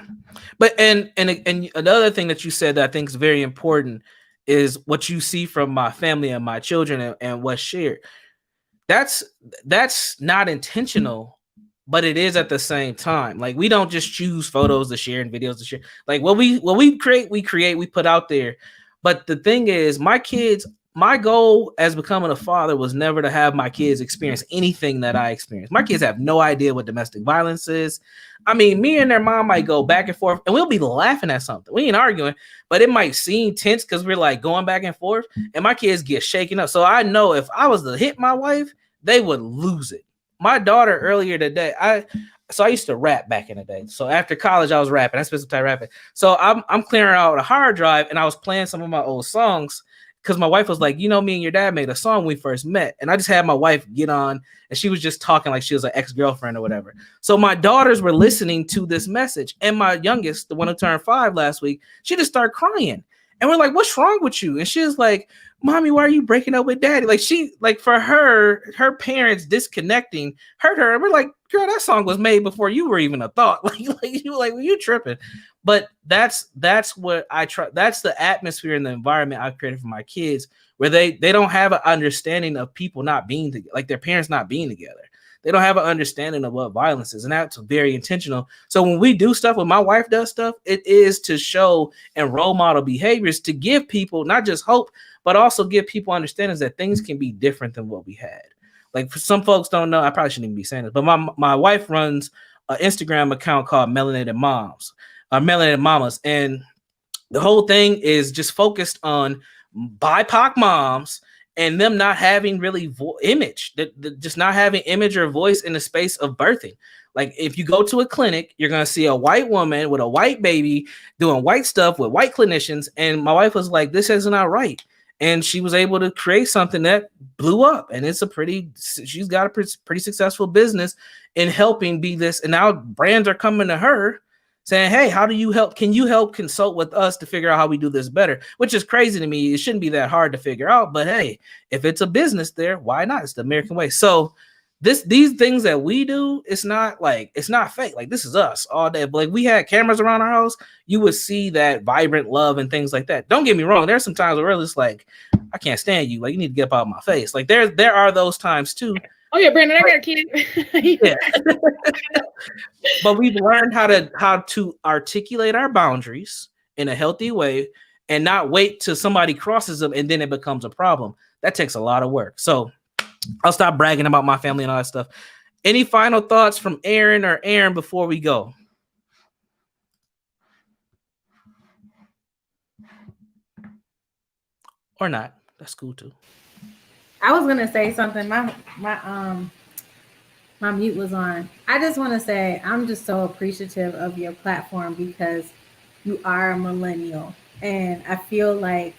but and another thing that you said that I think is very important is what you see from my family and my children and what's shared. That's not intentional, but it is at the same time. Like we don't just choose photos to share and videos to share. Like what we create, we put out there. But the thing is, my goal as becoming a father was never to have my kids experience anything that I experienced. My kids have no idea what domestic violence is. I mean, me and their mom might go back and forth and we'll be laughing at something. We ain't arguing, but it might seem tense because we're like going back and forth and my kids get shaken up. So I know if I was to hit my wife, they would lose it. My daughter earlier today, I used to rap back in the day. So after college, I was rapping. I spent some time rapping. So I'm clearing out a hard drive and I was playing some of my old songs because my wife was like, me and your dad made a song when we first met. And I just had my wife get on and she was just talking like she was an ex-girlfriend or whatever. So my daughters were listening to this message. And my youngest, the one who turned 5 last week, she just started crying. And we're like, what's wrong with you? And she was like, Mommy, why are you breaking up with daddy? Like for her parents disconnecting hurt her. And we're like, girl, that song was made before you were even a thought. You tripping. But that's what I try. That's the atmosphere and the environment I've created for my kids, where they don't have an understanding of people not being together, like their parents not being together. They don't have an understanding of what violence is. And that's very intentional. So when we do stuff, when my wife does stuff, it is to show and role model behaviors to give people not just hope, but also give people understandings that things can be different than what we had. Like, for some folks don't know, I probably shouldn't even be saying this, but my wife runs an Instagram account called Melanated Mamas. And the whole thing is just focused on BIPOC moms and them not having really image, just not having image or voice in the space of birthing. Like, if you go to a clinic, you're going to see a white woman with a white baby doing white stuff with white clinicians. And my wife was like, this isn't not right. And she was able to create something that blew up. And she's got a pretty successful business in helping be this. And now brands are coming to her saying, hey, how do you help? Can you help consult with us to figure out how we do this better? Which is crazy to me. It shouldn't be that hard to figure out. But hey, if it's a business there, why not? It's the American way. So these things that we do, it's not fake. Like, this is us all day. But like, we had cameras around our house, you would see that vibrant love and things like that. Don't get me wrong. There's some times where it's like, I can't stand you. Like, you need to get up out of my face. Like, there are those times too. Oh yeah, Brandon, I got a kid. Yeah. But we've learned how to articulate our boundaries in a healthy way and not wait till somebody crosses them and then it becomes a problem. That takes a lot of work. So I'll stop bragging about my family and all that stuff. Any final thoughts from Aaron before we go? Or not. That's cool too. I was gonna say something. My mute was on. I just want to say I'm just so appreciative of your platform because you are a millennial, and I feel like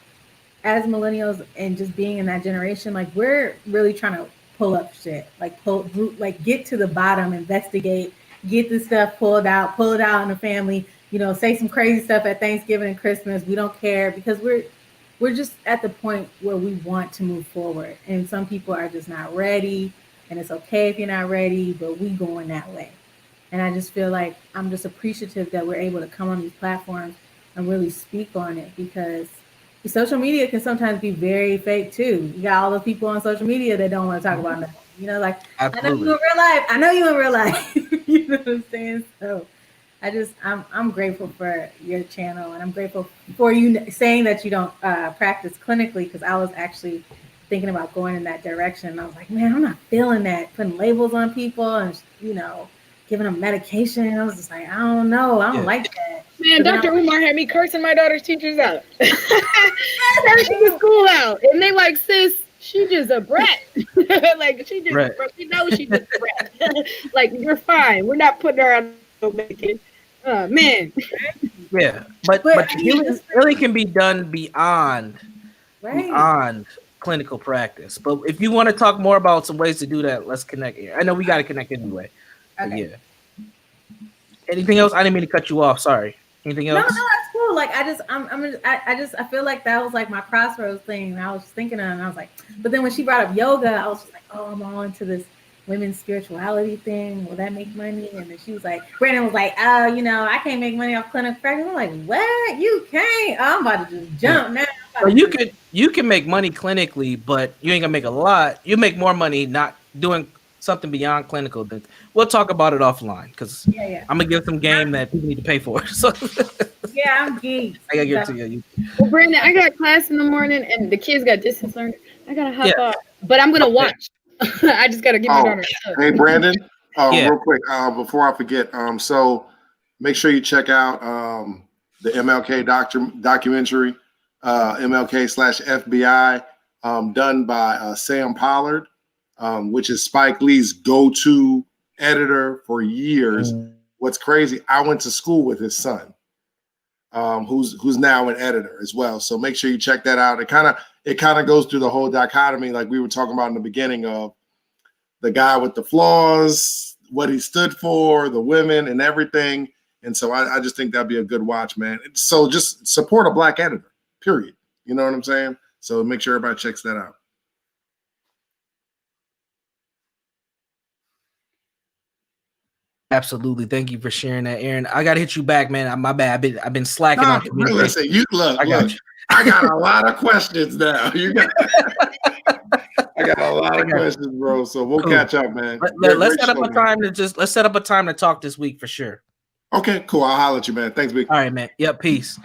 as millennials and just being in that generation, like, we're really trying to pull up shit, like get to the bottom, investigate, get this stuff pull it out in the family, say some crazy stuff at Thanksgiving and Christmas. We don't care because we're just at the point where we want to move forward. And some people are just not ready, and it's okay if you're not ready, but we going that way. And I just feel like I'm just appreciative that we're able to come on these platforms and really speak on it, because social media can sometimes be very fake too. You got all those people on social media that don't want to talk about nothing. Like, absolutely. I know you in real life. You know what I'm saying? So I'm grateful for your channel, and I'm grateful for you saying that you don't practice clinically, because I was actually thinking about going in that direction. And I was like, man, I'm not feeling that, putting labels on people and giving them medication. I was just like, I don't know. I don't like that. Man, Dr. Umar had me cursing my daughter's teachers out. Cursing the school out. And they like, sis, she just a brat. Like, she just, right. We know she just a brat. Like, you're fine. We're not putting her on no medication. Man. Yeah. But healing really can be done beyond clinical practice. But if you want to talk more about some ways to do that, let's connect here. I know we got to connect anyway. Okay. Yeah. Anything else? I didn't mean to cut you off. Sorry. Anything else? No, that's cool. Like, I feel like that was like my crossroads thing. And I was thinking of it, and I was like, but then when she brought up yoga, I was just like, oh, I'm all into this women's spirituality thing. Will that make money? And then she was like, Brandon was like, oh, I can't make money off clinical practice. I'm like, what? You can't? Oh, I'm about to just jump now. Well, you can make money clinically, but you ain't gonna make a lot. You make more money not doing something beyond clinical. We'll talk about it offline, because I'm gonna give some game that people need to pay for. So yeah, I'm geeked. I gotta give it to you. Well, Brandon, I got class in the morning, and the kids got distance learning. I gotta hop off, but I'm gonna watch. I just gotta give my daughter. Hey, Brandon, real quick, before I forget, so make sure you check out the MLK documentary, MLK/FBI, done by Sam Pollard. Which is Spike Lee's go-to editor for years. What's crazy, I went to school with his son, who's now an editor as well. So make sure you check that out. it kind of goes through the whole dichotomy, like we were talking about in the beginning, of the guy with the flaws, what he stood for, the women and everything. And so I just think that'd be a good watch, man. So just support a Black editor, period. You know what I'm saying? So make sure everybody checks that out. Absolutely. Thank you for sharing that, Aaron. I got to hit you back, man. My bad. I've been slacking on communication. Listen, you look. I got a lot of questions now. I got a lot of questions, bro. So we'll catch up, man. Let's set up a time let's set up a time to talk this week for sure. Okay, cool. I'll holler at you, man. Thanks, Big. All right, man. Yep, peace.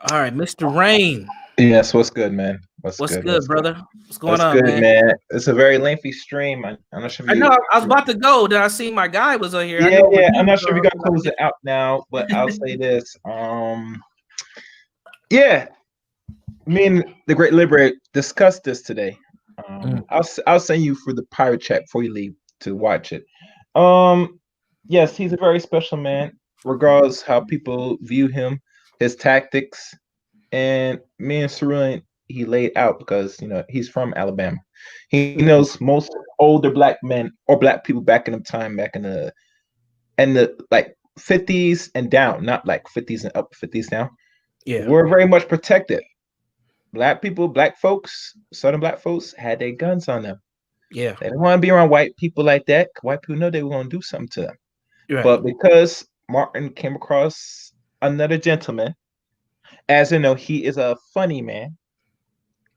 All right, Mr. Rain. Yes, what's good, man? What's good, brother? What's going on, good, man? It's a very lengthy stream. I'm not sure. I know. I was about to go. Then I see my guy was on here. Yeah. I'm not sure if we got to close it out now, but I'll say this. Yeah, me and the Great Liberator discussed this today. I'll send you for the pirate chat before you leave to watch it. Yes, he's a very special man, regardless how people view him, his tactics, and me and Cerulean, he laid out because he's from Alabama. He knows most older Black men or Black people back in the time, back in the like 50s and down, not like 50s and up, 50s down. Yeah, we're very much protected. Black people, Black folks, Southern Black folks had their guns on them. Yeah, they didn't want to be around white people like that. White people know they were going to do something to them. Right. But because Martin came across another gentleman, as you know, he is a funny man.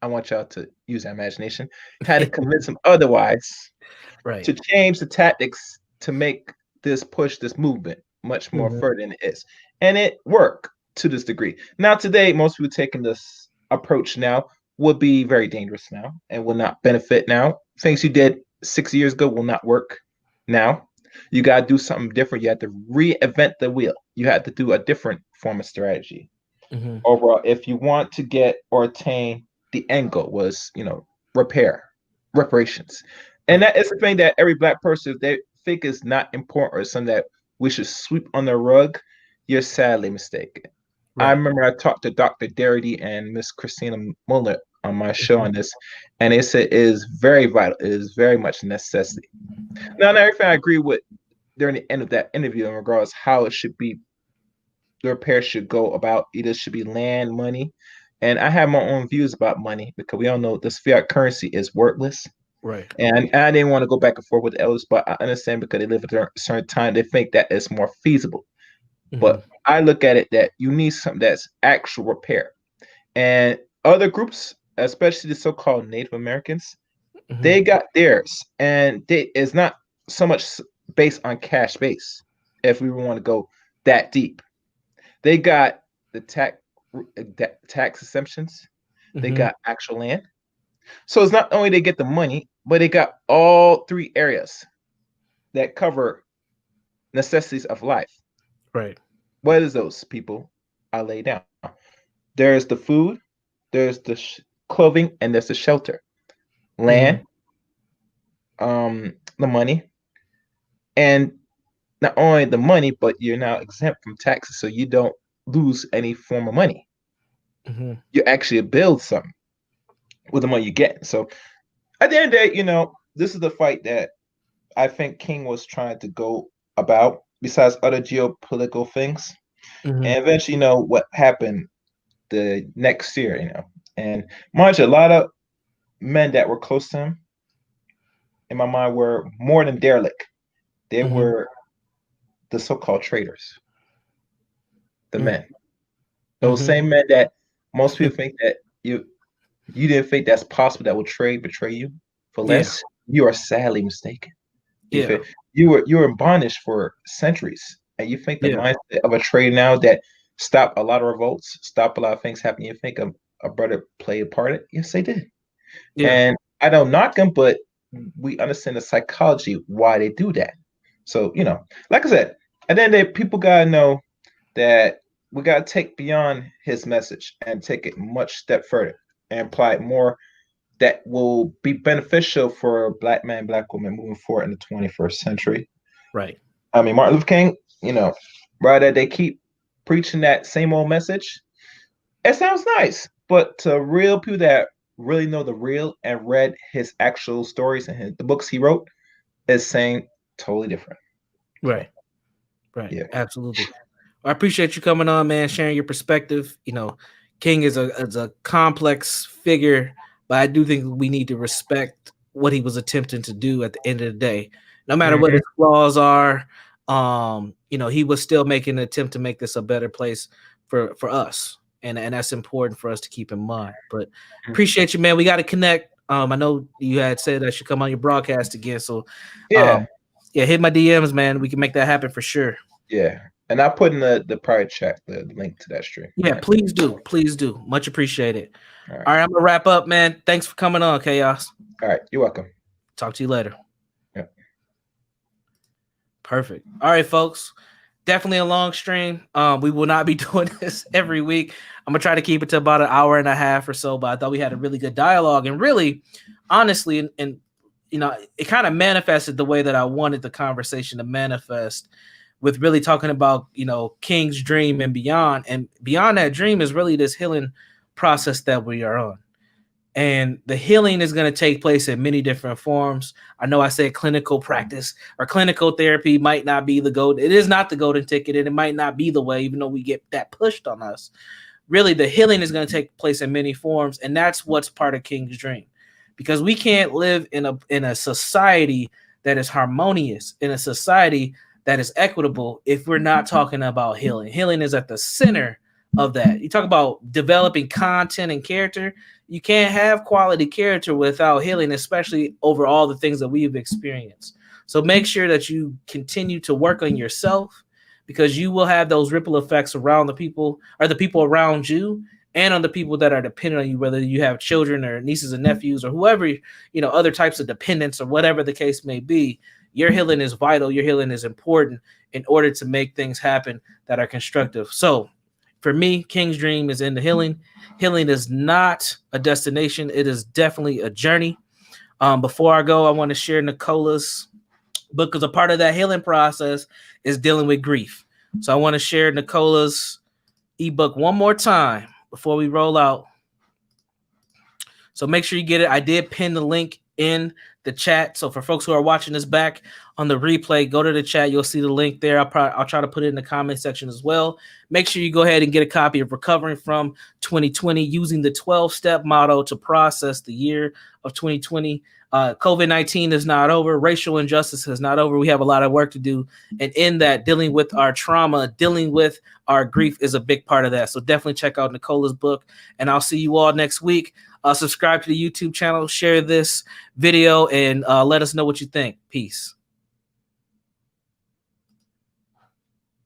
I want y'all to use that imagination. Had to convince him otherwise, right? To change the tactics to make this movement much more further than it is, and it worked to this degree. Now today, most people taking this approach now would be very dangerous now and will not benefit now. Things you did 6 years ago will not work now. You got to do something different. You have to reinvent the wheel. You have to do a different form of strategy. Overall, if you want to get or attain, the end goal was, reparations. And that is the thing that every Black person, if they think is not important or something that we should sweep on the rug, you're sadly mistaken. Right. I remember I talked to Dr. Darity and Miss Christina Muller on my show on this, and they said it is very vital. It is very much a necessity. Now, not everything I agree with during the end of that interview in regards how it should be, the repair should go about. Either should be land, money, and I have my own views about money because we all know this fiat currency is worthless. Right. And I didn't want to go back and forth with the elders, but I understand because they live at a certain time, they think that is more feasible. But I look at it that you need something that's actual repair. And other groups, especially the so-called Native Americans, they got theirs. And it's not so much based on cash base, if we want to go that deep. They got the tax exemptions. They got actual land. So it's not only they get the money, but they got all three areas that cover necessities of life. Right. What is those people I lay down? There's the food, there's the clothing, and there's the shelter. Land, the money, and not only the money, but you're now exempt from taxes, so you don't lose any form of money. You actually build something with the money you get. So at the end of the day, this is the fight that I think King was trying to go about, besides other geopolitical things. And eventually, what happened the next year, and mind you, a lot of men that were close to him, in my mind, were more than derelict. They were the so-called traitors, the men. Those same men that most people think that you didn't think that's possible, that will betray you for less. You are sadly mistaken. You were in bondage for centuries, and you think the mindset of a traitor now that stopped a lot of revolts, stopped a lot of things happening. You think a brother played a part in it? Yes, they did. And I don't knock them, but we understand the psychology why they do that. So, like I said, at the end of the day, people gotta know that we gotta take beyond his message and take it much step further and apply it more that will be beneficial for Black men, Black women moving forward in the 21st century. Right. I mean, Martin Luther King, rather they keep preaching that same old message, It sounds nice, but to real people that really know the real and read his actual stories and the books he wrote, is saying totally different. Right. Right. Yeah. Absolutely. I appreciate you coming on, man, sharing your perspective. You know, King is a complex figure, but I do think we need to respect what he was attempting to do at the end of the day. No matter what his flaws are, you know, he was still making an attempt to make this a better place for us. And that's important for us to keep in mind. But appreciate you, man. We got to connect. I know you had said I should come on your broadcast again. So Yeah. yeah, hit my DMs, man. We can make that happen for sure. Yeah. And I put in the private chat the link to that stream. Yeah, please do. Please do. Much appreciated. All right. I'm gonna wrap up, man. Thanks for coming on, Chaos. All right. You're welcome. Talk to you later. Yeah. Perfect. All right, folks. Definitely a long stream. We will not be doing this every week. I'm gonna try to keep it to about an hour and a half or so, but I thought we had a really good dialogue, and really, honestly, and you know, it kind of manifested the way that I wanted the conversation to manifest, with really talking about, you know, King's dream and beyond. And beyond that dream is really this healing process that we are on. And the healing is going to take place in many different forms. I know I said clinical practice or clinical therapy might not be the gold. It is not the golden ticket, and it might not be the way, even though we get that pushed on us. Really, the healing is going to take place in many forms, and that's what's part of King's dream. Because we can't live in a society that is harmonious, in a society that is equitable, if we're not talking about healing. Healing is at the center of that. You talk about developing content and character. You can't have quality character without healing, especially over all the things that we've experienced. So make sure that you continue to work on yourself, because you will have those ripple effects around the people, or the people around you, and on the people that are dependent on you, whether you have children or nieces and nephews or whoever, you know, other types of dependents or whatever the case may be. Your healing is vital. Your healing is important in order to make things happen that are constructive. So for me, King's dream is in the healing. Healing is not a destination. It is definitely a journey. Before I go, I want to share Nicola's book, because a part of that healing process is dealing with grief. So I want to share Nicola's ebook one more time before we roll out. So make sure you get it. I did pin the link in the chat. So for folks who are watching this back on the replay, go to the chat. You'll see the link there. I'll try to put it in the comment section as well. Make sure you go ahead and get a copy of Recovering from 2020, using the 12-step model to process the year of 2020. COVID-19 is not over. Racial injustice is not over. We have a lot of work to do. And in that, dealing with our trauma, dealing with our grief is a big part of that. So definitely check out Nicola's book. And I'll see you all next week. Subscribe to the YouTube channel, share this video, and let us know what you think. Peace.